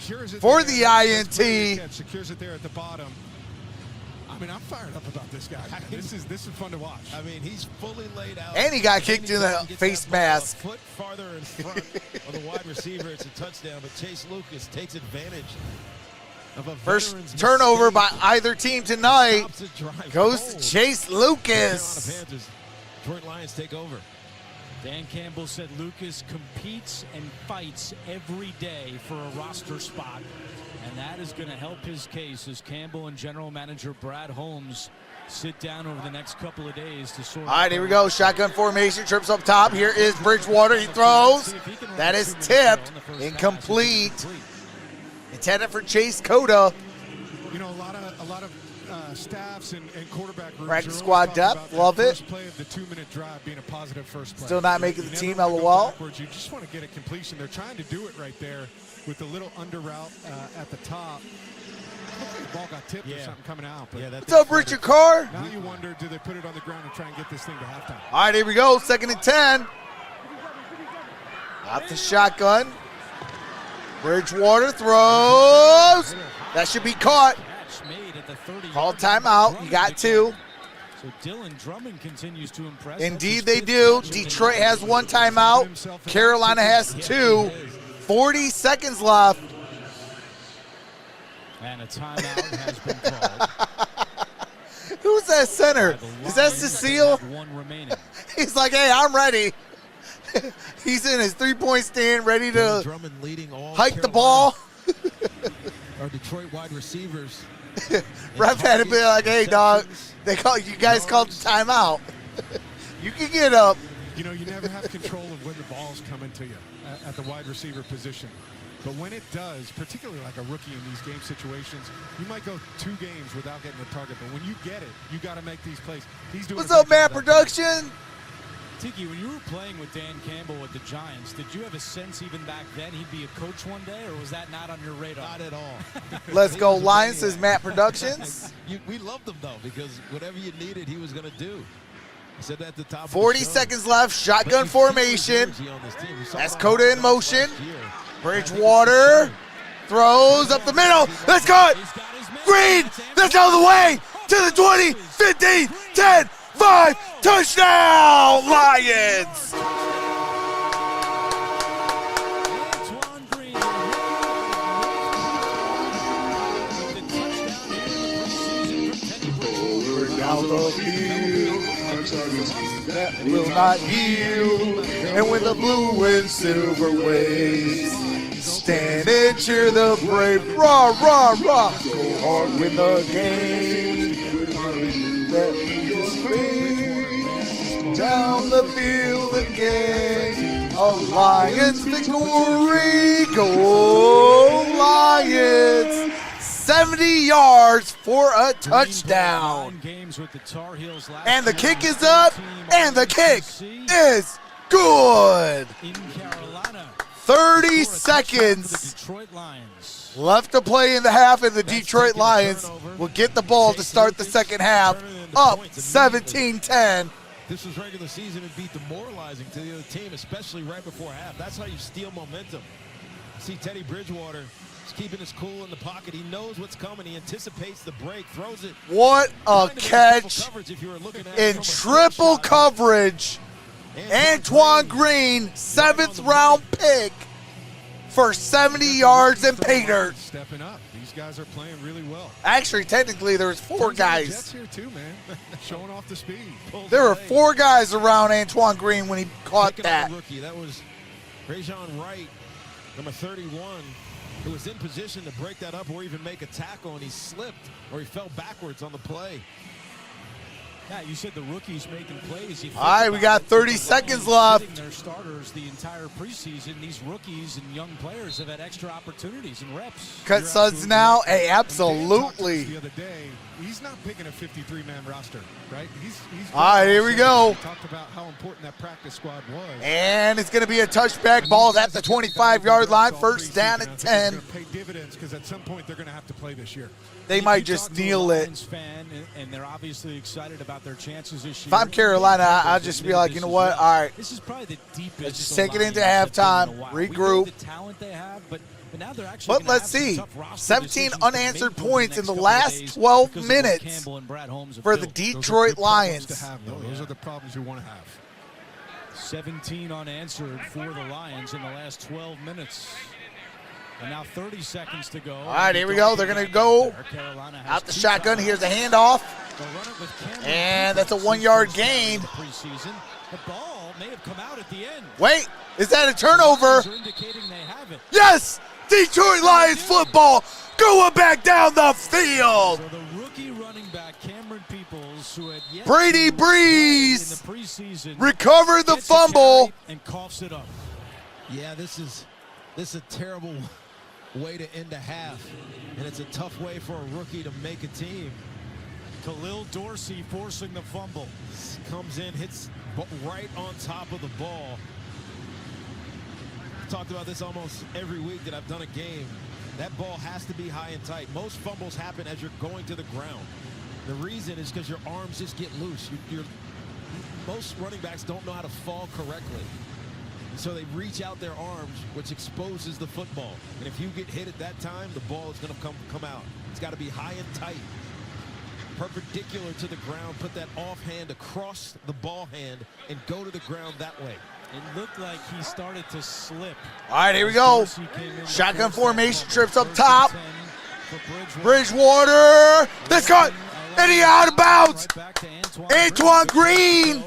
for the INT. Secures it there at the bottom. I mean, I'm fired up about this guy. This is fun to watch. I mean, he's fully laid out. And he got kicked in the face mask. A foot farther in front of the wide receiver. It's a touchdown, but Chase Lucas takes advantage of a First turnover by either team tonight goes to Chase Lucas. Carolina Panthers. Detroit Lions take over. Dan Campbell said Lucas competes and fights every day for a roster spot. And that is going to help his case as Campbell and general manager Brad Holmes sit down over the next couple of days to sort. All right, here we go. Shotgun formation. Trips up top. Here is Bridgewater. He throws. That is tipped. Incomplete. Intended for Chase Cota. You know, a lot of staffs and quarterback rooms Practice squad depth. Love it. First play of the 2-minute drive being a positive first play. Still not making the team, LOL. You just want to get a completion. They're trying to do it right there with the little under route at the top. The ball got tipped or something coming out. But What's up, Richard Carr? Now you wonder, do they put it on the ground and try and get this thing to halftime? All right, here we go. 2nd and 10. Out the shotgun. Bridgewater throws. That should be caught. Call timeout. You got 2. So Dylan Drummond continues to impress. Indeed they do. Detroit has 1 timeout. Carolina has 2. 40 seconds left. And a timeout has been called. Who's that center? Is that Cecile? 1 remaining. He's like, hey, I'm ready. He's in his 3-point stand, ready to hike the ball. Our Detroit wide receivers. Ref had to be like, hey, dog, you guys called the timeout. You can get up. You know, you never have control of when the ball's coming to you at the wide receiver position. But when it does, particularly like a rookie in these game situations, you might go 2 games without getting a target. But when you get it, you got to make these plays. He's doing. What's up, Matt Production? Tiki, when you were playing with Dan Campbell with the Giants, did you have a sense even back then he'd be a coach one day, or was that not on your radar? Not at all. Let's go Lions, says Matt Productions. We loved him, though, because whatever you needed, he was going to do. I said that at the top 40 seconds left. Shotgun formation. That's Cota in motion. Bridgewater throws up the middle. Let's go. Green. That's out of the way. To the 20, 15, 10, 5. Touchdown, Lions. Over down the field, that will not yield. And when the blue and silver waves Stand and cheer the brave. Rah, rah, rah. Go hard, win the game. That we just play down the field again. A Lions victory. Go Lions. 70 yards for a touchdown. And the kick is up, and the kick is good. 30 seconds left to play in the half, and the Detroit Lions will get the ball to start the second half, up 17-10. This was regular season. It'd be demoralizing to the other team, especially right before half. That's how you steal momentum. See Teddy Bridgewater is keeping his cool in the pocket. He knows what's coming. He anticipates the break, throws it. What a catch in triple coverage. Antoine Green, 7th round pick for 70 yards and pay dirt. Stepping up. These guys are playing really well. Actually, technically, there's 4 guys. Jets here too, man. Showing off the speed. There were 4 guys around Antoine Green when he caught that. Rookie. That was Rajon Wright, number 31, who was in position to break that up or even make a tackle, and he slipped or he fell backwards on the play. Yeah, you said the rookies making plays. All right, we got 30 seconds left. Their starters the entire preseason. These rookies and young players have had extra opportunities and reps. Cut suds now. Hey, absolutely. The other day, he's not picking a 53-man roster, right? He's all right, here we go. He talked about how important that practice squad was. And it's going to be a touchback. Ball at the 25-yard line. First down at 10. It's going to pay dividends because at some point they're going to have to play this year. They might just kneel it. Fan, and they're obviously excited about their chances this year. If I'm Carolina, I'll just be like, you know what? All right. This is probably the deepest. Let's just take it into halftime, regroup. The talent they have, but now they're actually. But let's see. 17 unanswered points in the last 12 minutes for the Detroit Lions. Those are the problems you want to have. 17 unanswered for the Lions in the last 12 minutes. And now 30 seconds to go. All right, here we go. They're going to go out the shotgun. Here's a handoff. And that's a 1-yard gain. The ball may have come out at the end. Wait, is that a turnover? Yes! Detroit Lions football going back down the field. So the rookie running back, Cameron Peoples, who had yet Brady Breeze in the preseason, recovered the fumble. And coughs it up. Yeah, this is a terrible way to end a half, and it's a tough way for a rookie to make a team. Khalil Dorsey forcing the fumble. Comes in, hits right on top of the ball. I've talked about this almost every week that I've done a game. That ball has to be high and tight. Most fumbles happen as you're going to the ground. The reason is because your arms just get loose. Most running backs don't know how to fall correctly. So they reach out their arms, which exposes the football. And if you get hit at that time, the ball is going to come out. It's got to be high and tight, perpendicular to the ground. Put that offhand across the ball hand and go to the ground that way. It looked like he started to slip. All right, here we go. Shotgun formation, trips up top. Bridgewater. This cut. And he out of bounds. Antoine Green.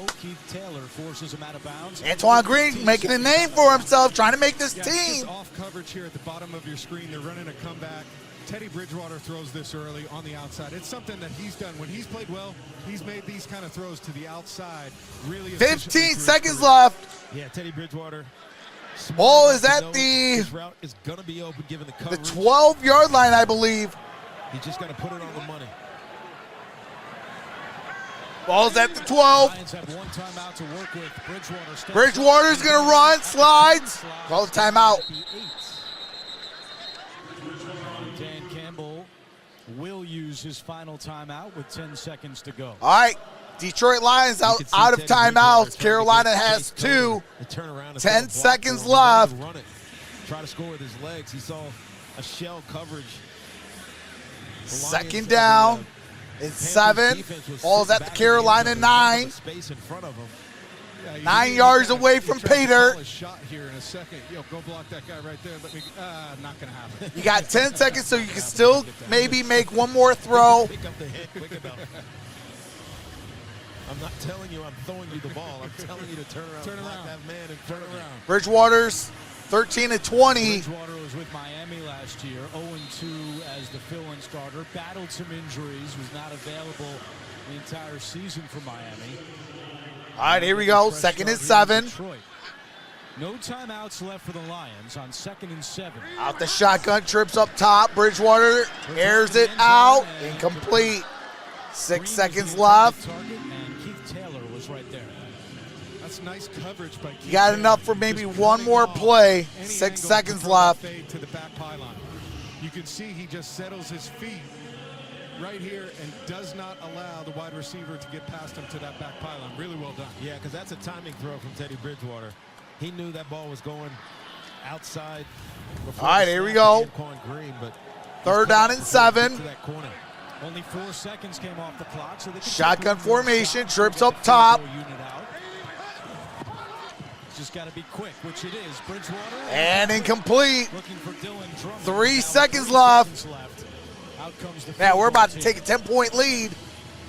Antoine Green making a name for himself, trying to make this team. Off coverage here at the bottom of your screen. They're running a comeback. Teddy Bridgewater throws this early on the outside. It's something that he's done. When he's played well, he's made these kind of throws to the outside. Really 15 seconds left. Yeah, Teddy Bridgewater. Ball is at the route is going to be open given the coverage. The 12-yard line, I believe. He just got to put it on the money. Ball's at the 12. Bridgewater's going to run, slides. Call the timeout. Dan Campbell will use his final timeout with 10 seconds to go. All right. Detroit Lions out of timeouts. Carolina has 2. 10 seconds left. Try to score with his legs. He saw a shell coverage. Second down. It's 7. Ball's at the Carolina 9. 9 yards away from pay dirt. Shot here in a second. Yo, go block that guy right there. Let me. Not gonna happen. You got 10 seconds, so you can still maybe make one more throw. Pick up the hit. Quick about it. I'm not telling you I'm throwing you the ball. I'm telling you to turn around. Turn around. That man and turn around. Bridgewater's 13-20. Bridgewater was with Miami last year, 0-2 as the fill-in starter. Battled some injuries, was not available the entire season for Miami. All right, here we go. 2nd and 7. No timeouts left for the Lions on 2nd and 7. Out the shotgun, trips up top. Bridgewater airs it out. Incomplete. 6 seconds left. And Keith Taylor was right there. That's nice coverage by Keith. You got enough for maybe one more play. 6 seconds left. To the back pylon. You can see he just settles his feet right here and does not allow the wide receiver to get past him to that back pylon. Really well done. Yeah, because that's a timing throw from Teddy Bridgewater. He knew that ball was going outside. All right, here we go. Green, but 3rd down and 7. to that corner. Only 4 seconds came off the clock. So they Shotgun formation, trips up top. Just got to be quick, which it is. Bridgewater. And incomplete. Looking for Dylan Drummond. 3 seconds left. Out comes the Man, we're about to take a 10-point lead.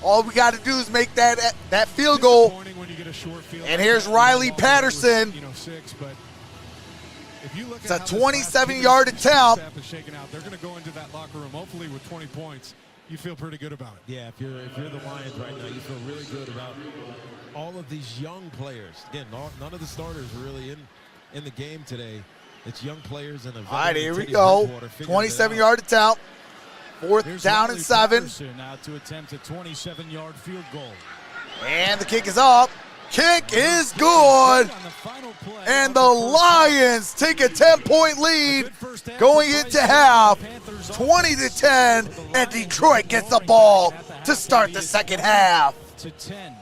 All we got to do is make that field goal. And here's Riley Patterson. It's a 27-yard attempt. They're going to go into that locker room, hopefully with 20 points. You feel pretty good about it. Yeah, if you're the Lions right now, you feel really good about all of these young players. Again, none of the starters are really in the game today. It's young players and a all right, here we go. 27-yard attempt. 4th down and 7. Now to attempt a 27-yard field goal. And the kick is up. Kick is good. And the Lions take a 10-point lead going into half. 20-10. And Detroit gets the ball to start the second half. To 10.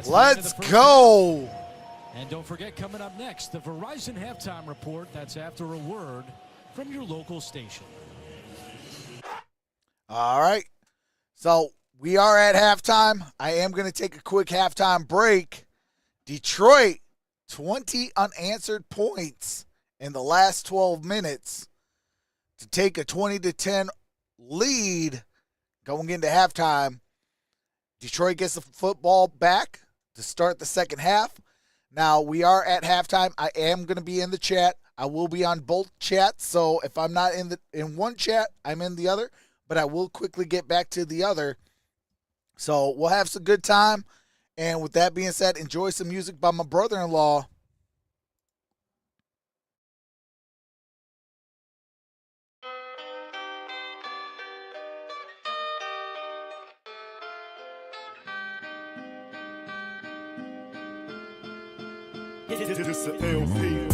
Let's go. And don't forget, coming up next, the Verizon halftime report. That's after a word from your local station. All right. So we are at halftime. I am going to take a quick halftime break. Detroit, 20 unanswered points in the last 12 minutes to take a 20-10 lead going into halftime. Detroit gets the football back to start the second half. Now, we are at halftime. I am going to be in the chat. I will be on both chats, so if I'm not in one chat, I'm in the other, but I will quickly get back to the other. So we'll have some good time, and with that being said, enjoy some music by my brother-in-law. This a LP.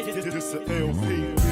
This a LP.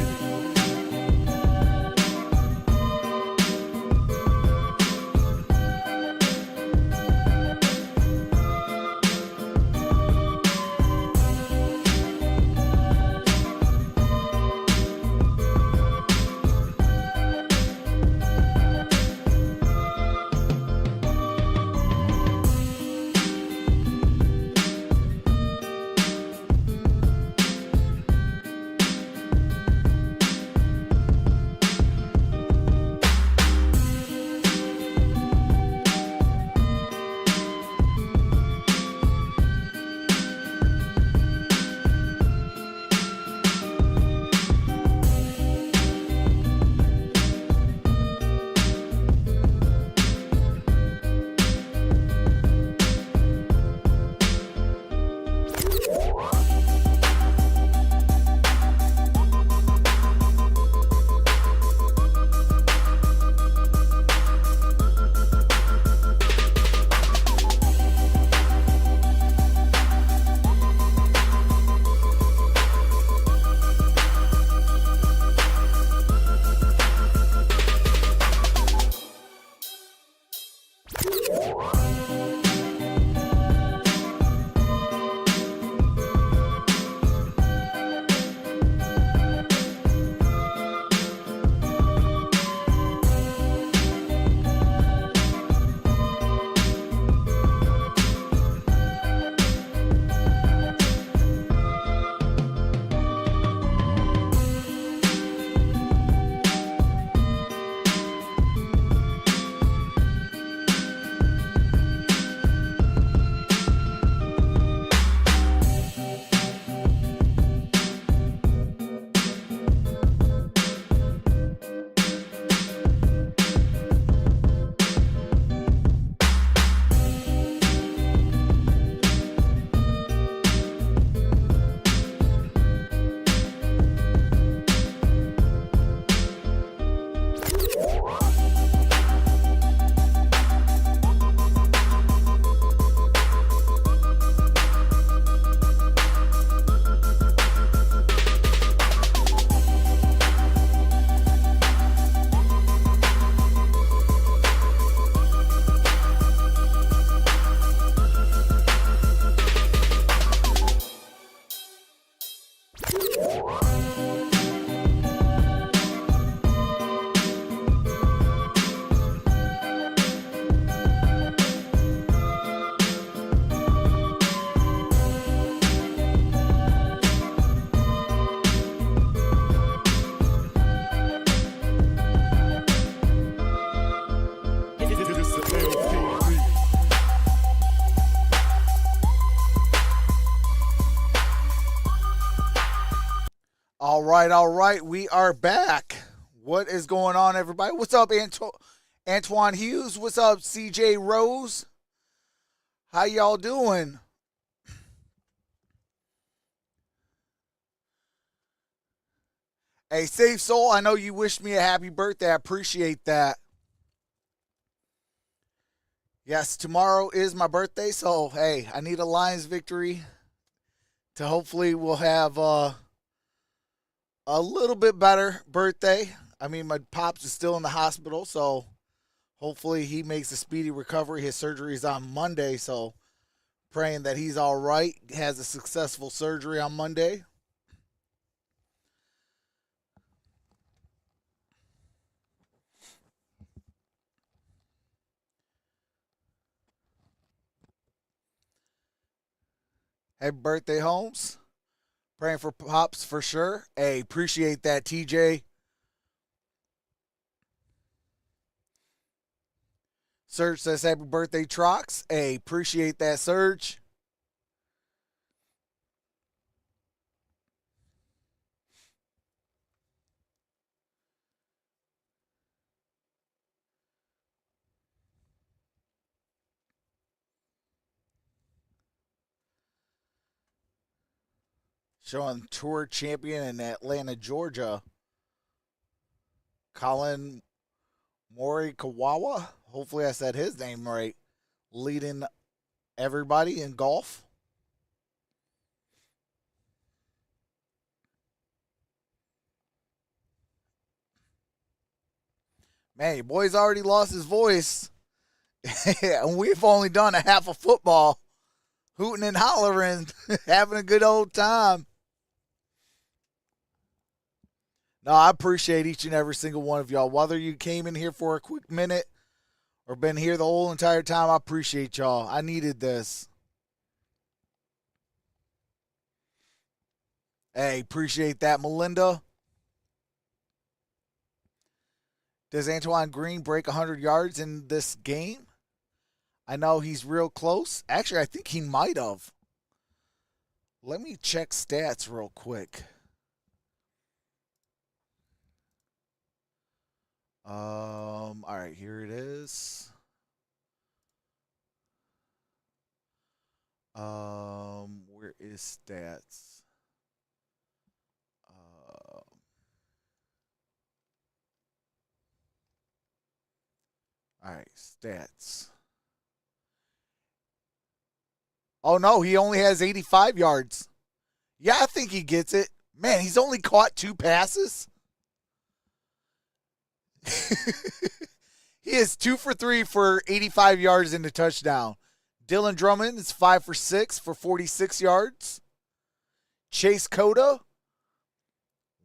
All right. We are back. What is going on, everybody? What's up, Antoine Hughes? What's up, CJ Rose? How y'all doing? Hey, Safe Soul, I know you wished me a happy birthday. I appreciate that. Yes, tomorrow is my birthday, so, hey, I need a Lions victory to hopefully we'll have a little bit better birthday. I mean, my pops is still in the hospital, so hopefully he makes a speedy recovery. His surgery is on Monday, so praying that he's all right, has a successful surgery on Monday. Happy birthday, Holmes. Praying for Pops for sure. Hey, appreciate that, TJ. Serge says happy birthday, Trox. Hey, appreciate that, Serge. Showing tour champion in Atlanta, Georgia, Colin Morikawa. Hopefully I said his name right. Leading everybody in golf. Man, your boy's already lost his voice. And we've only done a half of football. Hooting and hollering, having a good old time. No, I appreciate each and every single one of y'all. Whether you came in here for a quick minute or been here the whole entire time, I appreciate y'all. I needed this. Hey, appreciate that, Melinda. Does Antoine Green break 100 yards in this game? I know he's real close. Actually, I think he might have. Let me check stats real quick. All right, here it is. Where is stats? All right, stats. Oh, no, he only has 85 yards. Yeah, I think he gets it. Man, he's only caught 2 passes. He is 2 for 3 for 85 yards in the touchdown. Dylan Drummond is 5 for 6 for 46 yards. Chase Cota,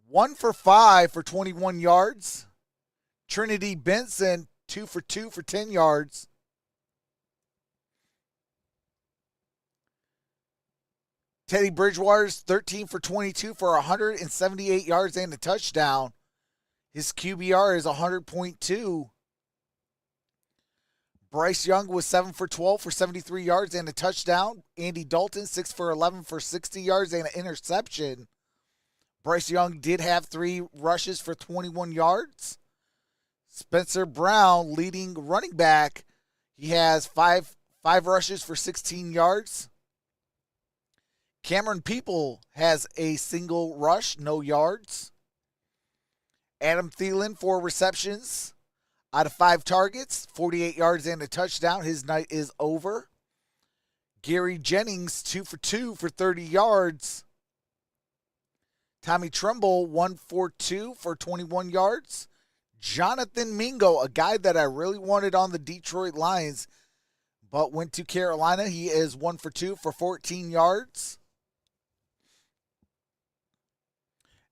1 for 5 for 21 yards. Trinity Benson, 2 for 2 for 10 yards. Teddy Bridgewater's 13 for 22 for 178 yards and a touchdown. His QBR is 100.2. Bryce Young was 7 for 12 for 73 yards and a touchdown. Andy Dalton, 6 for 11 for 60 yards and an interception. Bryce Young did have 3 rushes for 21 yards. Spencer Brown, leading running back, he has 5 rushes for 16 yards. Cameron People has a single rush, no yards. Adam Thielen, 4 receptions out of 5 targets, 48 yards and a touchdown. His night is over. Gary Jennings, 2 for 2 for 30 yards. Tommy Tremble, 1 for 2 for 21 yards. Jonathan Mingo, a guy that I really wanted on the Detroit Lions, but went to Carolina. He is 1 for 2 for 14 yards.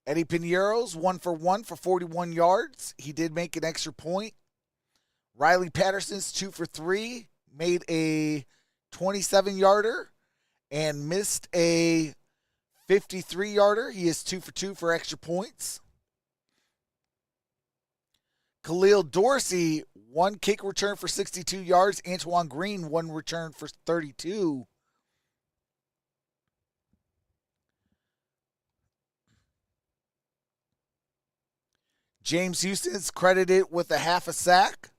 Eddie Pinheiro's 1 for 1 for 41 yards. He did make an extra point. Riley Patterson's 2 for 3, made a 27-yarder and missed a 53-yarder. He is 2 for 2 for extra points. Khalil Dorsey, 1 kick return for 62 yards. Antoine Green, 1 return for 32. James Houston's credited with a half a sack.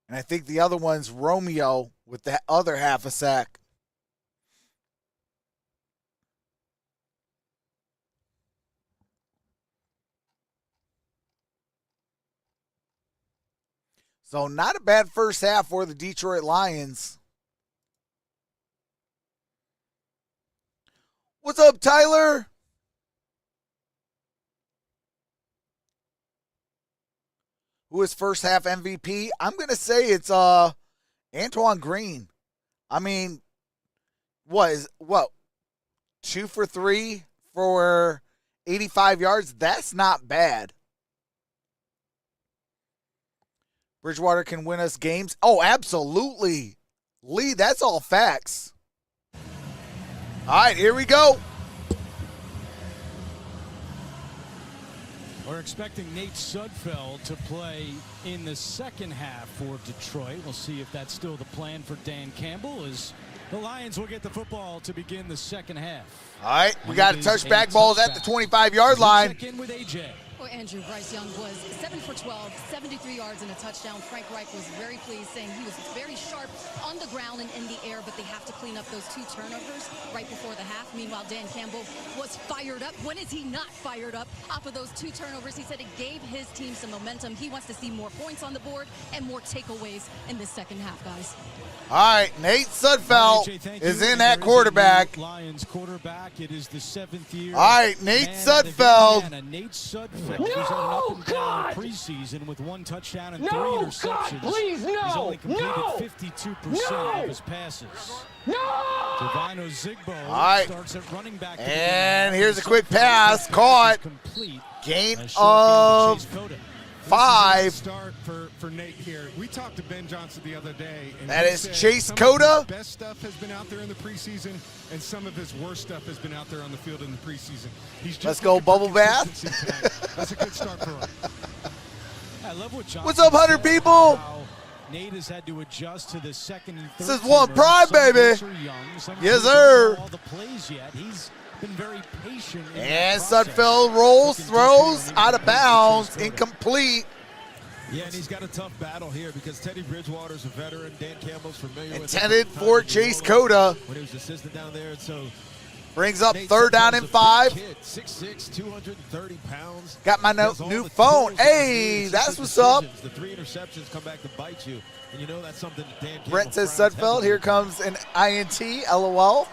And I think the other one's Romeo with that other half a sack. So not a bad first half for the Detroit Lions. What's up, Tyler? Who is first half MVP? I'm going to say it's Antoine Green. I mean, what? 2 for 3 for 85 yards? That's not bad. Bridgewater can win us games. Oh, absolutely. Lee, that's all facts. All right, here we go. We're expecting Nate Sudfeld to play in the second half for Detroit. We'll see if that's still the plan for Dan Campbell, as the Lions will get the football to begin the second half. All right, we got to touch back balls at the 25-yard line. Check in with AJ. Well, Andrew, Bryce Young was 7 for 12, 73 yards and a touchdown. Frank Reich was very pleased, saying he was very sharp on the ground and in the air, but they have to clean up those 2 turnovers right before the half. Meanwhile, Dan Campbell was fired up. When is he not fired up off of those 2 turnovers? He said it gave his team some momentum. He wants to see more points on the board and more takeaways in this second half, guys. All right, Nate Sudfeld is in at quarterback. Lions quarterback. It is the 7th year. All right, Nate Sudfeld. Nate Sudfeld. He's had an up and down preseason with 1 touchdown and 3 interceptions. Please, no. He's only completed 52% of his passes. Divine Ozigbo starts at running back. And here's a quick pass caught. Gain of 5. Start for Nate here. We talked to Ben Johnson the other day. And that is said Chase Cota. His best stuff has been out there in the preseason, and some of his worst stuff has been out there on the field in the preseason. He's just Let's go bubble bath. That's a good start for him. I love what Johnson What's up, 100 people? Nate has had to adjust to the second and third. This is one prime, baby. Yes, sir. All the plays yet. He's been very patient. And Sudfeld rolls, throws out of bounds, incomplete. Yeah, and he's got a tough battle here because Teddy Bridgewater's a veteran. Dan Campbell's familiar with intended for Chase Cota. When he was assistant down there, and so brings up third down and 5. 6'6", 230 pounds. Got my new phone. Hey, that's what's up. The 3 interceptions come back to bite you, and you know that's something that Dan Campbell Brent says frowns Sudfeld. heavily. Here comes an INT. LOL.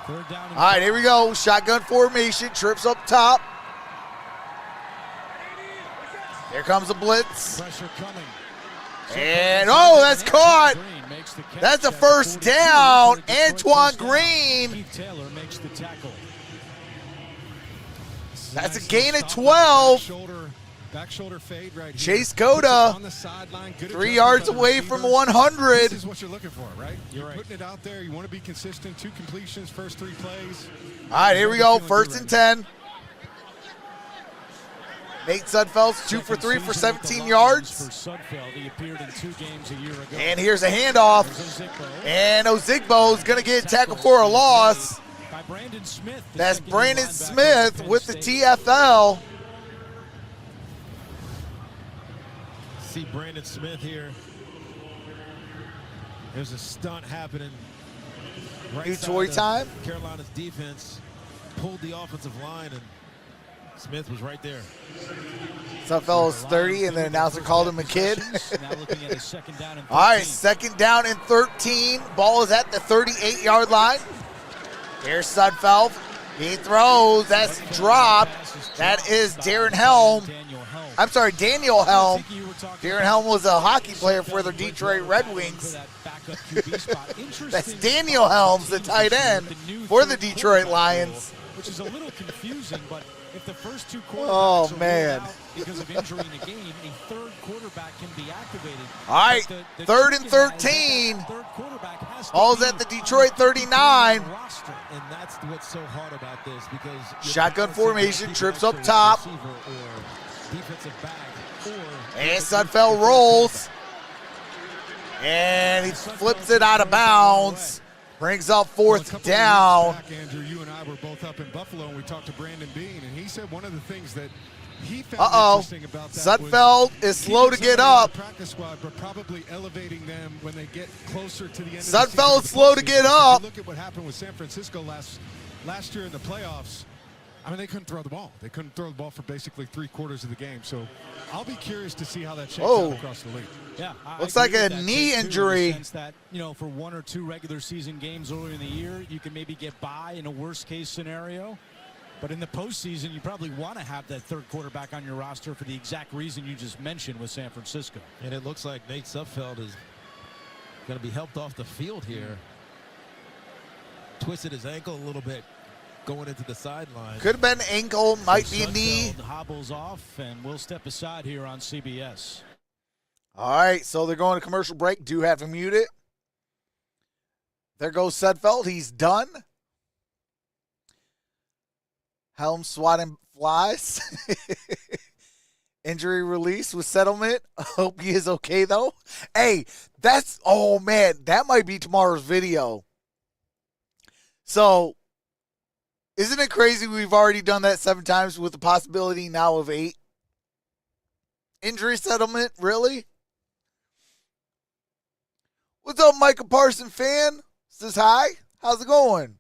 Third down and All right, here we go. Shotgun formation. Trips up top. Here comes a blitz. Pressure coming. And, oh, that's caught. That's a first down. Antoine Green. Keith Taylor makes the tackle. That's a gain of 12. Back shoulder fade right here. Chase Cota, on the sideline. 3 yards away from 100. This is what you're looking for, right? You're putting it out there. You want to be consistent. 2 completions, first 3 plays. All right, here we go. First and 10. Nate Sudfeld's 2 for 3 for 17 yards. For Sudfeld, he appeared in 2 games a year ago. And here's a handoff. And Ozigbo's going to get tackled for a loss. By Brandon Smith. That's Brandon Smith with the TFL. See Brandon Smith here. There's a stunt happening. Right New side toy of time. Carolina's defense pulled the offensive line, and Smith was right there. Sudfeld was 30, and the announcer called him a kid. Now looking at a second down and 13. All right, second down and 13. Ball is at the 38-yard line. Here's Sudfeld. He throws. That's dropped. That is Darren Helm. I'm sorry, Daniel Helm. Darren Helm was a hockey player for the Detroit Red Wings. That's Daniel Helms, the tight end for the Detroit Lions. Which is a little confusing, but if the first 2 quarterbacks Oh, are man. ruled out because of injury in the game, a third quarterback can be activated. All right, But third and tricky is that 13. third quarterback has to Ball's be at the Detroit 39. Roster, and that's what's so hard about this because Shotgun formation, trips up top. Defensive back, And Sudfeld rolls. And he flips it out of bounds. Brings up fourth down. Back, Andrew, you and I were both up in Buffalo, and we talked to Brandon Bean, and he said one of the things that he found interesting about that Sudfeld is slow to get up. Practice squad, but probably elevating them when they get closer to the end. Sudfeld of the slow to get up. Look at what happened with San Francisco last year in the playoffs. I mean, they couldn't throw the ball. They couldn't throw the ball for basically 3/4 of the game. So I'll be curious to see how that shakes out across the league. Yeah, looks I like agree a with that knee too, injury. In the sense that, you know, for 1 or 2 regular season games earlier in the year, you can maybe get by in a worst case scenario. But in the postseason, you probably want to have that third quarterback on your roster for the exact reason you just mentioned with San Francisco. And it looks like Nate Sudfeld is going to be helped off the field here. Twisted his ankle a little bit going into the sideline. Could have been an ankle, might be a knee. Sudfeld hobbles off, and we'll step aside here on CBS. All right, so they're going to commercial break. Do have to mute it. There goes Sudfeld. He's done. Helm swatting flies. Injury release with settlement. Hope he is okay, though. Hey, that's, oh, man, that might be tomorrow's video. So, Isn't it crazy we've already done that 7 times with the possibility now of 8? Injury settlement, really? What's up, Micah Parson fan? Says hi. How's it going?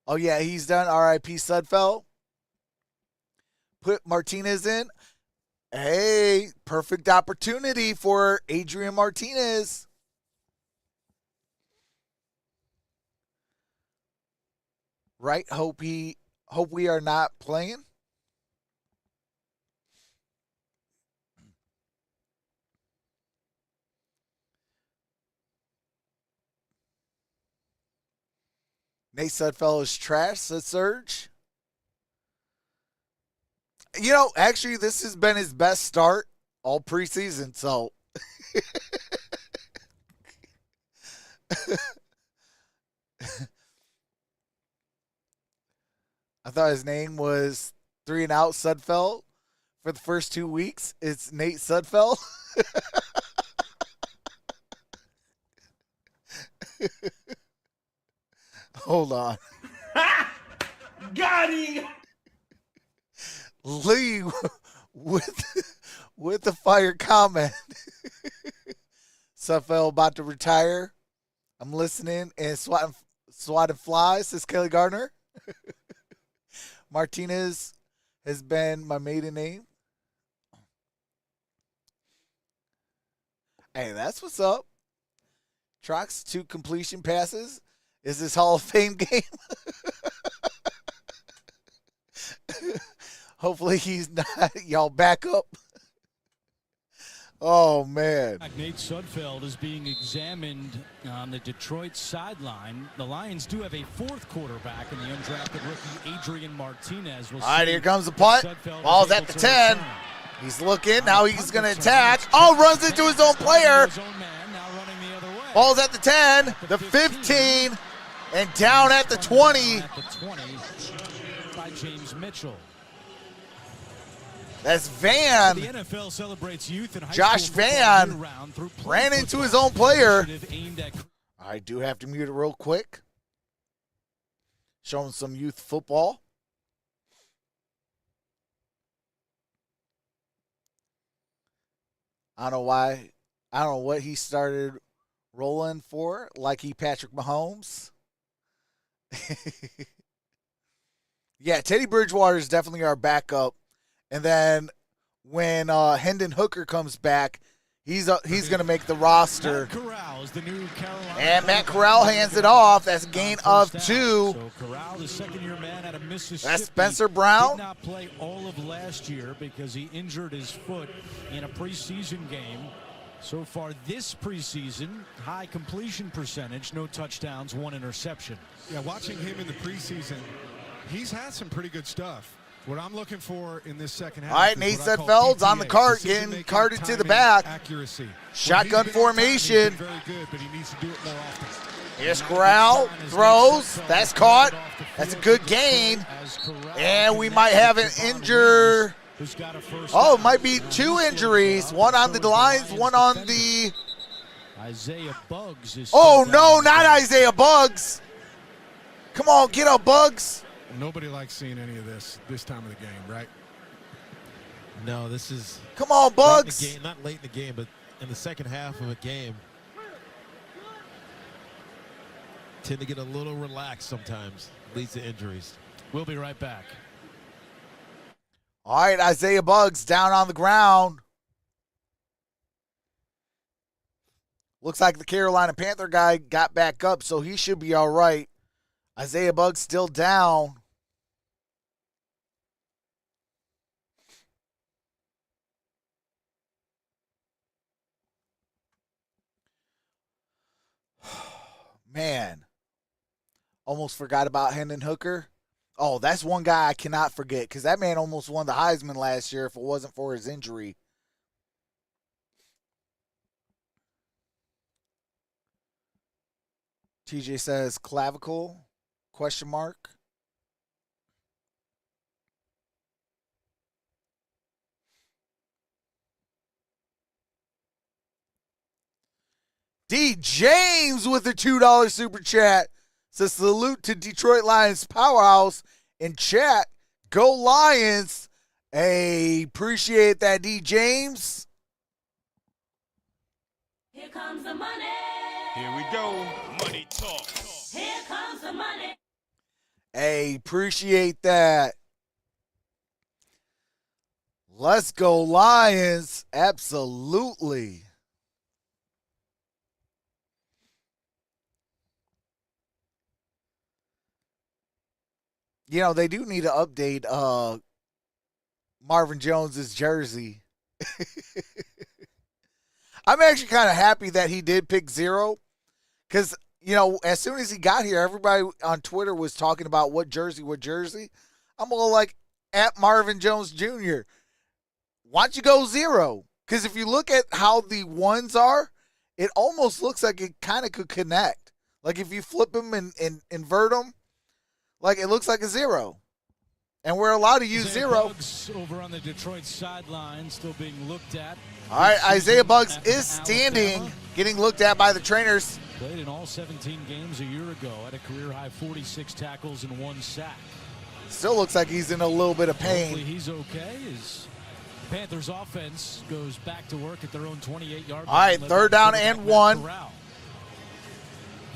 Oh, yeah, he's done. R.I.P. Sudfeld. Put Martinez in. Hey, perfect opportunity for Adrian Martinez. Right? Hope we are not playing. Nate Sudfeld is trash, said Serge. You know, actually, this has been his best start all preseason, so. I thought his name was 3 and Out Sudfeld for the first 2 weeks. It's Nate Sudfeld. Hold on. Got him! Lee with the fire comment. Sudfeld about to retire. I'm listening and swatting flies, says Kelly Gardner. Martinez has been my maiden name. Hey, that's what's up. Trox 2 completion passes. Is this Hall of Fame game? Hopefully he's not. Y'all back up. Oh, man. Nate Sudfeld is being examined on the Detroit sideline. The Lions do have a 4th quarterback in the undrafted rookie Adrian Martinez. All right, here comes the punt. Ball's at the 10. He's looking. Now he's going to attack. Oh, runs into his own player. Ball's at the 10, the 15, and down at the 20. At the 20 by James Mitchell. That's Van. The NFL celebrates youth and high Josh school Van ran into his own player. I do have to mute it real quick. Showing some youth football. I don't know why. I don't know what he started rolling for, like he Patrick Mahomes. Yeah, Teddy Bridgewater is definitely our backup. And then when Hendon Hooker comes back, he's going to make the roster. Matt Corral is the new Carolina. And Matt Corral hands it off. That's a gain of 2. So Corral, the second-year man out of Mississippi. That's Spencer Brown. Did not play all of last year because he injured his foot in a preseason game. So far this preseason, high completion percentage, no touchdowns, 1 interception. Yeah, watching him in the preseason, he's had some pretty good stuff. What I'm looking for in this second half. All right, Nate Sudfeld's on the cart, getting carted to the back. Accuracy. Shotgun formation. Very good, but he needs to do it more often. Here's Corral, throws. That's caught. That's a good gain. And we might have an injury. Oh, it might be 2 injuries. One on the Lions, one on the. Isaiah Buggs is. Oh, no, not Isaiah Buggs. Come on, get up, Buggs. Nobody likes seeing any of this time of the game, right? No, this is. Come on, Bugs. Late in the game, not late in the game, but in the second half of a game. Tend to get a little relaxed sometimes. Leads to injuries. We'll be right back. All right, Isaiah Buggs down on the ground. Looks like the Carolina Panther guy got back up, so he should be all right. Isaiah Buggs still down. Man, almost forgot about Hendon Hooker. Oh, that's one guy I cannot forget because that man almost won the Heisman last year if it wasn't for his injury. TJ says clavicle, question mark. D. James with a $2 super chat. Says salute to Detroit Lions Powerhouse in chat. Go Lions. Hey, appreciate that, D. James. Here comes the money. Here we go. Money talk. Here comes the money. Hey, appreciate that. Let's go Lions. Absolutely. You know, they do need to update Marvin Jones's jersey. I'm actually kind of happy that he did pick 0 because, you know, as soon as he got here, everybody on Twitter was talking about what jersey. I'm all like, at Marvin Jones Jr., why don't you go 0? Because if you look at how the ones are, it almost looks like it kind of could connect. Like if you flip them and invert them, like it looks like a 0. And we're allowed to use Isaiah 0. Buggs over on the Detroit sideline, still being looked at. All right, Isaiah Buggs At is standing, Alabama. getting looked at by the trainers. Played in all 17 games a year ago. Had a career-high 46 tackles and 1 sack. Still looks like he's in a little bit of Hopefully pain. he's okay as Panthers offense goes back to work at their own 28-yard line. All right, third down and 1.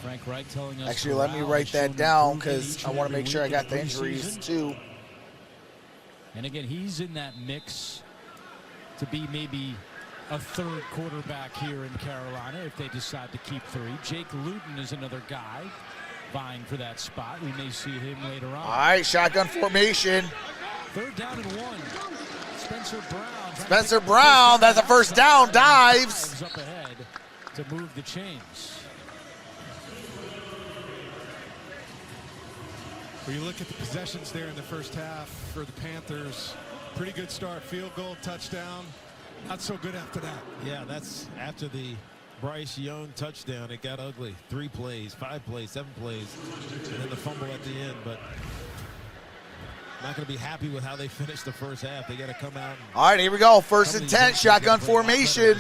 Frank Reich telling us. Actually, let me write that down because I want to make sure I got the injuries too. And again, he's in that mix to be maybe a third quarterback here in Carolina if they decide to keep 3. Jake Luton is another guy vying for that spot. We may see him later on. All right, shotgun formation. Third down and 1. Spencer Brown. Spencer Brown, that's a first down, dives. Up ahead to move the chains. When you look at the possessions there in the first half for the Panthers, pretty good start. Field goal, touchdown. Not so good after that. Yeah, that's after the Bryce Young touchdown. It got ugly. 3 plays, 5 plays, 7 plays, and then the fumble at the end. But not going to be happy with how they finished the first half. They got to come out. All right, here we go. First and 10, shotgun formation.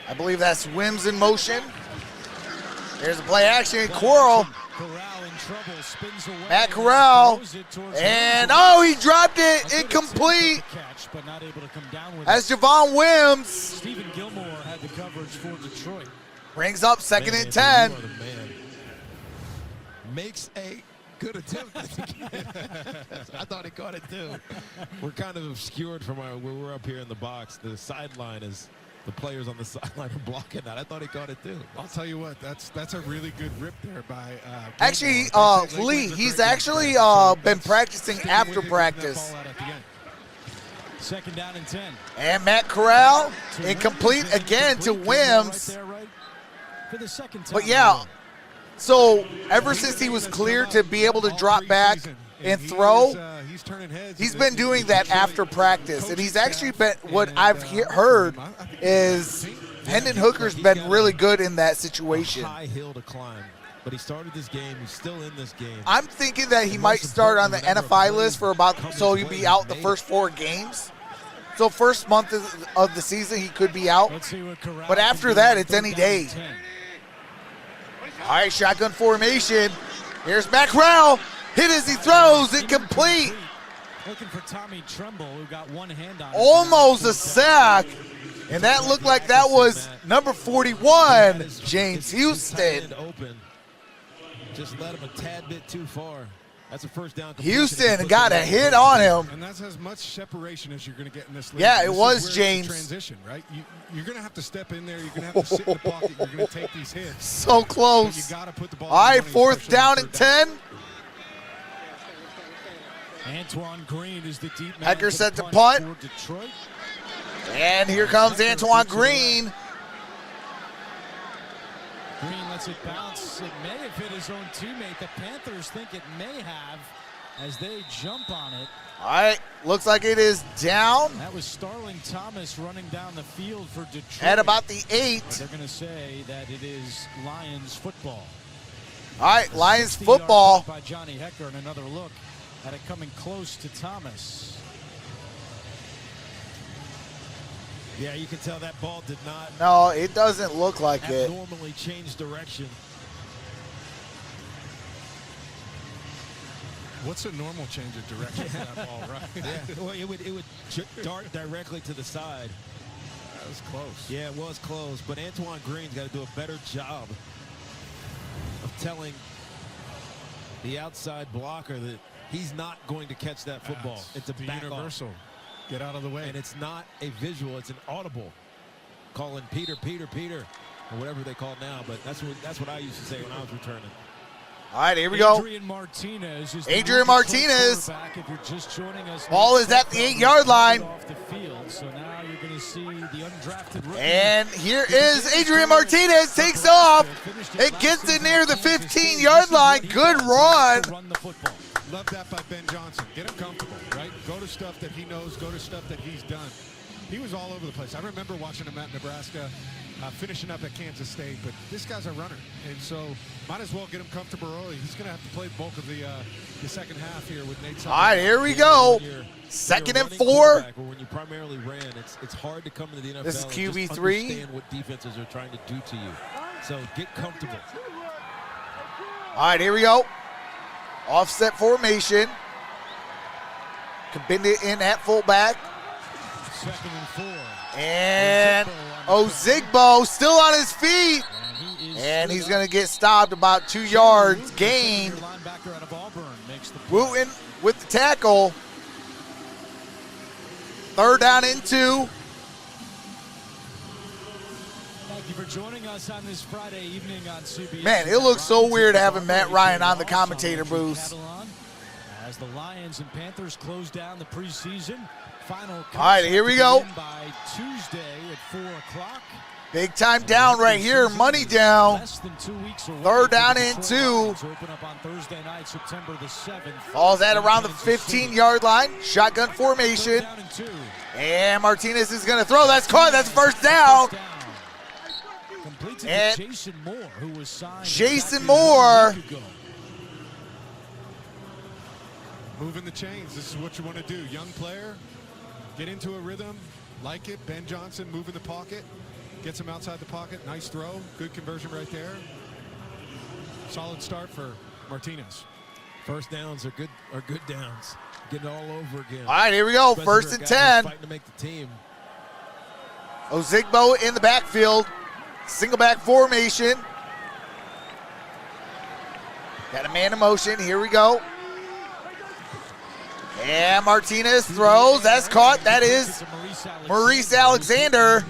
I believe that's Wims in motion. There's a play action. Corral. Matt Corral. And, oh, he dropped it. Incomplete. That's Javon Wims. Stephen Gilmore had the coverage for Detroit. Brings up second and 10. Makes a good attempt. I thought he caught it too. We're kind of obscured from where we're up here in the box. The sideline is. The players on the sideline are blocking that. I thought he caught it too. I'll tell you what, that's a really good rip there by actually, Lee, he's actually been practicing after practice. Second down and 10. And Matt Corral, incomplete again to Wims. For the second time. But yeah, so ever since he was cleared to be able to drop back and throw, he's been doing that after practice. And he's actually been, what I've heard is Hendon Hooker's been really good in that situation. High hill to climb, but he started this game. He's still in this game. I'm thinking that he might start on the NFI list for about, so he'll be out the first 4 games. So first month of the season, he could be out. But after that, it's any day. All right, shotgun formation. Here's Matt Corral. Hit as he throws, incomplete. Looking for Tommy Tremble, who got one hand on Almost a sack. And that looked like that was number 41, James Houston. Open. Just let him a tad bit too far. That's a first down. Houston got a hit on him. And that's as much separation as you're going to get in this league. Yeah, it this was is where James. It's a transition, right? You're going to have to step in there. You're going to have to sit in the pocket. You're going to take these hits. So close. So you got to put the ball. All right, fourth down and 10. Antoine Green is the deep man. Hecker set to punt. For Detroit. And here comes Antoine Green. Green lets it bounce. It may have hit his own teammate. The Panthers think it may have as they jump on it. All right, looks like it is down. That was Starling Thomas running down the field for Detroit. At about the 8. But they're going to say that it is Lions football. All right, Lions football. By Johnny Hecker, and another look at it coming close to Thomas. Yeah, you can tell that ball did not No, it doesn't look like it. abnormally change direction. What's a normal change of direction for that ball, right? Yeah, well, it would dart directly to the side. That was close. Yeah, it was close, but Antoine Green's got to do a better job of telling the outside blocker that he's not going to catch that football. It's a back universal. off. Get out of the way. And it's not a visual, it's an audible. Calling Peter, or whatever they call it now, but that's what I used to say when I was returning. All right, here we go. Adrian Martinez. Is Adrian Martinez. If you're just joining us, Ball is at the 8-yard line. Off the field, so now you're going to see the undrafted rookie. And here is Adrian Martinez, takes off. It gets it near the 15-yard line. Good run. Love that by Ben Johnson. Get him comfortable, right? Go to stuff that he knows. Go to stuff that he's done. He was all over the place. I remember watching him at Nebraska, finishing up at Kansas State. But this guy's a runner, and so might as well get him comfortable early. He's going to have to play the bulk of the second half here with Nate. All right, here we go. Second and 4. When you primarily ran, it's hard to come into the NFL. This is and QB3. just understand what defenses are trying to do to you. So get comfortable. All right, here we go. Offset formation. Kabinda in at fullback. Second and 4. And Ozigbo still on his feet. And he's going to get stopped about 2 yards gained. Wooten with the tackle. Third down and 2. Thank you for joining us on this Friday evening on CBS. Man, it looks so weird having Matt Ryan on the commentator booth. As the Lions and Panthers close down the preseason. Final all right, here we go. By Tuesday at 4 o'clock. Big time down right here. Money down. Less than 2 weeks away. Third down and 2. Open up on Thursday night, September the 7th. Falls at around the 15-yard line. Shotgun formation. And Martinez is going to throw. That's caught. That's first down. And Jason Moore, who was signed. Jason Moore. Moving the chains. This is what you want to do. Young player, get into a rhythm, like it. Ben Johnson moving the pocket, gets him outside the pocket. Nice throw. Good conversion right there. Solid start for Martinez. First downs are good downs. Getting all over again. All right, here we go. First and 10. Fighting to make the team. Ozigbo in the backfield. Single back formation. Got a man in motion. Here we go. And Martinez throws. That's caught. That is Maurice Alexander.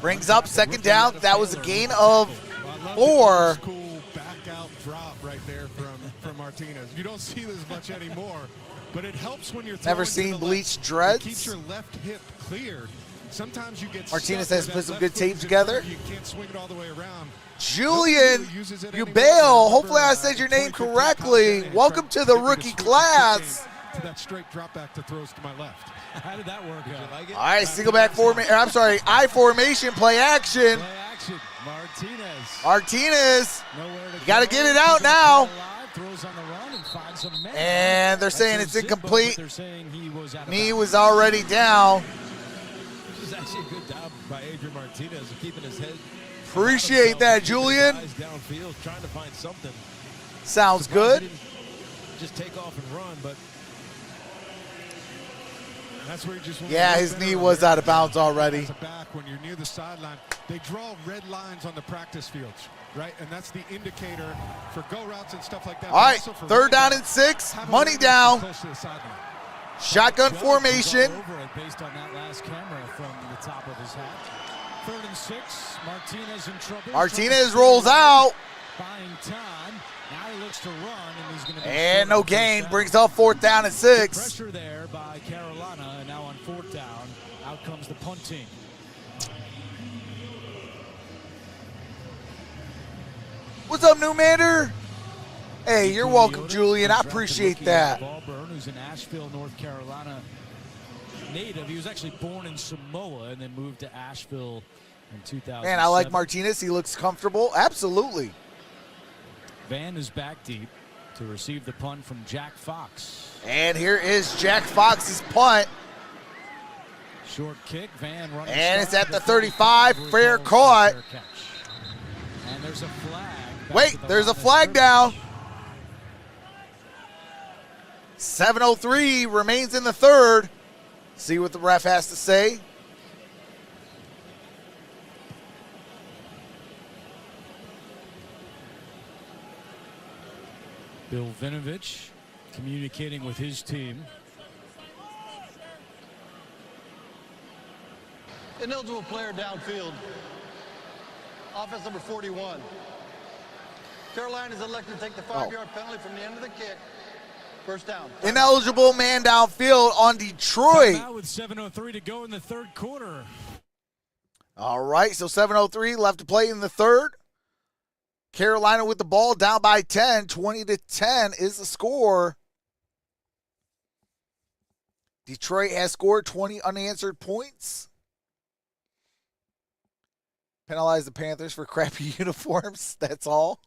Brings up second down. That was a gain of 4. Cool back out drop right there from Martinez. You don't see this much anymore, but it helps when you're never seen bleached dreads. Keeps your left hip cleared. Sometimes you get Martinez has put some good tape together. You can't swing it all the way around. Julian Ubale, hopefully I said your name correctly. Welcome to the rookie class. To that straight drop back to throws to my left. How did that work out? Like all right, single back formation. I'm sorry, I formation, play action. Play action. Martinez. You got to get it out now. And they're saying it's incomplete. Knee was already down. This is actually a good job by Adrian Martinez of keeping his head. Appreciate that, Julian. Downfield, trying to find something. Sounds good. Just take off and run, but that's where you just want his knee was out of bounds already. Back when you're near the sideline, they draw red lines on the practice fields, right? And that's the indicator for go routes and stuff like that. All right, third down and 6, money down. Shotgun formation. Based on that last camera from the top of his hat. 3rd and 6, Martinez in trouble. Martinez rolls out. Buying time. Now he looks to run, and he's going to be and no gain. Brings up 4th down and 6. Pressure there by Carolina, and now on 4th down, out comes the punt team. What's up, new Mander? Hey, you're welcome, Julian. I appreciate that. Auburn, who's an Asheville, North Carolina native. He was actually born in Samoa and then moved to Asheville in 2000. Man, I like Martinez. He looks comfortable. Absolutely. Van is back deep to receive the punt from Jack Fox. And here is Jack Fox's punt. Short kick, Van running. And it's at the 35, fair caught. And there's a flag. Wait, there's a flag down. 7:03 remains in the third. See what the ref has to say. Bill Vinovich communicating with his team. Ineligible player downfield. Offense number 41. Carolina is elected to take the 5-yard penalty from the end of the kick. First down. Ineligible man downfield on Detroit. Now with 7:03 to go in the third quarter. All right, so 7:03 left to play in the third. Carolina with the ball down by 10. 20-10 is the score. Detroit has scored 20 unanswered points. Penalize the Panthers for crappy uniforms. That's all.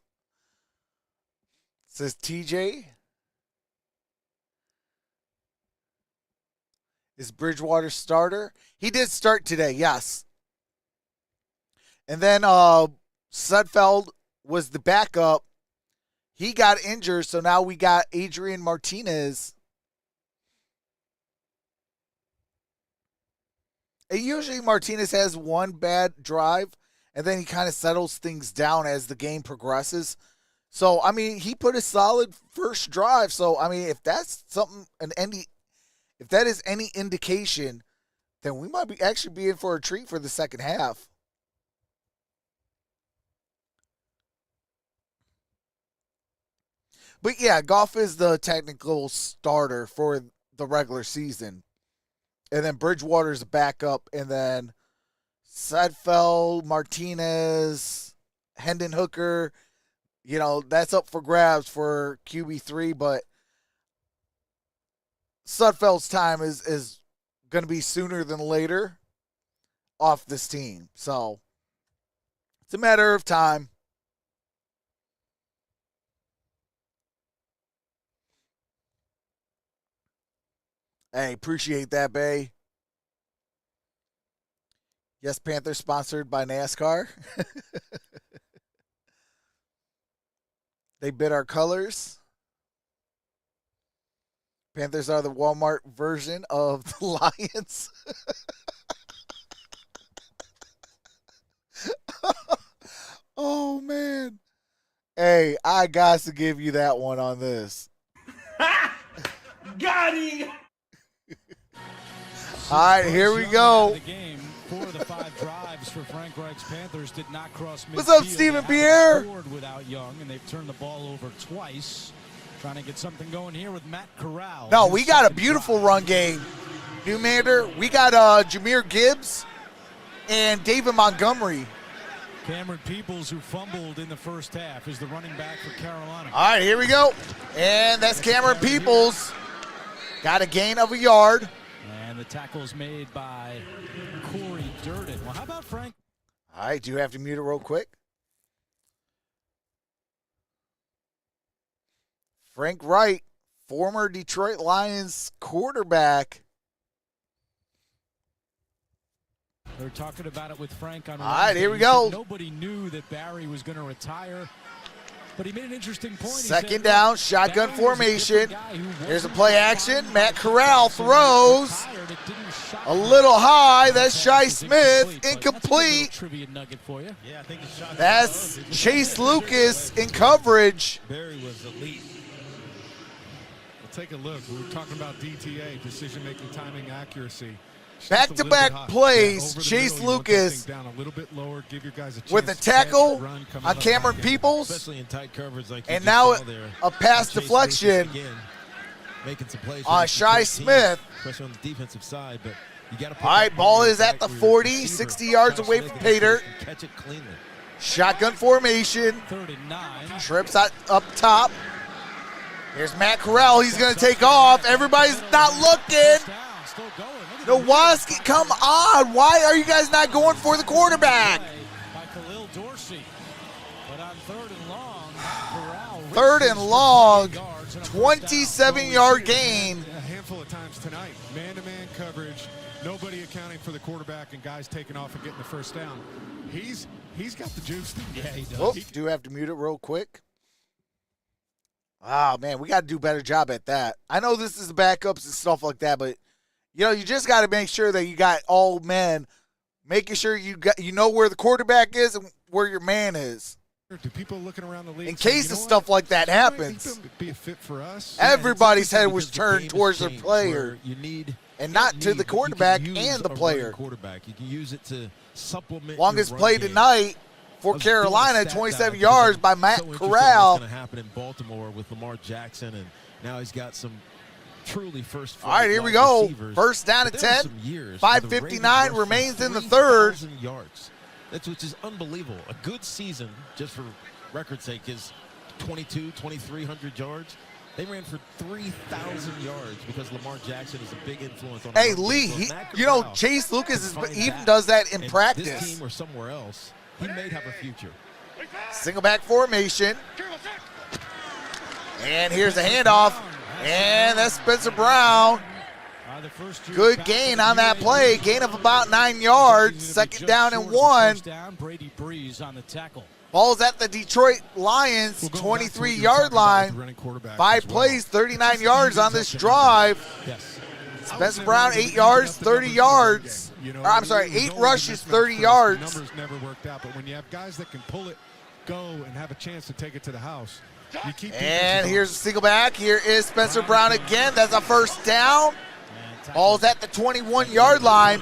Says TJ. Is Bridgewater starter? He did start today, yes. And then Sudfeld was the backup. He got injured, so now we got Adrian Martinez. And usually Martinez has one bad drive, and then he kind of settles things down as the game progresses. So, I mean, he put a solid first drive. So, I mean, if that's something, if that is any indication, then we might be actually be in for a treat for the second half. But yeah, Goff is the technical starter for the regular season. And then Bridgewater's a backup. And then Sudfeld, Martinez, Hendon Hooker, you know, that's up for grabs for QB3. But Sudfeld's time is going to be sooner than later off this team. So it's a matter of time. Hey, appreciate that, Bay. Yes, Panthers sponsored by NASCAR. They bid our colors. Panthers are the Walmart version of the Lions. Oh, man. Hey, I got to give you that one on this. Got him! All right, here we go. The game, 4 of the 5 drives for Frank Reich's Panthers did not cross midfield. What's up, Stephen Pierre? Scored without Young, and they've turned the ball over twice. Trying to get something going here with Matt Corral. No, we got a beautiful run game. Newmander, we got Jameer Gibbs and David Montgomery. Cameron Peoples, who fumbled in the first half, is the running back for Carolina. All right, here we go. And that's Cameron Peoples. Got a gain of a yard. And the tackle is made by Corey Durden. Well, how about Frank? All right, do you have to mute it real quick? Frank Wright, former Detroit Lions quarterback. They're talking about it with Frank on All right, Wednesday. here we go. Nobody knew that Barry was going to retire, but he made an interesting point. Second down, shotgun formation. Here's a play action. Matt Corral throws a little high. That's Shai Smith, incomplete. Trivia nugget for you. Yeah, I think the shot. That's Chase Lucas in coverage. Barry was elite. Well, take a look. We were talking about DTA, decision-making, timing, accuracy. Back-to-back plays, Chase Lucas with a tackle on Cameron Peoples, especially in tight coverage like and now a pass Chase deflection making some plays on Shai Smith. Especially on the defensive side, but you got to. All right, ball is at the 40, 60 yards away from Pater. Catch it cleanly. Shotgun formation. 39. Trips up top. Here's Matt Corral. He's going to take off. Everybody's not looking. Nowaski, come on. Why are you guys not going for the quarterback? By Khalil Dorsey. But on third and long, Corral Third and long, 27-yard gain. handful of times tonight. Man-to-man coverage, nobody accounting for the quarterback, and guys taking off and getting the first down. He's got the juice. Yeah, he does. Oh, do have to mute it real quick. Oh, man, we got to do a better job at that. I know this is the backups and stuff like that, but, you know, you just got to make sure that you got all men, making sure you know where the quarterback is and where your man is. Do people looking around the league in case of stuff like that happens? Be a fit for us. Everybody's head was turned towards their player, and not to the quarterback and the player. Quarterback, you can use it to supplement. Longest play tonight for Carolina, 27 yards by Matt Corral. What's going to happen in Baltimore with Lamar Jackson, and now he's got some truly first. All right, here we go. Receivers. First down at 10. 5:59 remains in the third. Yards. Which is unbelievable. A good season, just for record's sake, is 2,300 yards. They ran for 3,000 yards because Lamar Jackson is a big influence on. Hey, Lee, you know, Chase Lucas even does that in practice. This team or somewhere else, he may have a future. Single back formation. And here's a handoff. And that's Spencer Brown. Good gain on that play. Gain of about 9 yards. Second down and 1. Brady Breeze on the tackle. Ball's at the Detroit Lions 23-yard line. 5 plays, 39 yards on this drive. Spencer Brown, 8 yards, 30 yards. I'm sorry, 8 rushes, 30 yards. Numbers never worked out, but when you have guys that can pull it, go, and have a chance to take it to the house, you keep. And here's a single back. Here is Spencer Brown again. That's a first down. Ball's at the 21-yard line.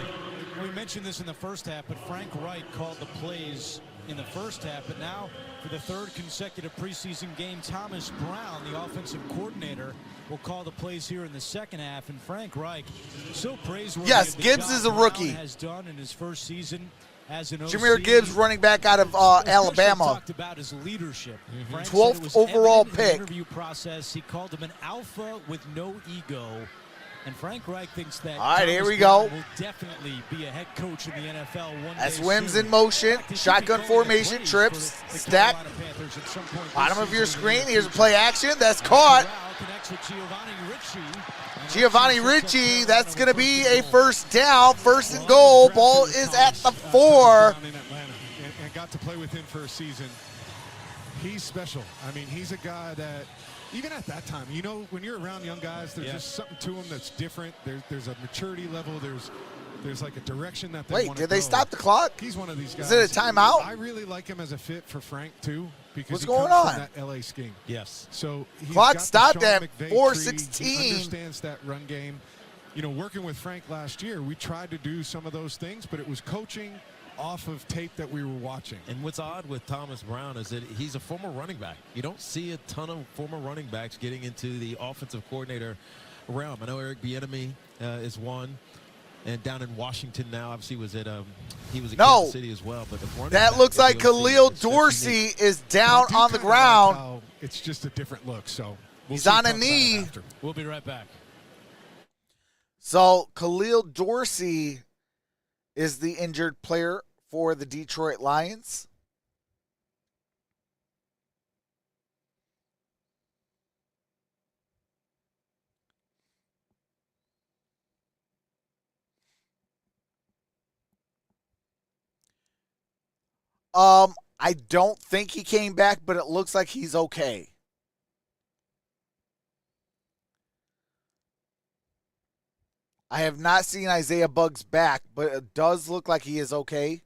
We mentioned this in the first half, but Frank Wright called the plays in the first half. But now, for the third consecutive preseason game, Thomas Brown, the offensive coordinator, will call the plays here in the second half. And Frank Reich, so praiseworthy. Yes, Gibbs is a rookie. Has done in his first season as an OC. Jameer Gibbs, running back out of Alabama. Talked about his leadership. 12th overall pick. In the interview process, he called him an alpha with no ego. And Frank Reich thinks that. All right, here we go. Will definitely be a head coach in the NFL one day. As Wims soon. in motion, shotgun formation, trips, stack. Bottom of your screen, here's a play action. That's caught. Giovanni Ricci, that's going to be a first down, first and goal. Ball is at the 4. And got to play with him for a season. He's special. I mean, he's a guy that, even at that time, you know, when you're around young guys, there's just something to them that's different. There's a maturity level. There's like a direction that they want to go. Wait, did they stop the clock? He's one of these guys. Is it a timeout? I really like him as a fit for Frank, too, because what's he going comes on? from that LA scheme. Yes. So he's clock got stopped the Sean at McVay 4:16. tree. He understands that run game. You know, working with Frank last year, we tried to do some of those things, but it was coaching off of tape that we were watching. And what's odd with Thomas Brown is that he's a former running back. You don't see a ton of former running backs getting into the offensive coordinator realm. I know Eric Bieniemy is one, and down in Washington now, obviously he was at Kansas City as well. But that looks like Khalil Dorsey is down on the ground. It's just a different look. So he's on a knee. We'll be right back. So Khalil Dorsey is the injured player for the Detroit Lions. I don't think he came back, but it looks like he's okay. I have not seen Isaiah Buggs back, but it does look like he is okay.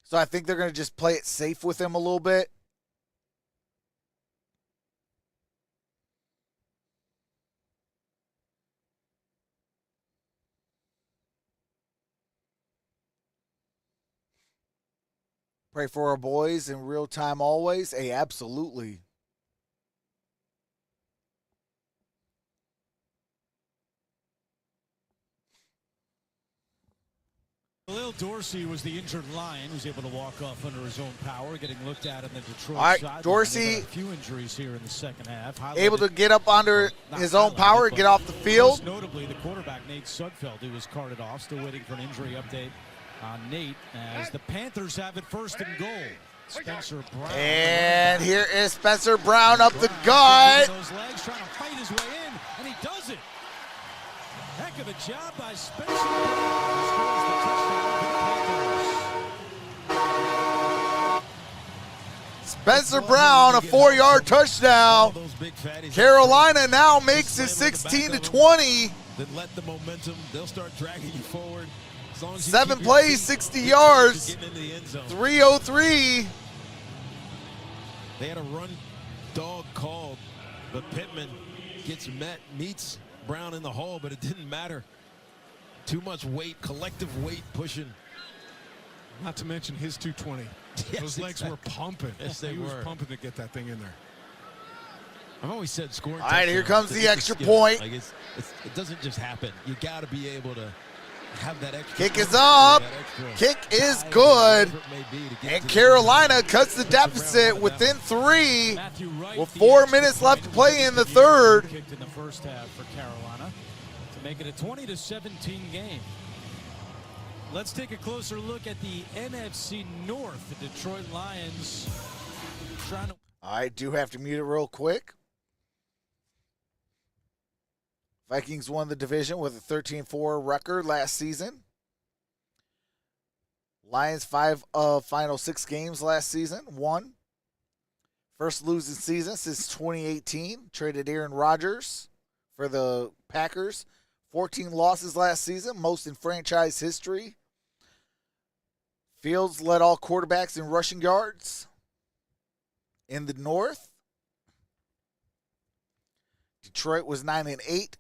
So I think they're going to just play it safe with him a little bit. Pray for our boys in real time always. Hey, absolutely. Khalil Dorsey was the injured Lion, who was able to walk off under his own power, getting looked at in the Detroit All right, sideline. Dorsey, a few injuries here in the second half. Able to get up under his own power, get off the field. Most notably, the quarterback, Nate Sudfeld, who was carted off. Still waiting for an injury update on Nate, as the Panthers have it first and goal. Spencer Brown. And here is Spencer Brown up the gut. Those legs, trying to fight his way in. of a job by Spencer Brown. Scores the touchdown for the Panthers. Spencer Brown, a 4-yard touchdown. Carolina now makes it 16-20. Then let the momentum, they'll start dragging you forward. 7 plays, 60 yards, 3:03. They had a run dog called, but Pittman meets Brown in the hole, but it didn't matter. Too much weight, collective weight pushing. Not to mention his 220. Yes, Those legs were pumping. Yes, they he were. was pumping to get that thing in there. I've always said scoring. All right, here touchdowns, comes the it's a extra skill. point. Like it doesn't just happen. You got to be able to have that extra. Kick is up. Kick is good. And Carolina cuts the deficit within 3 with 4 minutes left to play in the third. Kicked in the first half for Carolina to make it a 20-17 game. Let's take a closer look at the NFC North. The Detroit Lions trying to. I do have to mute it real quick. Vikings won the division with a 13-4 record last season. Lions 5 of final 6 games last season, won. First losing season since 2018. Traded Aaron Rodgers for the Packers. 14 losses last season, most in franchise history. Fields led all quarterbacks in rushing yards. In the North, Detroit was 9-8.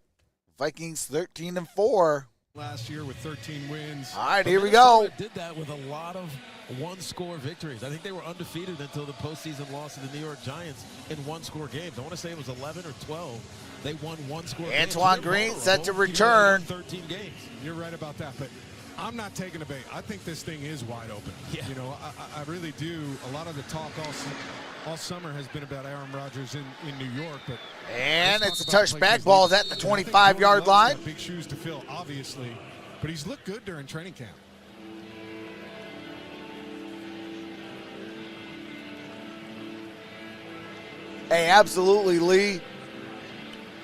Vikings 13-4. Last year with 13 wins. All right, here we go. Did that with a lot of one-score victories. I think they were undefeated until the postseason loss to the New York Giants in one-score games. I want to say it was 11 or 12. They won one-score games. Antoine Green set to return. 13 games. You're right about that, but I'm not taking a bait. I think this thing is wide open. Yeah. You know, I really do. A lot of the talk all summer has been about Aaron Rodgers in New York, but and it's a touchback. Ball's at the 25-yard line. Big shoes to fill, obviously, but he's looked good during training camp. Hey, absolutely, Lee.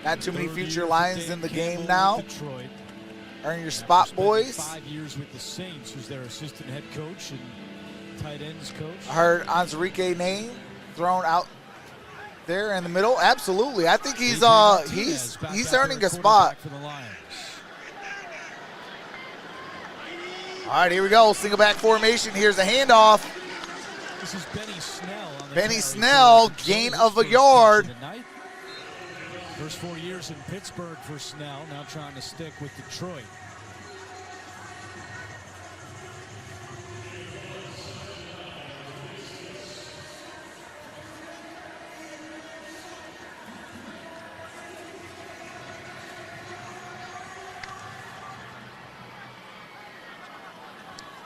Not too many future Lions in the game now. Earn your spot, boys. 5 years with the Saints, who's their assistant head coach and tight ends coach. I heard Anzarike name thrown out there in the middle. Absolutely, I think he's earning a spot. For the Lions. All right, here we go. Single back formation. Here's a handoff. This is Benny Snell. Benny Snell, gain of a yard. First 4 years in Pittsburgh for Snell, now trying to stick with Detroit.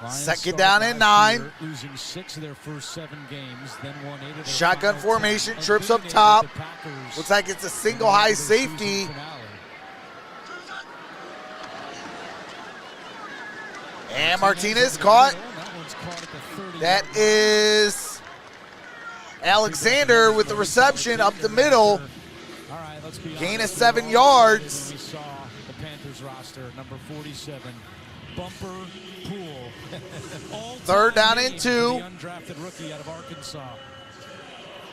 Second down and 9. Losing 6 of their first 7 games, then won 8 of their Shotgun final 10. formation, trips up top. Looks like it's a single high safety. And Martinez caught. That is Alexander with the reception up the middle. Gain of 7 yards. We saw the Panthers roster, number 47, Bumper Pool. Third down and 2. The undrafted rookie out of Arkansas.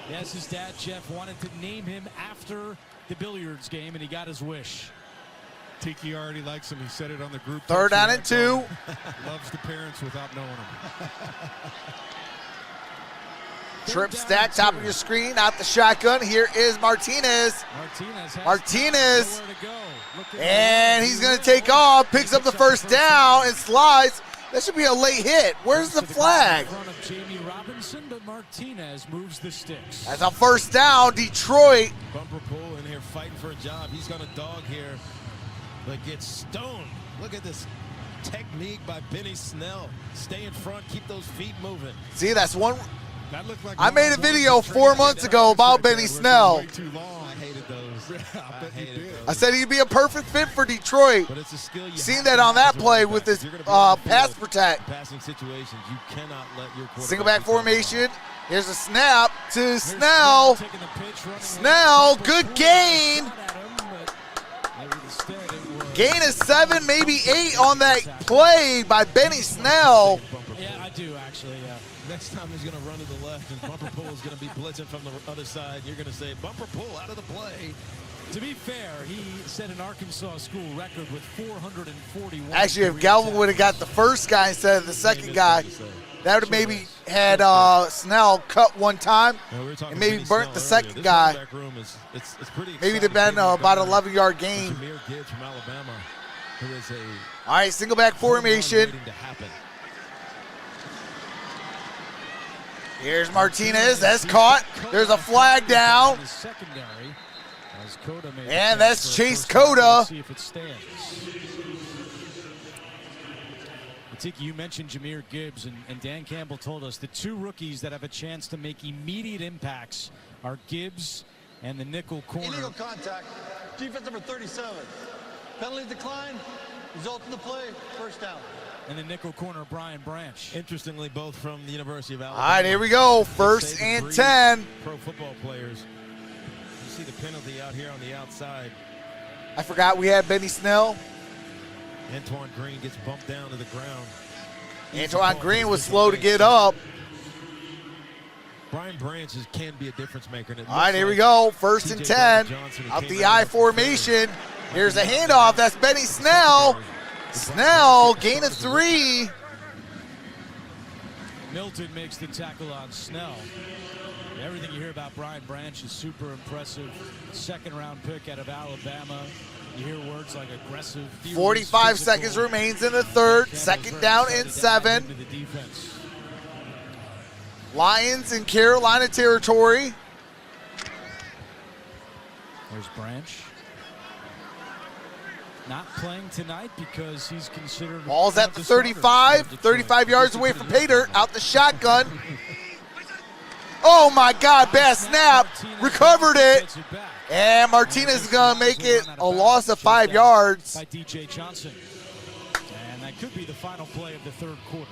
Yes, his dad, Jeff, wanted to name him after the billiards game, and he got his wish. Tiki already likes him. He said it on the group. Third down and 2. Loves the parents without knowing them. Trip stack, top of your screen, out the shotgun. Here is Martinez. Martinez. And he's going to take off, picks up the first down, and slides. That should be a late hit. Where's the flag? In front of Jamie Robinson, but Martinez moves the sticks. That's on first down, Detroit. Bumper Pool in here fighting for a job. He's got a dog here, but gets stoned. Look at this technique by Benny Snell. Stay in front, keep those feet moving. See, that's one. That looked like I made a video 4 months ago about Benny Snell. I hated those. I said he'd be a perfect fit for Detroit. But it's a skill you Seen have that to on that use play on with defense. his You're gonna be on the pass field protect. in passing situations, you cannot let your quarterback Single back be caught formation. Here's a snap to Snell. Snell, good gain. Gain of 7, maybe 8 on that play by Benny Snell. Yeah, I do actually. Yeah. Next time he's going to run to the left and bumper pull is going to be blitzing from the other side. You're going to say bumper pull out of the play. To be fair, he set an Arkansas school record with 441. Actually, if Galvin would have got the first guy instead of the second guy, that would have maybe had Snell cut one time and maybe burnt the second guy. Maybe they've been about an 11-yard gain. Jameer Gibbs from Alabama, who is a all right, single back formation. Here's Martinez. That's caught. There's a flag down. And that's Chase Cota. See if it stands. Tiki, you mentioned Jameer Gibbs, and Dan Campbell told us the two rookies that have a chance to make immediate impacts are Gibbs and the nickel corner. Illegal contact. Defense number 37. Penalty decline. Result in the play. First down. And the nickel corner, Brian Branch. Interestingly, both from the University of Alabama. All right, here we go. First and 10. Pro football players. You see the penalty out here on the outside. I forgot we had Benny Snell. Antoine Green gets bumped down to the ground. Antoine Green was slow to get up. Brian Branch can be a difference maker. All right, here we go. First and 10. Out the I formation. Here's a handoff. That's Benny Snell. Snell, gain of 3. Milton makes the tackle on Snell. Everything you hear about Brian Branch is super impressive. Second-round pick out of Alabama. You hear words like aggressive. 45 seconds remains in the third. Second down and 7. Lions in Carolina territory. There's Branch. Not playing tonight because he's considered. Ball's at the 35. 35 yards away from Pater. Out the shotgun. Oh my God, bad snap. Recovered it. And Martinez is going to make it a loss of 5 yards. By DJ Johnson. And that could be the final play of the third quarter.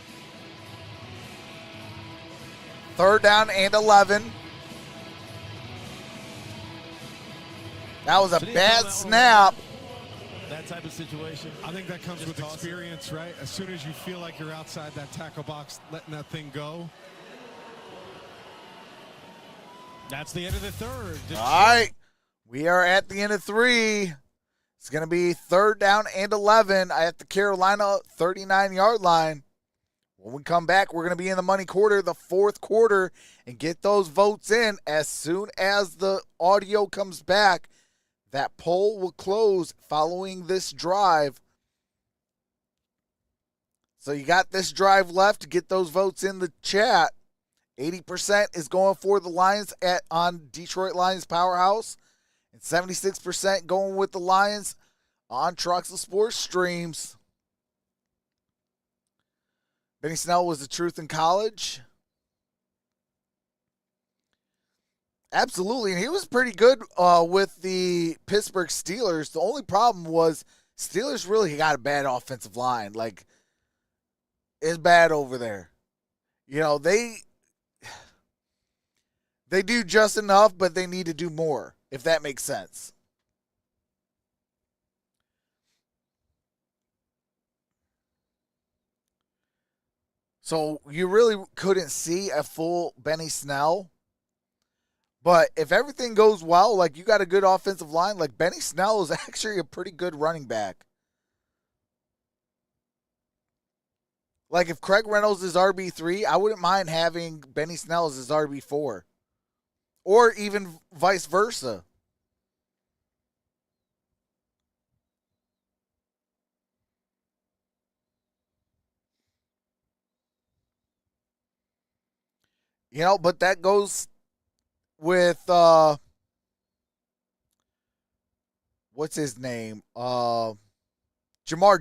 Third down and 11. That was a bad snap. That type of situation. I think that comes with experience, right? As soon as you feel like you're outside that tackle box, letting that thing go. That's the end of the third. All right. We are at the end of 3. It's going to be third down and 11 at the Carolina 39-yard line. When we come back, we're going to be in the money quarter, the fourth quarter, and get those votes in as soon as the audio comes back. That poll will close following this drive. So you got this drive left to get those votes in the chat. 80% is going for the Lions on Detroit Lions Powerhouse. And 76% going with the Lions on Troxel Sports Streams. Benny Snell was the truth in college. Absolutely, and he was pretty good with the Pittsburgh Steelers. The only problem was Steelers really got a bad offensive line. Like, it's bad over there. You know, they do just enough, but they need to do more, if that makes sense. So you really couldn't see a full Benny Snell. But if everything goes well, like you got a good offensive line, like Benny Snell is actually a pretty good running back. Like if Craig Reynolds is RB3, I wouldn't mind having Benny Snell as his RB4. Or even vice versa. You know, but that goes with what's his name? Jamar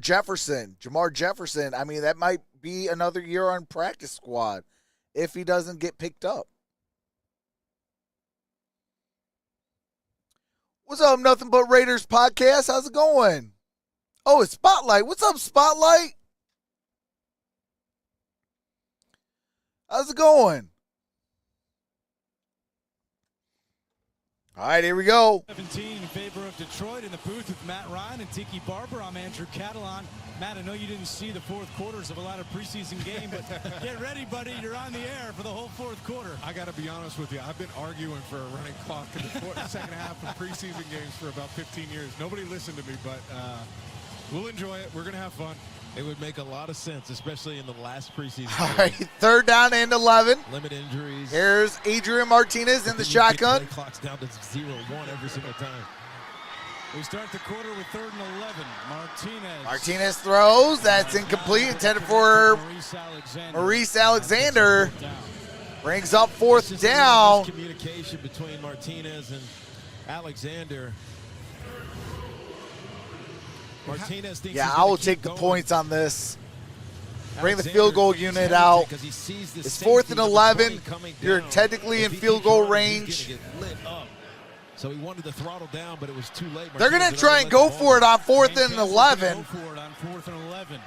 Jefferson. Jamar Jefferson. I mean, that might be another year on practice squad if he doesn't get picked up. What's up, Nothing But Raiders podcast? How's it going? Oh, it's Spotlight. What's up, Spotlight? How's it going? All right, here we go. 17 in favor of Detroit. In the booth with Matt Ryan and Tiki Barber. I'm Andrew Catalan. Matt, I know you didn't see the fourth quarters of a lot of preseason game, but get ready, buddy. You're on the air for the whole fourth quarter. I got to be honest with you. I've been arguing for a running clock in the second half of preseason games for about 15 years. Nobody listened to me, but we'll enjoy it. We're going to have fun. It would make a lot of sense, especially in the last preseason. All right, 3rd down and 11. Limit injuries. Here's Adrian Martinez in the shotgun. The clock's down to 0-1 every single time. We start the quarter with 3rd and 11. Martinez throws. That's incomplete. Intended for Maurice Alexander. Brings up 4th down. Communication between Martinez and Alexander. Martinez thinks I will take the points on this. Bring the field goal unit out. It's 4th and 11. You're technically in field goal range. So he wanted to throttle down, but it was too late. They're going to try and go for it on 4th and 11. Go for it on 4th and 11.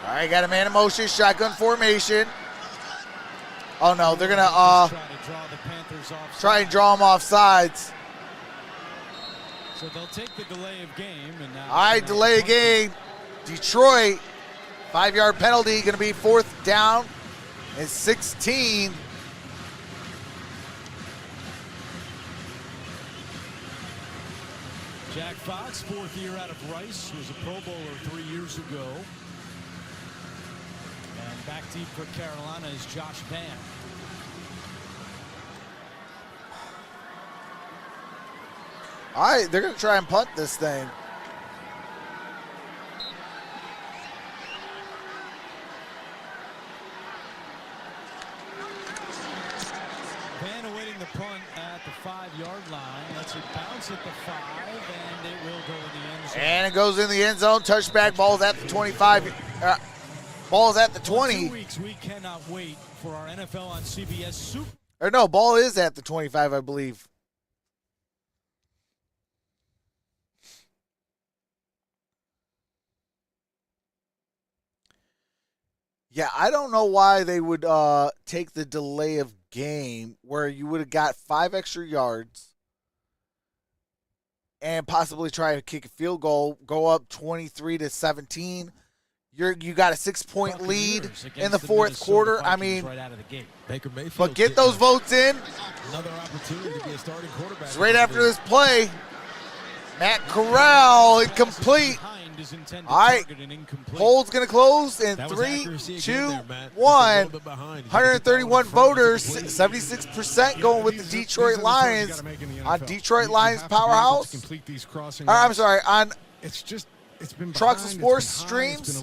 All right, got a man in motion, shotgun formation. Oh, no, they're going to try and draw him off sides. So they'll take the delay of game. And now all right, delay of game. Detroit, 5-yard penalty, going to be 4th down and 16. Jack Fox, 4th year out of Rice, was a Pro Bowler 3 years ago. And back deep for Carolina is Josh Van. All right, they're going to try and punt this thing. Van awaiting the punt at the 5-yard line. Lets it bounce at the 5, and it will go in the end zone. And it goes in the end zone. Touchback, ball's at the 25. Ball's at the 20. In 2 weeks, we cannot wait for our NFL on CBS Super. Or no, ball is at the 25, I believe. Yeah, I don't know why they would take the delay of game where you would have got 5 extra yards and possibly try to kick a field goal, go up 23-17. You got a 6-point lead in the 4th quarter. I mean, right out of the gate. Baker Mayfield, but get those votes in. Another opportunity to be a starting quarterback. It's right after this play. Matt Corral, incomplete. All right, hold's going to close in 3, 2, 1. 131 voters, 76% going with the Detroit Lions on Detroit Lions Powerhouse. I'm sorry, on Troxel Sports streams.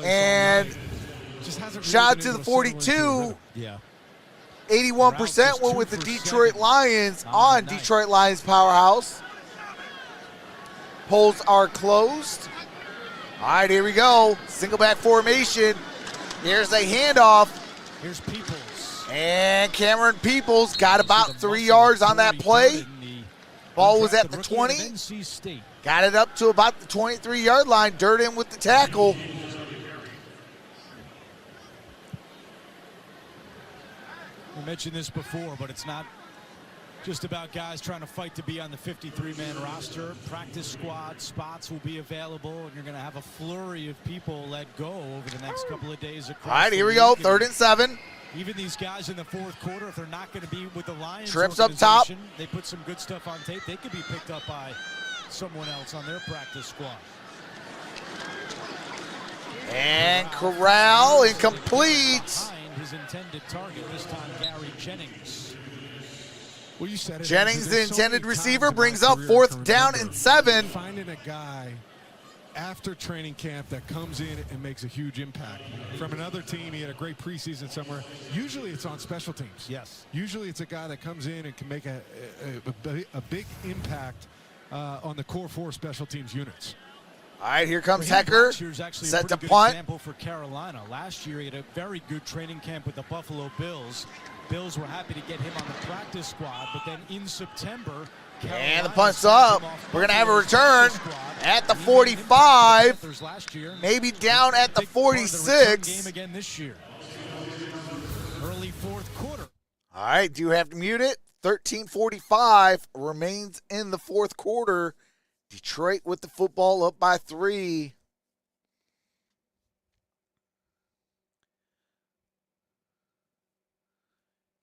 And shout out to the 42. 81% went with the Detroit Lions on Detroit Lions Powerhouse. Polls are closed. All right, here we go. Single back formation. Here's a handoff. Here's Peoples. And Cameron Peoples got about 3 yards on that play. Ball was at the 20. Got it up to about the 23-yard line. Dirt in with the tackle. We mentioned this before, but it's not just about guys trying to fight to be on the 53-man roster. Practice squad spots will be available, and you're going to have a flurry of people let go over the next couple of days. All right, here we go, 3rd and 7. Even these guys in the 4th quarter, if they're not going to be with the Lions trips up top, they put some good stuff on tape. They could be picked up by someone else on their practice squad. And Corral, incomplete. Behind his intended target, this time Gary Jennings. Well, you said it. Jennings, the intended receiver, brings up 4th down and 7. Finding a guy after training camp that comes in and makes a huge impact. From another team, he had a great preseason somewhere. Usually it's on special teams. Yes. Usually it's a guy that comes in and can make a big impact on the core 4 special teams units. All right, here comes Hecker, set to punt. Example for Carolina. Last year, he had a very good training camp with the Buffalo Bills. Bills were happy to get him on the practice squad, but then in September, Carolina and the punt's up. We're going to have a return at the 45, maybe down at the 46. Game again this year. Early 4th quarter. right, do you have to mute it? 13:45 remains in the fourth quarter. Detroit with the football up by 3.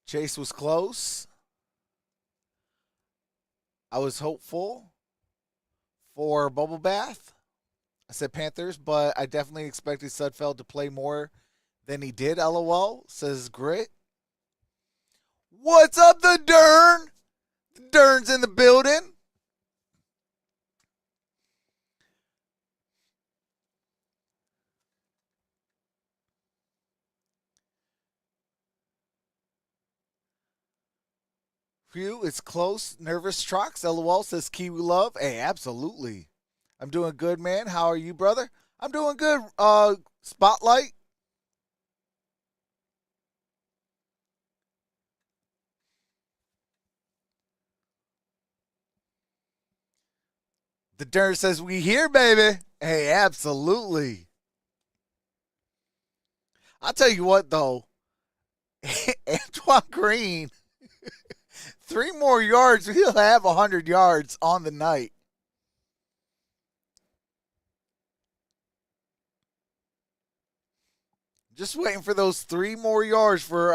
Chase was close. I was hopeful for bubble bath. I said Panthers, but I definitely expected Sudfeld to play more than he did, LOL, says Grit. What's up, the Dern? The Dern's in the building. Phew, it's close. Nervous Trox, LOL, says Kiwi Love. Hey, absolutely. I'm doing good, man. How are you, brother? I'm doing good. Spotlight. The Dern says, we here, baby. Hey, absolutely. I'll tell you what, though. Antoine Green, 3 more yards, he'll have 100 yards on the night. Just waiting for those 3 more yards for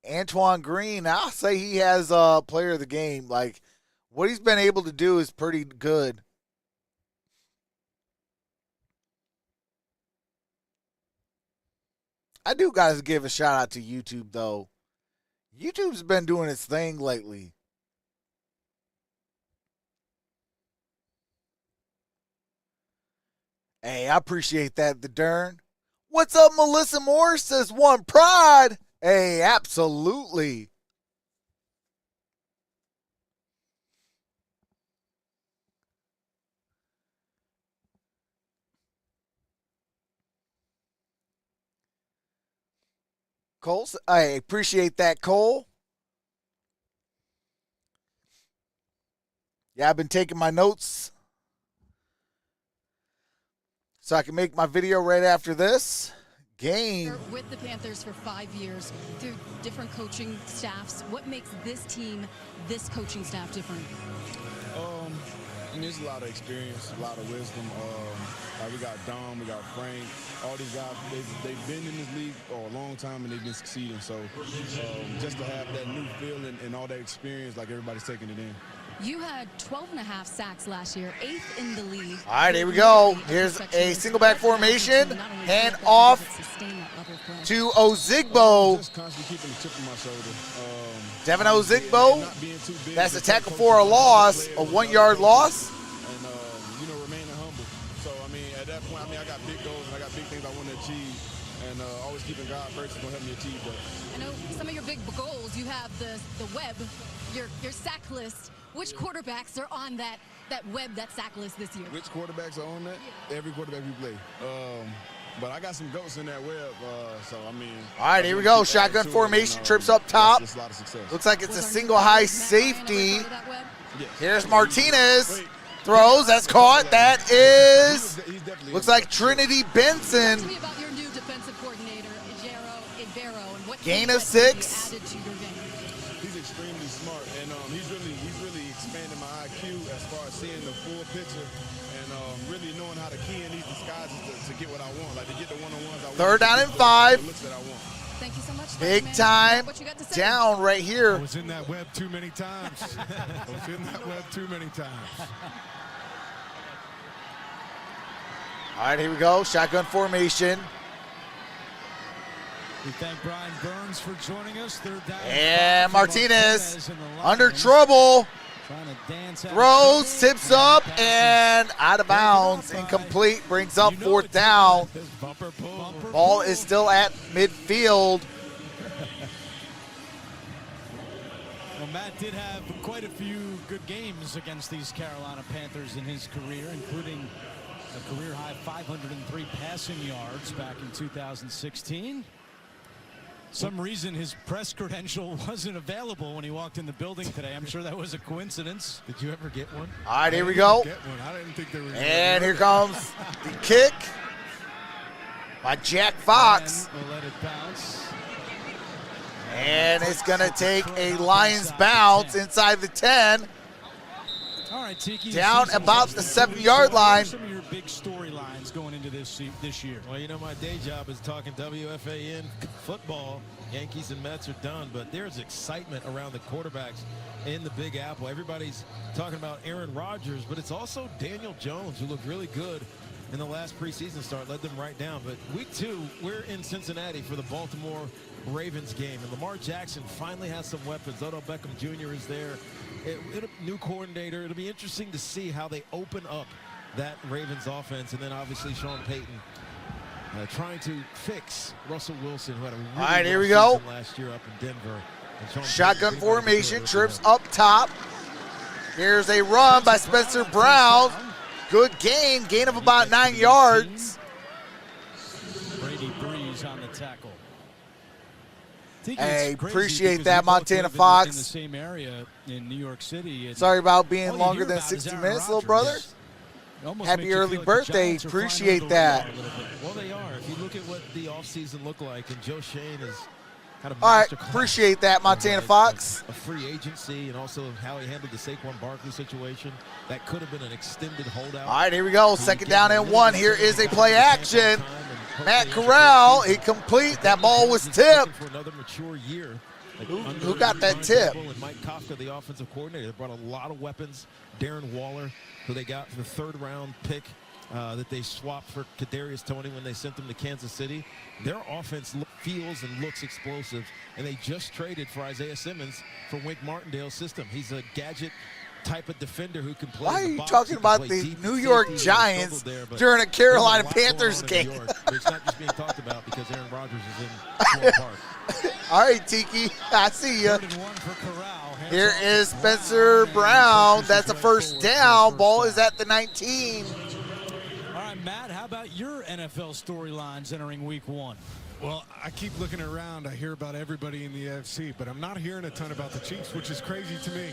Antoine Green. I'll say he has player of the game. Like, what he's been able to do is pretty good. I do got to give a shout out to YouTube, though. YouTube's been doing its thing lately. Hey, I appreciate that, the Dern. What's up, Melissa Moore? Says One Pride. Hey, absolutely. Cole, I appreciate that, Cole. Yeah, I've been taking my notes so I can make my video right after this game. With the Panthers for 5 years, through different coaching staffs, what makes this team, this coaching staff different? I mean, there's a lot of experience, a lot of wisdom. We got Dom, we got Frank, all these guys, they've been in this league for a long time and they've been succeeding. So just to have that new feeling and all that experience, like everybody's taking it in. You had 12.5 sacks last year, 8th in the league. All right, here we go. Here's a single back formation. Hand off to Ozigbo. Just constantly keeping the chip on my shoulder. Devin Ozigbo. That's a tackle for a loss, a 1-yard loss. And, remaining humble. So, I mean, at that point, I got big goals and I got big things I want to achieve. And always keeping God first is going to help me achieve that. I know some of your big goals, you have the web, your sack list. Which quarterbacks are on that web, that sack list this year? Which quarterbacks are on that? Yeah. Every quarterback we play. But I got some goats in that web, so I mean. All right, here we go. Shotgun formation, trips up top. That's a lot of success. Looks like it's a single high safety. Here's Martinez. Throws, that's caught. That is, looks like Trinity Benson. Tell me about your new defensive coordinator, Ibero, and what gain of 6. He's extremely smart, and he's really expanding my IQ as far as seeing the full picture and really knowing how to key in these disguises to get what I want, like to get the one-on-ones I want. 3rd down and 5. Looks that I want. Thank you so much. Big time down right here. I was in that web too many times. I was in that web too many times. All right, here we go. Shotgun formation. We thank Brian Burns for joining us. 3rd down. And Martinez under trouble. Throws, tips up, and out of bounds. Incomplete, brings up 4th down. Ball is still at midfield. Well, Matt did have quite a few good games against these Carolina Panthers in his career, including a career-high 503 passing yards back in 2016. Some reason his press credential wasn't available when he walked in the building today. I'm sure that was a coincidence. Did you ever get one? All right, here we go. I didn't think there was. And here comes the kick by Jack Fox. We'll let it bounce. And it's going to take a Lions bounce inside the 10. All right, Tiki. Down about the 7-yard line. Some of your big storylines going into this year. Well, you know, my day job is talking WFAN football. Yankees and Mets are done, but there's excitement around the quarterbacks in the Big Apple. Everybody's talking about Aaron Rodgers, but it's also Daniel Jones, who looked really good in the last preseason start, led them right down. But week 2, we're in Cincinnati for the Baltimore Ravens game, and Lamar Jackson finally has some weapons. Odell Beckham Jr. is there. New coordinator. It'll be interesting to see how they open up that Ravens offense, and then obviously Sean Payton trying to fix Russell Wilson, who had a really all right, here we rough go. season last year up in Denver. And Sean Shotgun Payton, formation, trips up top. Here's a run by Spencer Brown. Good gain of about 9 yards. Brady Breeze on the tackle. Hey, appreciate that, Montana Fox. In the same area in New York City. Sorry about being longer than 60 minutes, little brother. Happy early birthday. Appreciate that. Well, they are. If you look at what the offseason looked like, and Joe Shane is kind of all right, appreciate that, Montana Fox. A free agency, and also how he handled the Saquon Barkley situation. That could have been an extended holdout. All right, here we go. 2nd down and 1. Here is a play action. Matt Corral, incomplete. That ball was tipped. For another mature year. Who got that tip? And Mike Kafka, the offensive coordinator, they brought a lot of weapons. Darren Waller, who they got for the 3rd-round pick that they swapped for Kadarius Toney when they sent them to Kansas City. Their offense feels and looks explosive, and they just traded for Isaiah Simmons for Wink Martindale's system. He's a gadget type of defender who can play. Why are you talking about the New York Giants during a Carolina Panthers game? It's not just being talked about because Aaron Rodgers is in Florida Park. All right, Tiki, I see you. Here is Spencer Brown. That's a 1st down. Ball is at the 19. All right, Matt, how about your NFL storylines entering week 1? Well, I keep looking around. I hear about everybody in the AFC, but I'm not hearing a ton about the Chiefs, which is crazy to me,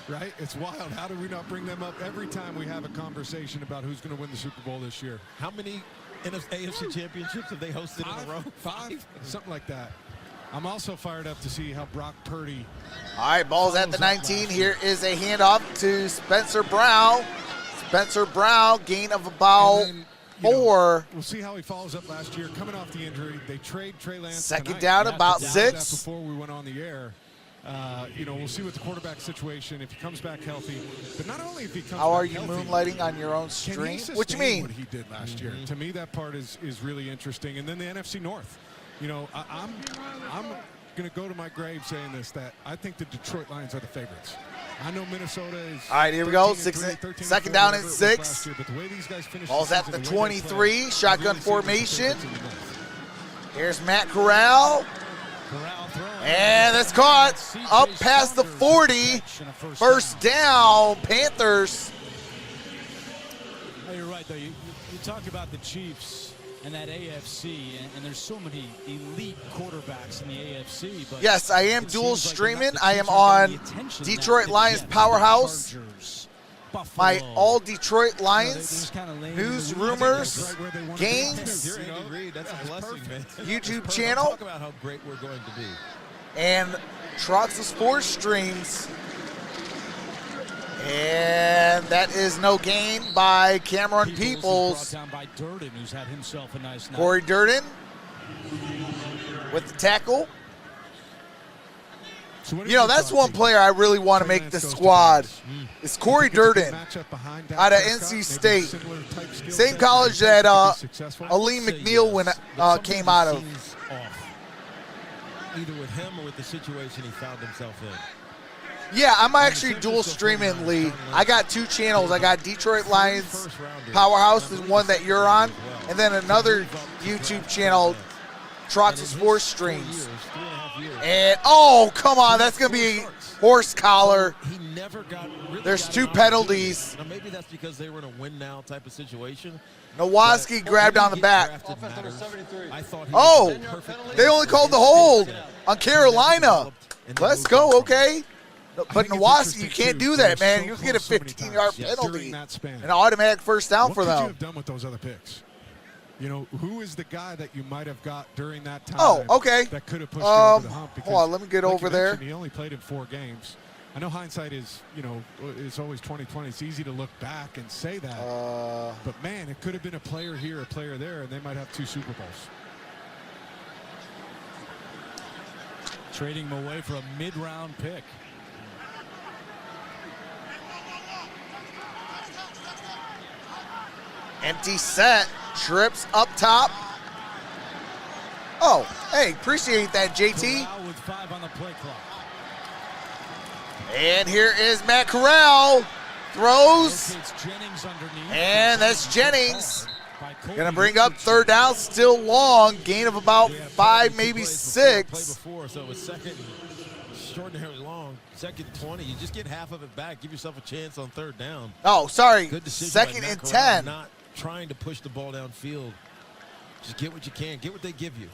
right? It's wild. How do we not bring them up every time we have a conversation about who's going to win the Super Bowl this year? How many AFC championships have they hosted in a row? 5? Something like that. I'm also fired up to see how Brock Purdy. All right, ball's at the 19. Here is a handoff to Spencer Brown. Spencer Brown, gain of about 4. We'll see how he follows up last year. Coming off the injury, they trade Trey Lance. 2nd down, about 6. Before we went on the air. We'll see what the quarterback situation, if he comes back healthy. But not only if he comes How back are you healthy, moonlighting on your own stream? What you mean? What he did last year. To me, that part is really interesting. And then the NFC North. I'm going to go to my grave saying this, that I think the Detroit Lions are the favorites. I know Minnesota is. All right, here we go. 2nd down and 6. Ball's at the 23. Shotgun formation. Here's Matt Corral. And that's caught up past the 40. 1st down, Panthers. Oh, you're right, though. You talk about the Chiefs and that AFC, and there's so many elite quarterbacks in the AFC. But yes, I am dual streaming. I am on Detroit Lions Powerhouse. My all Detroit Lions news, rumors, games, YouTube channel, Talk about how great we're going to be. And Troxel sports streams. And that is no gain by Cameron Peoples. Down by Durden, who's had himself a nice night. Corey Durden with the tackle. So that's one player I really want to make the squad. It's Corey Durden out of NC State. Same college that Aleem McNeil came out of. Either with him or with the situation he found himself in. Yeah, I'm actually dual streaming, Lee. I got 2 channels. I got Detroit Lions Powerhouse, the one that you're on, and then another YouTube channel, Troxel Sports Streams. And, oh, come on, that's going to be a horse collar. There's 2 penalties. Now maybe that's because they were in a win-now type of situation. Nowoski grabbed on the back. Oh, they only called the hold on Carolina. Let's go, okay. But Nowoski, you can't do that, man. You get a 15-yard penalty, an automatic 1st down for them. What could you have done with those other picks? You know, who is the guy that you might have got during that time? Oh, okay. That could have pushed you over the hump. Hold on, let me get like over you there. He only played in 4 games. I know hindsight is, you know, it's always 20/20. It's easy to look back and say that. But, man, it could have been a player here, a player there, and they might have 2 Super Bowls. Trading him away for a mid-round pick. Empty set. Trips up top. Oh, hey, appreciate that, JT. Corral with 5 on the play clock. And here is Matt Corral. Throws. Locates Jennings underneath. And that's Jennings. Going to bring up 3rd down. Still long. Gain of about 5, maybe 6. Before, so it was second extraordinarily long. 2nd 20. You just get half of it back. Give yourself a chance on 3rd down. Oh, sorry. Good decision 2nd and Corral, 10. Not trying to push the ball downfield. Just get what you can. Get what they give you.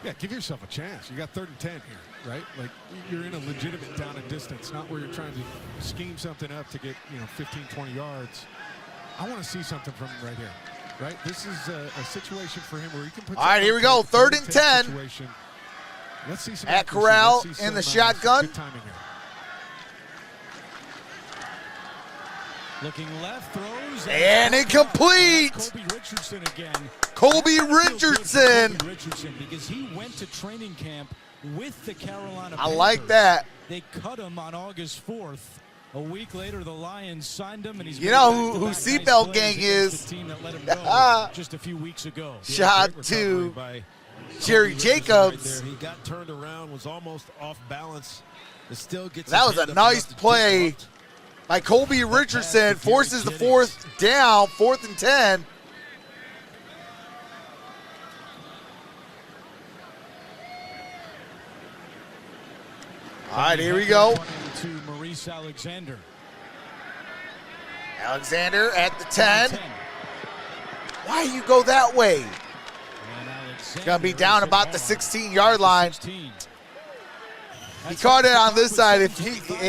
Yeah, give yourself a chance. You got 3rd and 10 here, right? Like, you're in a legitimate down and distance, not where you're trying to scheme something up to get, 15, 20 yards. I want to see something from him right here, right? This is a situation for him where he can put. All right, here we go. 3rd and 10. Situation. Let's see some at accuracy. Corral Let's see in the some, shotgun. Good timing here. Looking left, throws. And incomplete. Colby Richardson again. Colby Richardson. Colby Richardson, because he went to training camp with the Carolina I Panthers. like that. They cut him on August 4th. A week later, the Lions signed him, and he's You know who Seatbelt Gang is. The team that let him go just a few weeks ago. Shot to Jerry Jacobs. He got turned around, was almost off balance. It still gets That was a nice play by Colby Richardson. Forces the 4th down, 4th and 10. All right, here we go. To Maurice Alexander. Alexander at the 10. Why you go that way? It's going to be down about the 16-yard line. He caught it on this side. If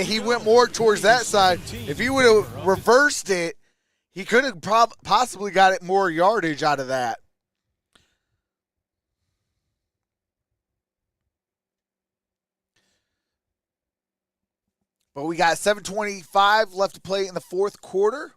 he went more towards that side, if he would have reversed it, he could have possibly got it more yardage out of that. But we got 7:25 left to play in the 4th quarter.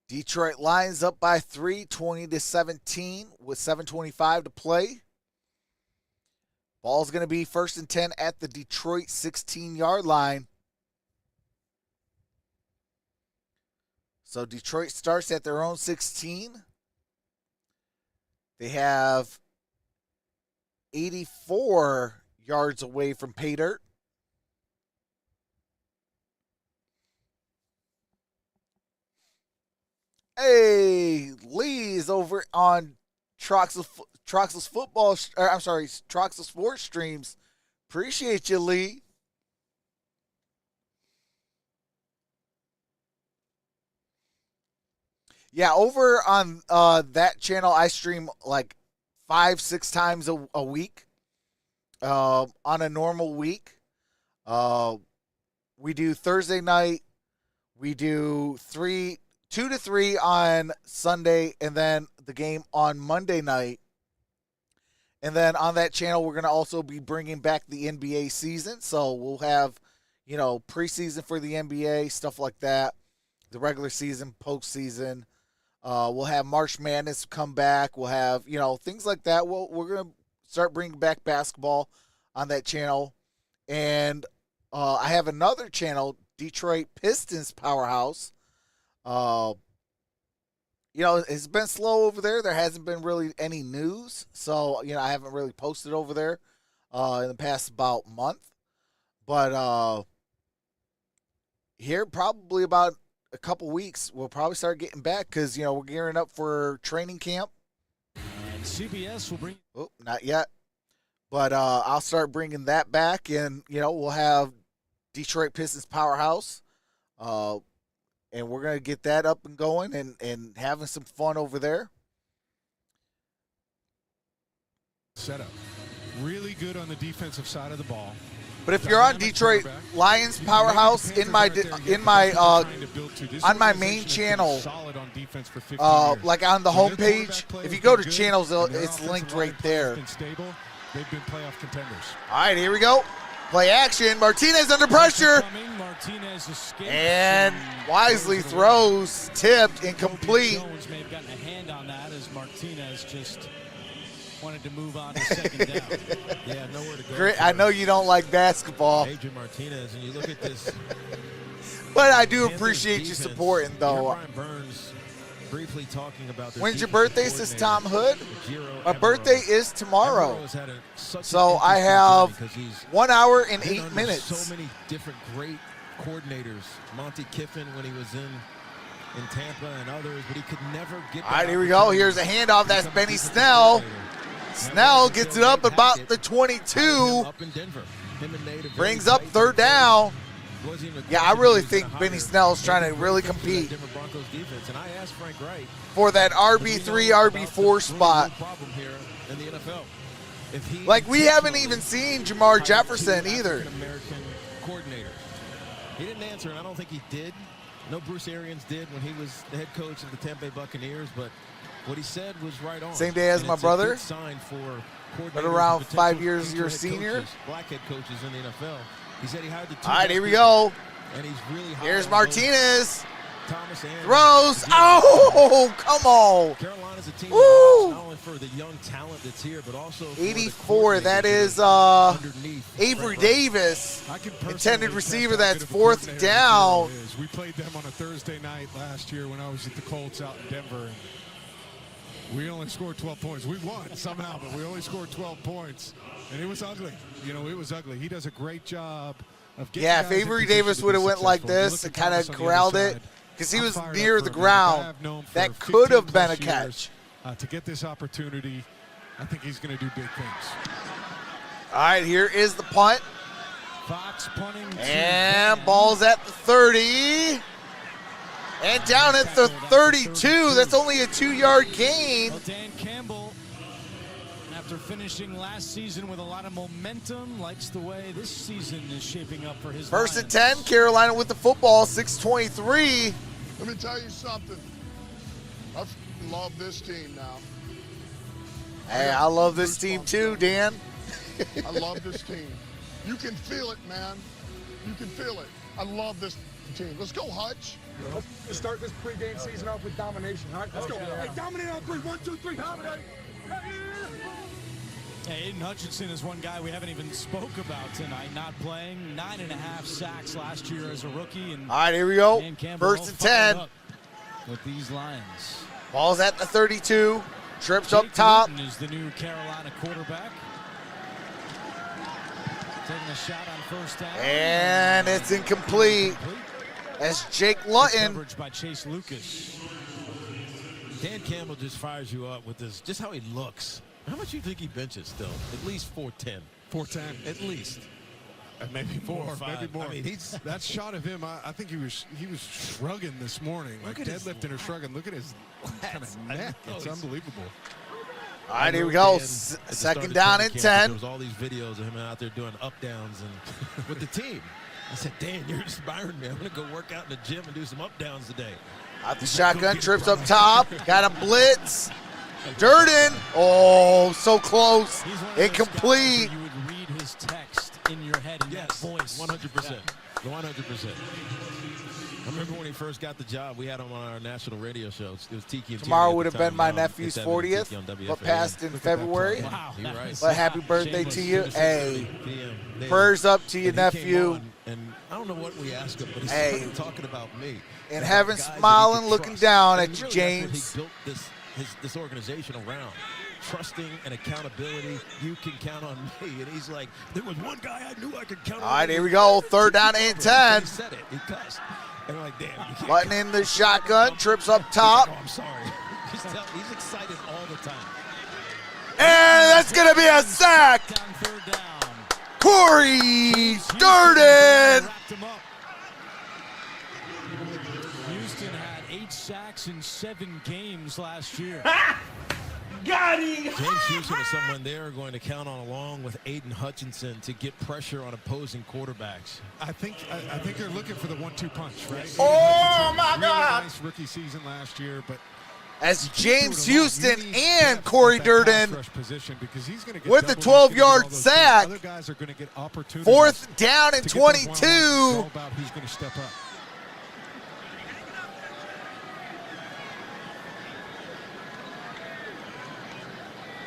Detroit Lions up by 3, 20-17 with 7:25 to play. Ball's going to be 1st and 10 at the Detroit 16-yard line. So Detroit starts at their own 16. They have 84 yards away from pay dirt. Hey, Lee is over on Troxel's football. Troxel Sports Streams. Appreciate you, Lee. Yeah, over on that channel, I stream like 5-6 times a week. On a normal week, we do Thursday night. We do 2 to 3 on Sunday, and then the game on Monday night. And then on that channel, we're going to also be bringing back the NBA season. So we'll have, preseason for the NBA, stuff like that. The regular season, postseason. We'll have March Madness come back. We'll have, things like that. We're going to start bringing back basketball on that channel. And I have another channel, Detroit Pistons Powerhouse. It's been slow over there. There hasn't been really any news. So, I haven't really posted over there in the past about month. But here, probably about a couple weeks, we'll probably start getting back because, we're gearing up for training camp. And CBS will bring. Oh, not yet. But I'll start bringing that back, and, we'll have Detroit Pistons Powerhouse. And we're going to get that up and going and having some fun over there. Setup. Really good on the defensive side of the ball. But if you're on Detroit Lions Powerhouse on my main channel, like on the homepage, if you go to channels, it's linked right there. They've been playoff contenders. All right, here we go. Play action. Martinez under pressure. And wisely throws, tipped, incomplete. Jones may have gotten a hand on that as Martinez just wanted to move on to second down. Yeah, nowhere to go. Great. I know you don't like basketball. Adrian Martinez, and you look at this. But I do appreciate you supporting, though. Brian Burns briefly talking about when's your birthday, says Tom Hood? My birthday is tomorrow. So I have 1 hour and 8 minutes. So many different great coordinators. Monty Kiffin when he was in Tampa and others, but he could never get. All right, here we go. Here's a handoff. That's Benny Snell. Snell gets it up about the 22. Brings up third down. Yeah, I really think Benny Snell's trying to really compete for that RB3, RB4 spot. Like, we haven't even seen Jamar Jefferson either. He didn't answer, and I don't think he did. No, Bruce Arians did when he was the head coach of the Tampa Bay Buccaneers, but what he said was right on. Same day as my brother, but around 5 years your senior. Black head coaches in the NFL. He said he hired the two. All right, here we go. And he's really here's Martinez. Thomas and throws. Oh, come on. Carolina's a team Woo. not only for the young talent that's here, but also 84. That is Avery Davis, intended receiver. That's fourth down. We played them on a Thursday night last year when I was at the Colts out in Denver. We only scored 12 points. We won somehow, but we only scored 12 points. And it was ugly. You know, it was ugly. He does a great job of getting if Avery Davis would have went like this and kind of corralled it, because he was near the ground, that could have been a catch. To get this opportunity, I think he's going to do big things. All right, here is the punt. Fox punting. And ball's at the 30. And down at the 32. That's only a 2-yard gain. Well, Dan Campbell, after finishing last season with a lot of momentum, likes the way this season is shaping up for his First Lions. and 10, Carolina with the football, 6:23. Let me tell you something. I love this team now. Hey, I love this team too, Dan. I love this team. You can feel it, man. You can feel it. I love this team. Let's go, Hutch. Let's start this pregame season off with domination, huh? Let's go. Hey, dominate on 3. 1, 2, 3, dominate. Hey, Aiden Hutchinson is one guy we haven't even spoke about tonight, not playing. 9.5 sacks last year as a rookie. And all right, here we go. First and 10. With these Lions. Ball's at the 32. Trips up top. Newton is the new Carolina quarterback. Taking a shot on first down. And it's incomplete. As Jake Lutton. Coverage by Chase Lucas. Dan Campbell just fires you up with this, just how he looks. How much do you think he benches still? At least 410. 410. At least. Maybe more. 4 or 5. Maybe more. I mean, that shot of him, I think he was shrugging this morning, like deadlifting or shrugging. Look at his kind of neck. It's unbelievable. All right, here we go. Second down and 10. There was all these videos of him out there doing up downs and with the team. I said, Dan, you're inspiring me. I'm going to go work out in the gym and do some up downs today. Out the shotgun, trips up top. Got a blitz. Durden. Oh, so close. Incomplete. You would read his text in your head in that voice. 100%. 100%. I remember when he first got the job, we had him on our national radio show. It was Tiki and Tomorrow Terry would at have the been time. my Now, nephew's it's 40th, Tiki on WFAN. but passed in February. Wow. You're right. But happy birthday to you. Shameless. Hey, prayers up to your nephew. And I don't know what we asked him, but he Hey. started talking about me. In heaven, Guys that he smiling, could looking trust. down And at you, really, that's what James. He built this organization around. Trusting and accountability. You can count on me. And he's like, there was one guy I knew I could count on. All right, here we go. Third down and 10. He said it. He cussed. And I'm like, damn. You can't Button in the shotgun, trips up top. Oh, I'm sorry. He's excited all the time. And that's going to be a sack. Third down. Corey Durden. Wrapped him up. Houston had 8 sacks in 7 games last year. Got him! James Houston is someone they're going to count on along with Aiden Hutchinson to get pressure on opposing quarterbacks. I think they're looking for the 1-2 punch, right? Oh, my really God. Nice rookie season last year, but as James Houston and Corey Durden with the the 12-yard sack. Other guys are going to get opportunities. Fourth down and to get those 22. one-on-ones. It's all about who's going to step up.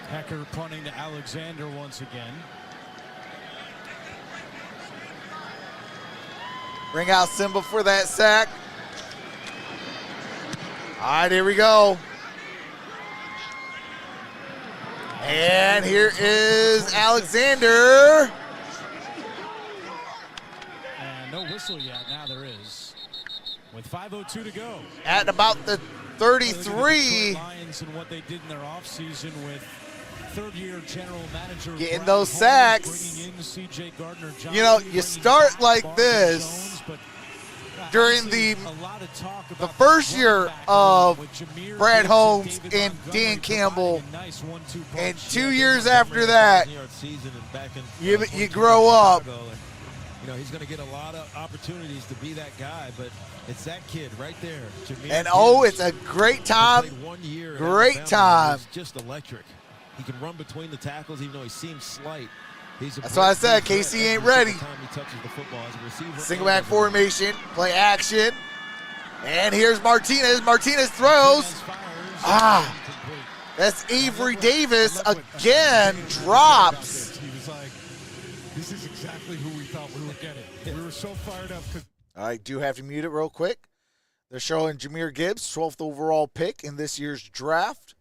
Hecker punting to Alexander once again. Bring out Simba for that sack. All right, here we go. And here is Alexander. And no whistle yet. Now there is. With 5:02 to go. At about the 33. Lions and what they did in their offseason with third-year general manager getting Brian those Holmes, sacks. bringing in C.J. Gardner-Johnson, You know, you start like Barton this Jones, but, during the a lot of talk the about first the year running back of with Jameer Brad Gibbs Holmes David and Montgomery Dan Campbell, providing a nice 1-2 and punch. 2 years after that, you grow up. You know, he's going to get a lot of opportunities to be that guy, but it's that kid right there. Jameer And Gibbs. oh, it's a great time. He played 1 year in Great Alabama. time. He's just electric. He can run between the tackles, even though he seems slight. That's why I said KC ain't ready. Time he touches the football as a receiver. Single back formation, play action. And here's Martinez. Martinez throws. That's Avery Davis again. Drops. He was like, this is exactly who we thought we were getting. We were so fired up. I do have to mute it real quick. They're showing Jameer Gibbs, 12th overall pick in this year's draft.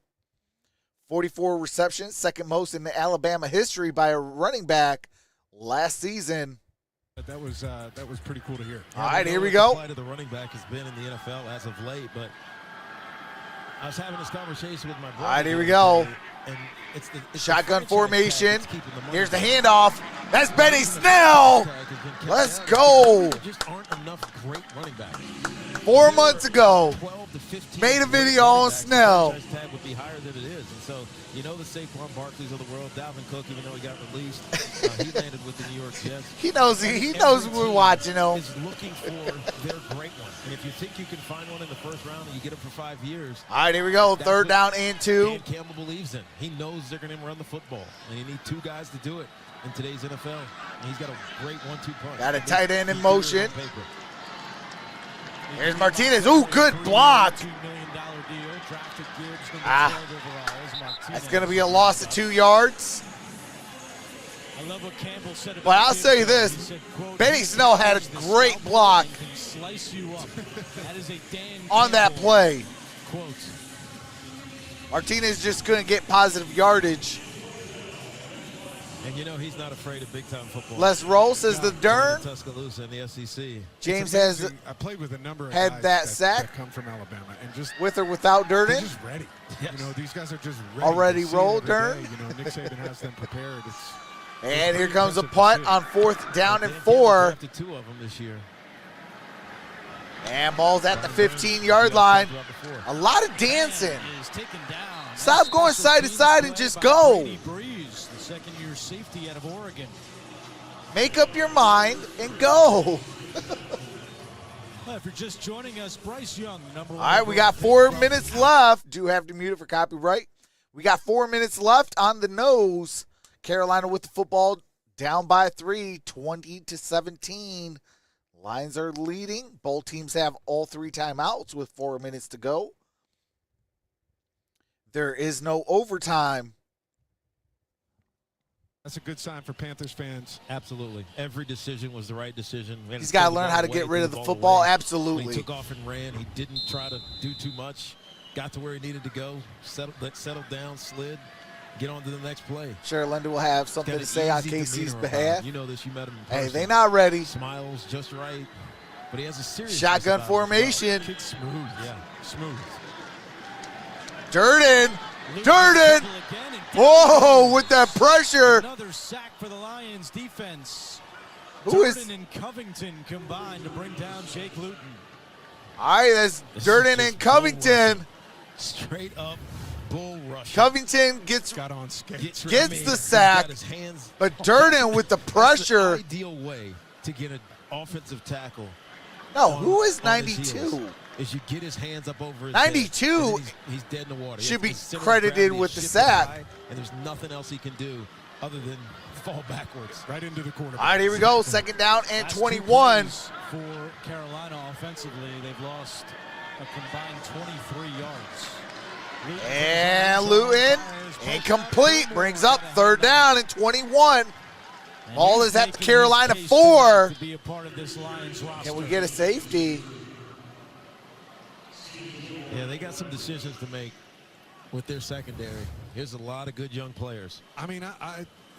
44 receptions, second most in the Alabama history by a running back last season. That was pretty cool to hear. All right, here we go. The plight of the running back has been in the NFL as of late, but I was having this conversation with my brother. All right, here we go. And it's Shotgun formation. Here's the handoff. That's Benny Snell. Let's go. There just aren't enough great running backs. 4 months ago, 12 to 15 made a video on Snell. The franchise tag would be higher than it is. And so, you know, the Saquon Barkleys of the world, Dalvin Cook, even though he got released, he landed with the New York Jets. He knows we're watching him. Is looking for their great one. And if you think you can find one in the first round and you get him for 5 years. All right, here we go. Third down and 2. Dan Campbell believes in. He knows they're going to run the football. And you need 2 guys to do it in today's NFL. And he's got a great 1-2 punch. Got a tight end in motion. Here's Martinez. Ooh, good block. That's going to be a loss of 2 yards. But I'll say this, Benny Snell had a great block on that play. Martinez just couldn't get positive yardage. And you know he's not afraid of big-time football. Let's roll, says the Dern. Tuscaloosa in the SEC. James has I played with a number of had guys that sack that come from Alabama, and just with or without they're Durden. just ready. Yes. You know, these guys are just ready. Already to see rolled, it every Dern. day. You know, Nick Saban has them prepared. And here comes a punt on 4th down and 4. 2 of them this year. And ball's at the 15-yard line. A lot of dancing. Stop going side to side and just go. The second-year safety out of Oregon. Make up your mind and go. Well, if you're just joining us, Bryce Young, number 1. All right, we got 4 minutes left. Do have to mute it for copyright. We got 4 minutes left on the nose. Carolina with the football, down by 3, 20-17. Lions are leading. Both teams have all 3 timeouts with 4 minutes to go. There is no overtime. That's a good sign for Panthers fans. Absolutely. Every decision was the right decision. He's got to learn how to get rid of the football. Absolutely. When he took off and ran. He didn't try to do too much. Got to where he needed to go. Settled down, slid. Get on to the next play. Sure, Linda will have something to say on KC's behalf. You know this. You met him in Hey, person. they not ready. Smiles just right. But he has a serious shotgun formation. Kid's smooth. Yeah, smooth. Durden. Whoa, with that pressure. Another sack for the Lions defense. Who is? Durden and Covington combined to bring down Jake Luton. All right, that's Durden and Covington. Straight up bull rush. Covington gets Gets the sack, but Durden with the pressure. That's the ideal way to get an offensive tackle. No, who is on his 92? heels, is you get his hands up over his 92 head, and he's dead in the water. should be His center of credited gravity with is the shifted sack. high, and there's nothing else he can do other than fall backwards. Right into the corner. All right, here we go. Second down and Last 21. 2 plays for Carolina offensively, they've lost a combined 23 yards. And Luton, incomplete, brings up third down and 21. Ball is at the Carolina 4. Can we get a safety? Yeah, they got some decisions to make with their secondary. Here's a lot of good young players. I mean,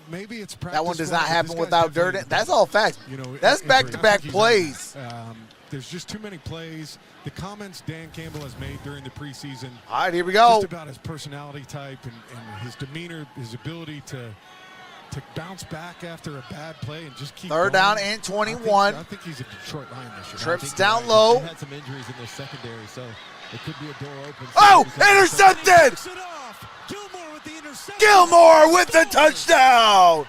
maybe it's practice. That one does squad, not but happen this guy's without definitely Durden. the That's best. all facts. You know, That's agree. I back-to-back think he's plays. There's just too many plays. The comments Dan Campbell has made during the preseason. All right, here we go. Just about his personality type and his demeanor, his ability to bounce back after a bad play and just keep Third going. down and 21. I think he's a Detroit Lion this year. Trips down low. They had some injuries in their secondary, so it could be a door open. Oh, intercepted! Gilmore with the touchdown!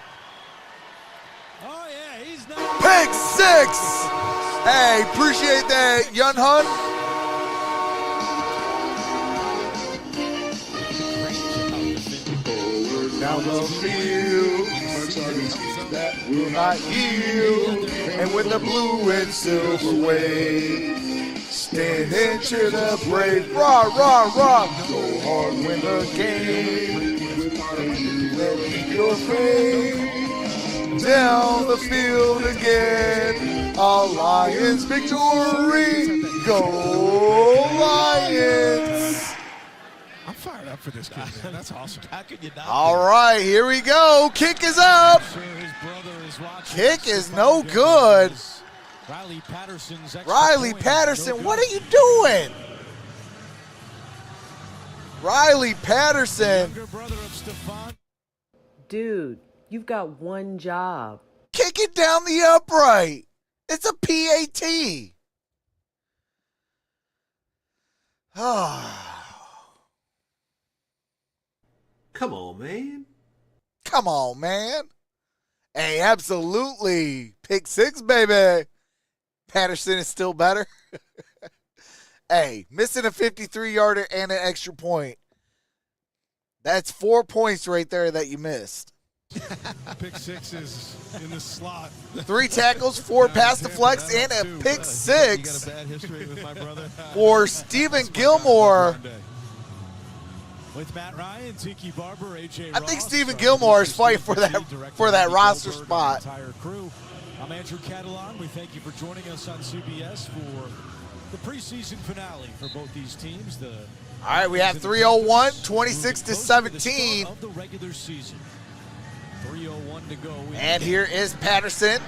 Pick 6! Hey, appreciate that, Yun Hun. Down the field, that will not yield, and with the blue and silver wave, stand and cheer the brave. Rah, rah, rah. Go hard, win the game. Keep your faith. Down the field again, a Lions victory. Go Lions. I'm fired up for this kid, man. That's awesome. How could you not? All right, here we go. Kick is up. Kick is no good. Riley Patterson's Riley Patterson, what are you doing? Riley Patterson. Dude, you've got one job. Kick it down the upright. It's a PAT. Come on, man. Come on, man. Hey, absolutely. Pick 6, baby. Patterson is still better. Hey, missing a 53-yarder and an extra point. That's 4 points right there that you missed. Pick 6 is in the slot. 3 tackles, 4 pass deflects, and a pick 6 You got a bad history with my brother? for Stephen Gilmore. With Matt Ryan, Tiki Barber, AJ I think Ross, Stephen Gilmore is fighting for that roster spot. Entire crew. I'm Andrew Catalan. We thank you for joining us on CBS for the preseason finale for both these teams. All right, we have 3:01, 26-17. Of the regular season. 3:01 to go. And here is Patterson.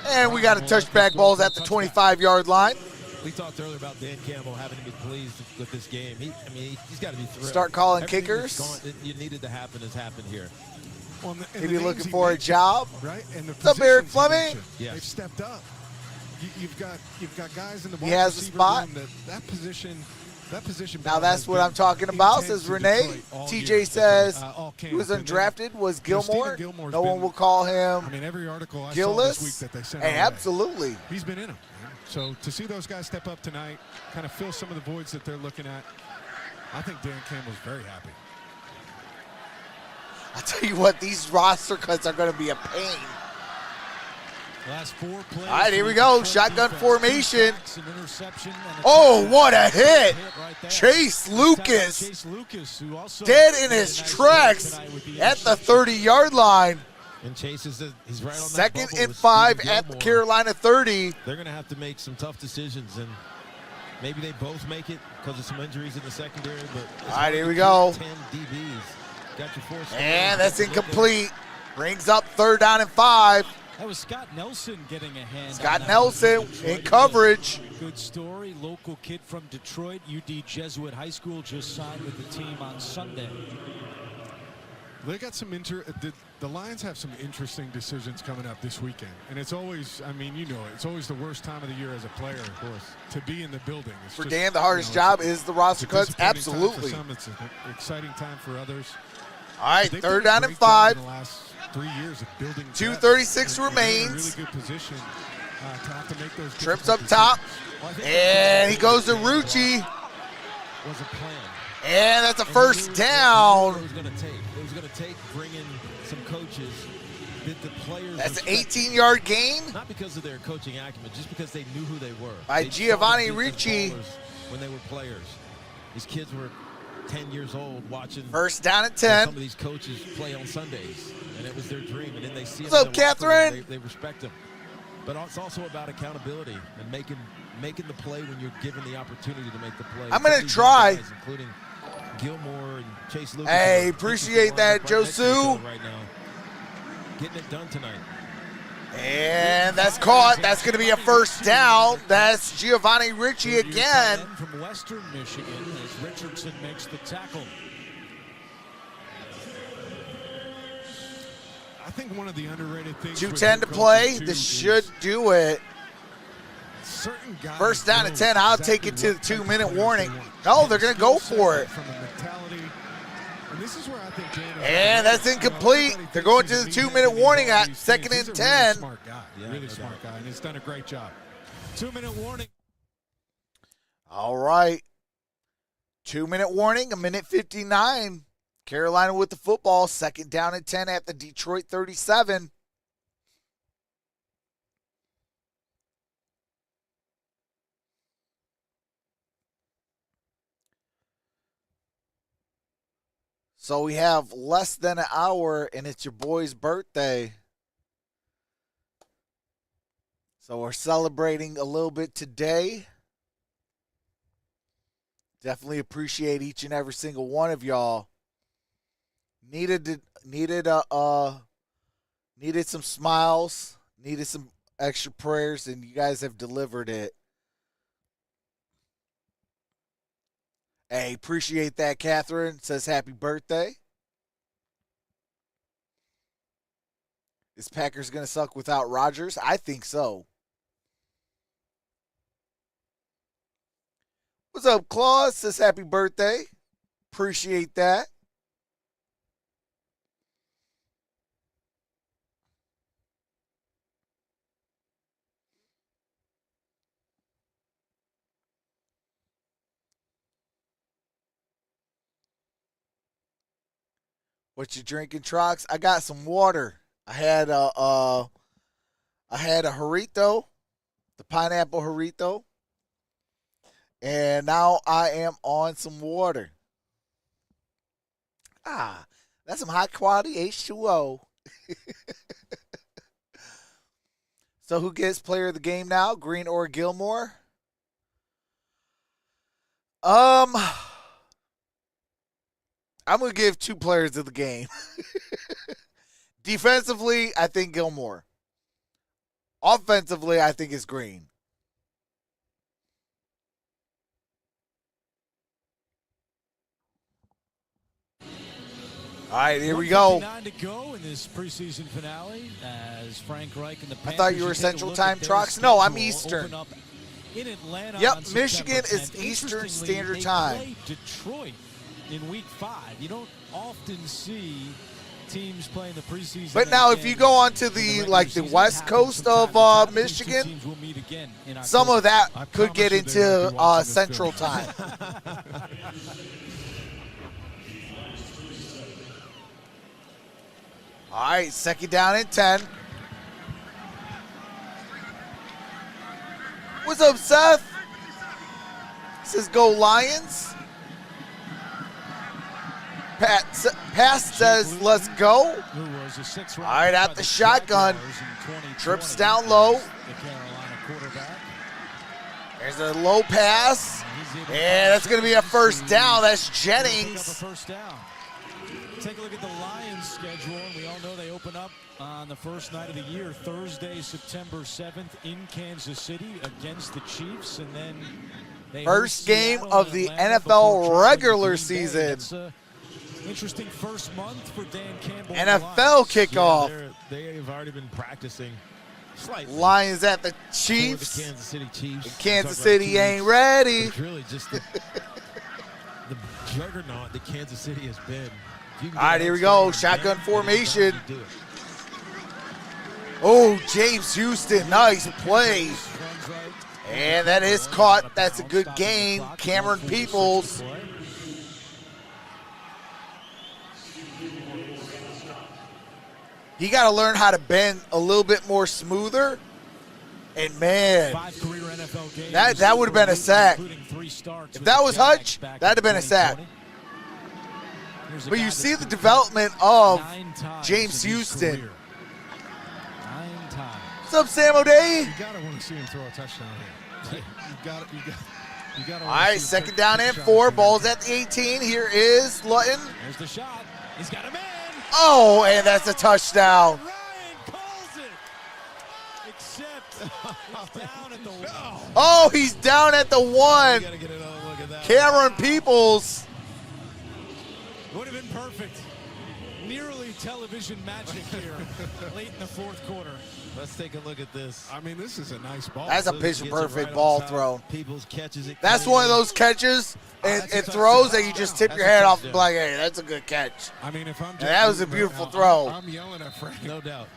And we got a touchback balls at the 25-yard line. We talked earlier about Dan Campbell having to be pleased with this game. He's got to be thrilled. Start calling Everything kickers. that you needed to happen has happened here. Well, Maybe looking for a job. Right? And the What's up, Eric positions Fleming? Yes. They've stepped up. You've got guys in the He wide has a receiver spot. room that position. Now that's what I'm talking about, says Renee. TJ says he was undrafted, was Gilmore. No one will call him I mean, every article I Gillis. saw this week that they sent Hey, our way, absolutely. he's been in them. So to see those guys step up tonight, kind of fill some of the voids that they're looking at, I think Dan Campbell's very happy. I'll tell you what, these roster cuts are going to be a pain. Last 4 plays. All right, here we go. Shotgun formation. An interception and a Oh, what a hit. right there. Chase Lucas. Chase Lucas, who also Dead in had a his nice tracks play tonight with the at the interception. 30-yard line. And Chase he's right on that Second bubble and with 5 Stephen at the Gilmore. Carolina 30. They're going to have to make some tough decisions, and maybe they both make it because of some injuries in the secondary. But it's All right, hard here to we keep go. 10 DBs. Got your 4 And that's starters. incomplete. Brings up 3rd down and 5. That was Scott Nelson getting a hand. Scott on that Nelson one for Detroit. in coverage. Good story. Local kid from Detroit, UD Jesuit High School, just signed with the team on Sunday. They got some the The Lions have some interesting decisions coming up this weekend. And it's always, I mean, you know, it's always the worst time of the year as a player, of course, to be in the building. It's For just, Dan, the hardest job is the roster cuts. disappointing time Absolutely. For some, it's an exciting time for others. All right, They've third done a down and great job 5. in the last 3 years of building 2:36 depth. They're in a remains. really good position to have to make those Trips difficult up top. decisions. And he goes to Rucci. Was a plan. And that's a first down. It was going to take bringing some coaches that the players. That's an respect. 18-yard gain. Not because of their coaching acumen, just because they knew who they were. By They saw Giovanni the business Ricci. ballers when they were players. These kids were 10 years old watching. First down and Some 10. of these coaches play on Sundays, and it was their dream. And then they see What's them up, in the locker room, Catherine? They respect them. But it's also about accountability and making the play when you're given the opportunity to make the play. I'm gonna Some of these try. young guys, including Gilmore and Chase Lucas. Hey, are appreciate that, right next to each Josu. other right now. Getting it done tonight. And that's caught. That's going to be a first down. That's Giovanni Ricci again. From Western Michigan as Richardson makes the tackle. I think one of the underrated things. 2:10 to play. This should do it. Certain guys First down and know 10. I'll exactly take it to the what type of 2-minute players warning. they want. No, they're going to go for it. From a mentality. And this is where I think Dan is And that's incomplete. They're going to the 2-minute warning at 2nd and He's a 10. really smart guy. Yeah, Really no smart doubt. guy. And he's done a great job. 2-minute warning. All right. 2-minute warning, 1:59. Carolina with the football. 2nd down and 10 at the Detroit 37. So we have less than an hour, and it's your boy's birthday. So we're celebrating a little bit today. Definitely appreciate each and every single one of y'all. Needed some smiles, needed some extra prayers, and you guys have delivered it. Hey, appreciate that, Catherine. Says happy birthday. Is Packers going to suck without Rodgers? I think so. What's up, Claus? Says happy birthday. Appreciate that. What you drinking, Trox? I got some water. I had a Jarrito, the pineapple Jarrito, and now I am on some water. Ah, that's some high quality H2O. So who gets player of the game now? Green or Gilmore? I'm going to give 2 players of the game. Defensively, I think Gilmore. Offensively, I think it's Green. All right, here we go. 1:59 to go in this preseason finale as Frank Reich and the Panthers. I thought you were should take a Central look Time, at their Trox. No, I'm schedule Eastern. open up in Atlanta Yep, on Michigan September is 10th. Eastern Interestingly, Standard they Time. play Detroit in Week 5. You don't often see teams playing the preseason. But now, if and you go on to in the regular like the season, west it happens coast from of time to time. These two Michigan, teams will meet again in some of October. that could get promise you they won't into be watching this Central film. Time. All right, 2nd down and 10. What's up, Seth? Says go Lions. Pass says let's go. Who was a 6th All right, at the shotgun. Trips down low. The Carolina quarterback. There's a low pass. And that's going to be a first down. That's Jennings. Pick up a first down. Take a look at the Lions schedule, and we all know they open up on the first night of the year, Thursday, September 7th in Kansas City against the Chiefs, and then they First host game Seattle of and the Atlanta NFL before traveling to regular Green Bay. season. That's Interesting first month for Dan Campbell. NFL kickoff. Yeah, they've already been practicing slightly. Lions at the For Chiefs. the Kansas City Chiefs. And Kansas Talk about City 2 ain't weeks. ready. It's really just the juggernaut that Kansas City has been. All right, here we go. Shotgun formation. Oh, James Houston, nice play. And that is caught. That's a good gain. Cameron Peoples. You got to learn how to bend a little bit more smoother. And, man, that would have been a sack. If that was Hutch, that would have been a sack. But you see the development of James Houston. What's up, Sam O'Day? You gotta want to see him throw a touchdown here. You gotta All right, second down and 4. Ball's at the 18. Here is Lutton. There's the shot. He's got a man. Oh, and that's a touchdown. Oh, he's down at the 1. Cameron Peoples. Would have been perfect. Nearly television magic here late in the fourth quarter. Let's take a look at this. I mean, this is a nice ball. That's a pitch-perfect ball throw. Peoples catches it. That's one of those catches and throws that you just tip your head off and be like, hey, that's a good catch. I mean, if I'm And that was a beautiful throw. I'm yelling at Frank. No doubt.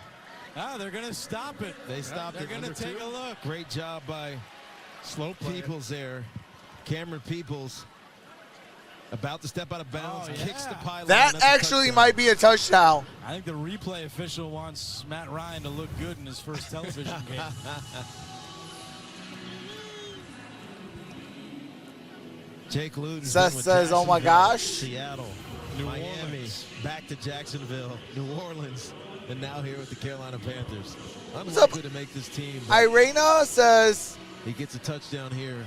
They're going to stop it. They stopped it. They're going to take a look. Great job by Slow Peoples there. Cameron Peoples about to step out of bounds, kicks the pylon. That actually might be a touchdown. I think the replay official wants Matt Ryan to look good in his first television game. Jake Luton Seth says, oh my gosh. Seattle, Miami, back to Jacksonville, New Orleans, and now here with the Carolina Panthers. Unlikely to make this team. Irena says, he gets a touchdown here.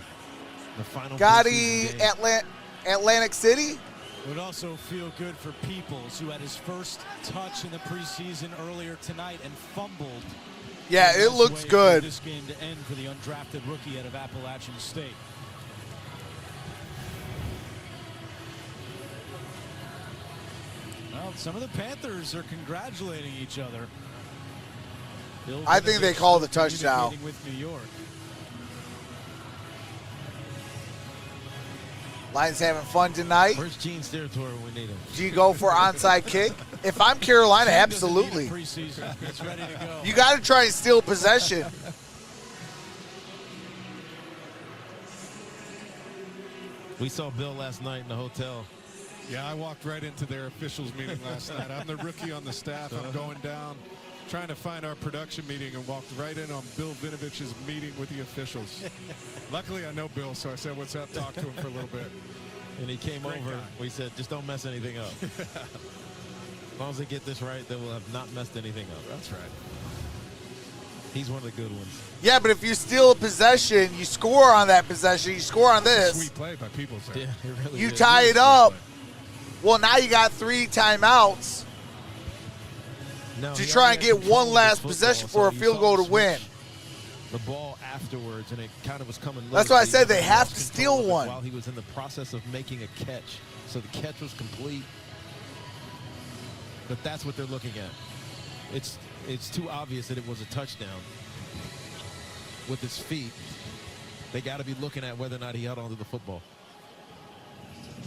The final Gotti, preseason game. Atlantic City. Would also feel good for Peoples, who had his first touch in the preseason earlier tonight and fumbled. Yeah, it looks good. This game to end for the undrafted rookie out of Appalachian State. Well, some of the Panthers are congratulating each other. I think they called the touchdown. With New York. Lions having fun tonight. Where's Gene's territory when we need him? Do you go for onside kick? If I'm Carolina, absolutely. It's ready to go. You got to try and steal possession. We saw Bill last night in the hotel. Yeah, I walked right into their officials meeting last night. I'm the rookie on the staff. I'm going down, trying to find our production meeting, and walked right in on Bill Vinovich's meeting with the officials. Luckily, I know Bill, so I said, what's up, talk to him for a little bit. And he came Great over. guy. We said, just don't mess anything up. As long as they get this right, they will have not messed anything up. That's right. He's one of the good ones. Yeah, but if you steal a possession, you score on that possession, you score on this. Sweet play by people. Yeah, it really You is. tie it up. Well, now you got 3 timeouts No, to he try and already get had control one of last the football, possession so for a you field saw goal him to win. switch the ball afterwards, and it kind of was coming loose. That's why I He said they lost have to control steal of it one. while he was in the process of making a catch. So the catch was complete. But that's what they're looking at. It's too obvious that it was a touchdown with his feet. They got to be looking at whether or not he held onto the football.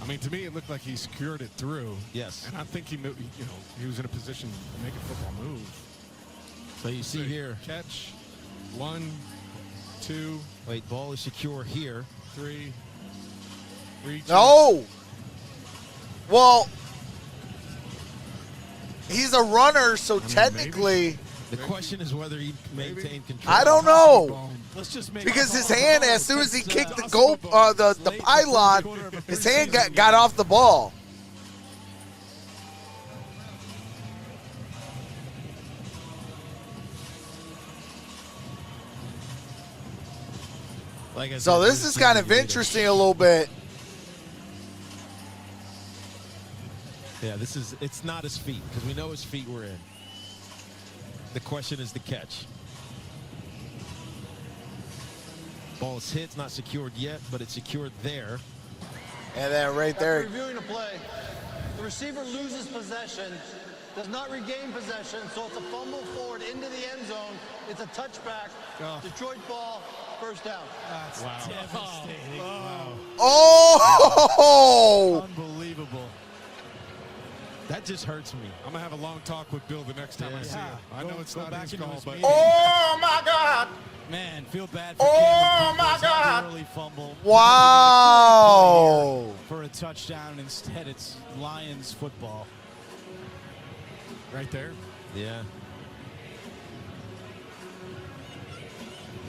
I mean, to me, it looked like he secured it through. Yes. And I think he moved, he was in a position to make a football move. So you see here. Catch. 1, 2. Wait, ball is secure here. 3. Reach. No. Well, he's a runner, so technically. The question is whether he maintained control. I don't know. Let's just make Because his hand, as soon as he kicked the goal, the pylon, his hand got off the ball. Like I So said, this is kind of interesting a little bit. Yeah, it's not his feet, because we know his feet were in. The question is the catch. Ball is hit, it's not secured yet, but it's secured there. And then right there. Reviewing the play, The receiver loses possession, does not regain possession, so it's a fumble forward into the end zone. It's a touchback. Detroit ball, first down. That's devastating. Wow. Oh! Unbelievable. That just hurts me. I'm going to have a long talk with Bill the next time I see him. I know it's not his call, but... Oh, my God. Man, feel bad for Cameron Peoples on the early fumble. Wow. For a touchdown. Instead, it's Lions football. Right there? Yeah.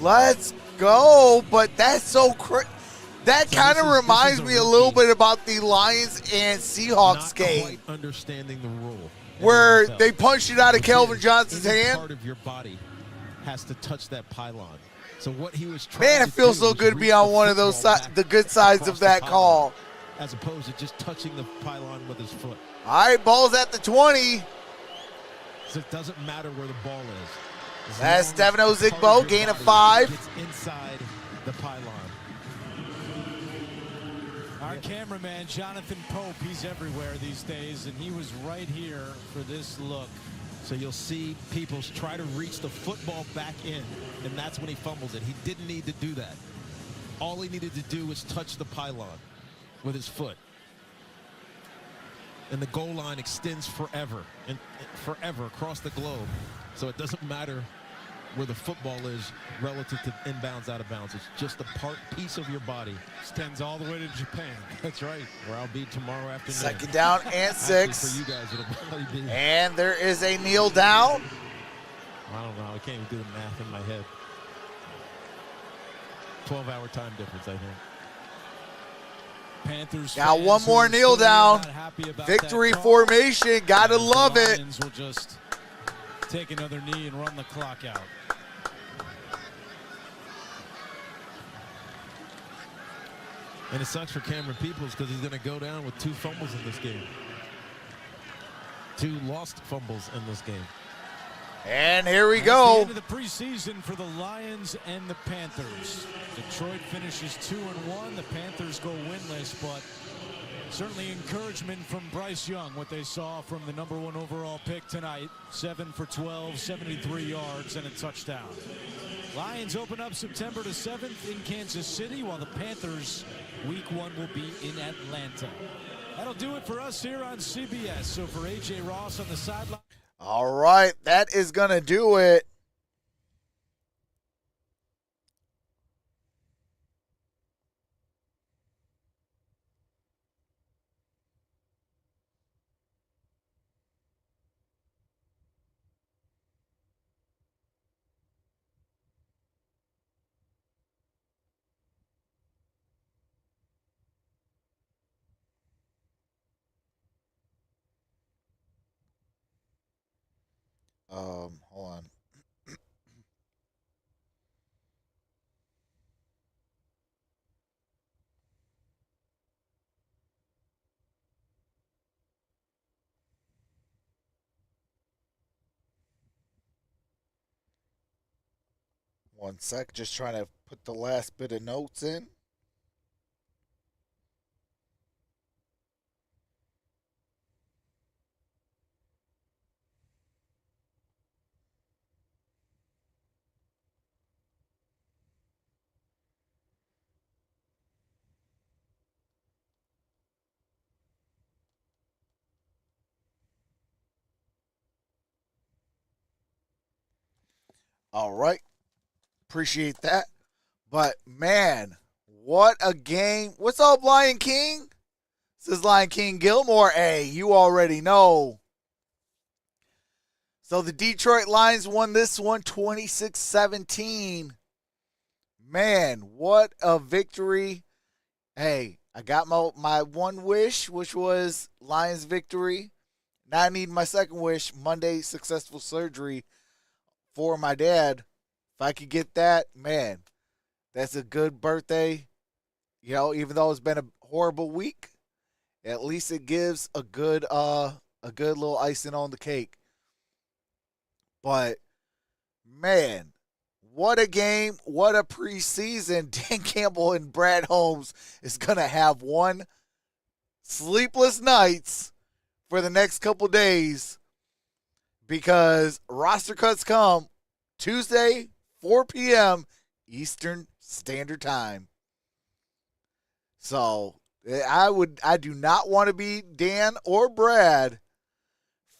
Let's go. But that's so crazy. That kind of reminds me a little bit about the Lions and Seahawks game. Quite understanding the rule. Where they punched it out of Kelvin Johnson's hand. Part of your body has to touch that pylon. So what he was trying Man, it feels so good to be on one of those the good sides of that call. As opposed to just touching the pylon with his foot. All right, ball's at the 20. So it doesn't matter where the ball is. That's Stefano Zigbo, gain of 5. It's inside the pylon. Our cameraman, Jonathan Pope, he's everywhere these days, and he was right here for this look. So you'll see Peoples try to reach the football back in, and that's when he fumbles it. He didn't need to do that. All he needed to do was touch the pylon with his foot. And the goal line extends forever, and forever across the globe. So it doesn't matter where the football is relative to inbounds, out of bounds. It's just a piece of your body. Extends all the way to Japan. That's right, where I'll be tomorrow afternoon. Second down and 6. For you guys, it'll probably be. And there is a kneel down. I don't know. I can't even do the math in my head. 12-hour time difference, I think. Panthers got one more kneel down. Victory formation. Gotta love it. Lions will just take another knee and run the clock out. And it sucks for Cameron Peoples because he's going to go down with 2 fumbles in this game. 2 lost fumbles in this game. And here we That's go. the end of the preseason for the Lions and the Panthers. Detroit finishes 2-1. The Panthers go winless, but certainly encouragement from Bryce Young, what they saw from the #1 overall pick tonight. 7 for 12, 73 yards, and a touchdown. Lions open up September the 7th in Kansas City, while the Panthers week 1 will be in Atlanta. That'll do it for us here on CBS. So for A.J. Ross on the sideline. All right, that is going to do it. Hold on. One sec, just trying to put the last bit of notes in. All right. Appreciate that. But, man, what a game. What's up, Lion King? This is Lion King Gilmore. Hey, you already know. So the Detroit Lions won this one 26-17. Man, what a victory. Hey, I got my one wish, which was Lions victory. Now I need my second wish, Monday successful surgery for my dad. If I could get that, man, that's a good birthday. You know, even though it's been a horrible week, at least it gives a good little icing on the cake. But man, what a game, what a preseason. Dan Campbell and Brad Holmes is gonna have one sleepless nights for the next couple days because roster cuts come Tuesday, 4 p.m. Eastern Standard Time. So I do not want to be Dan or Brad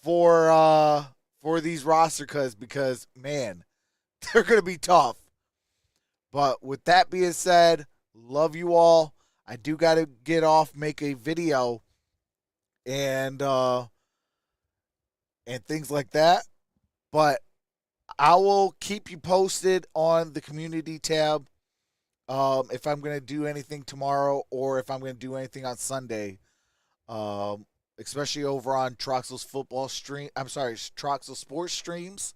for these roster cuts because, man, they're going to be tough. But with that being said, love you all. I do got to get off, make a video, and things like that. But I will keep you posted on the community tab if I'm going to do anything tomorrow or if I'm going to do anything on Sunday, especially over on Troxel's football stream. I'm sorry, Troxel sports streams.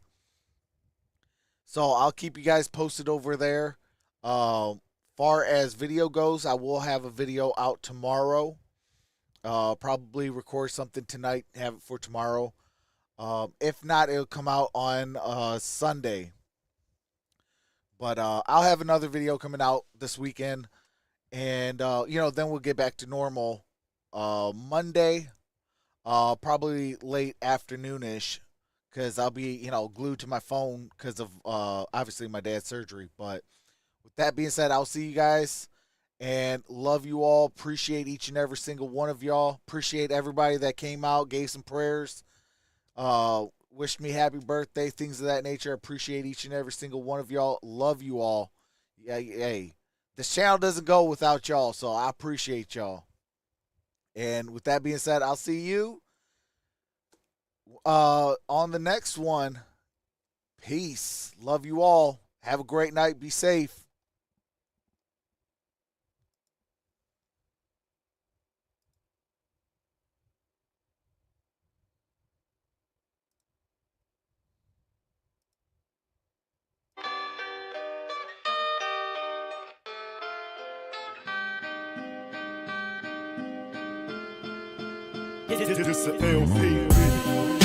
So I'll keep you guys posted over there. Far as video goes, I will have a video out tomorrow. Probably record something tonight, have it for tomorrow. If not, it'll come out on Sunday. But I'll have another video coming out this weekend. And, then we'll get back to normal Monday, probably late afternoonish, because I'll be, glued to my phone because of, obviously, my dad's surgery. But with that being said, I'll see you guys. And love you all. Appreciate each and every single one of y'all. Appreciate everybody that came out, gave some prayers. Wished me happy birthday, things of that nature. Appreciate each and every single one of y'all. Love you all. Yeah, hey, this channel doesn't go without y'all, so I appreciate y'all. And with that being said, I'll see you on the next one. Peace. Love you all. Have a great night. Be safe. This is LP.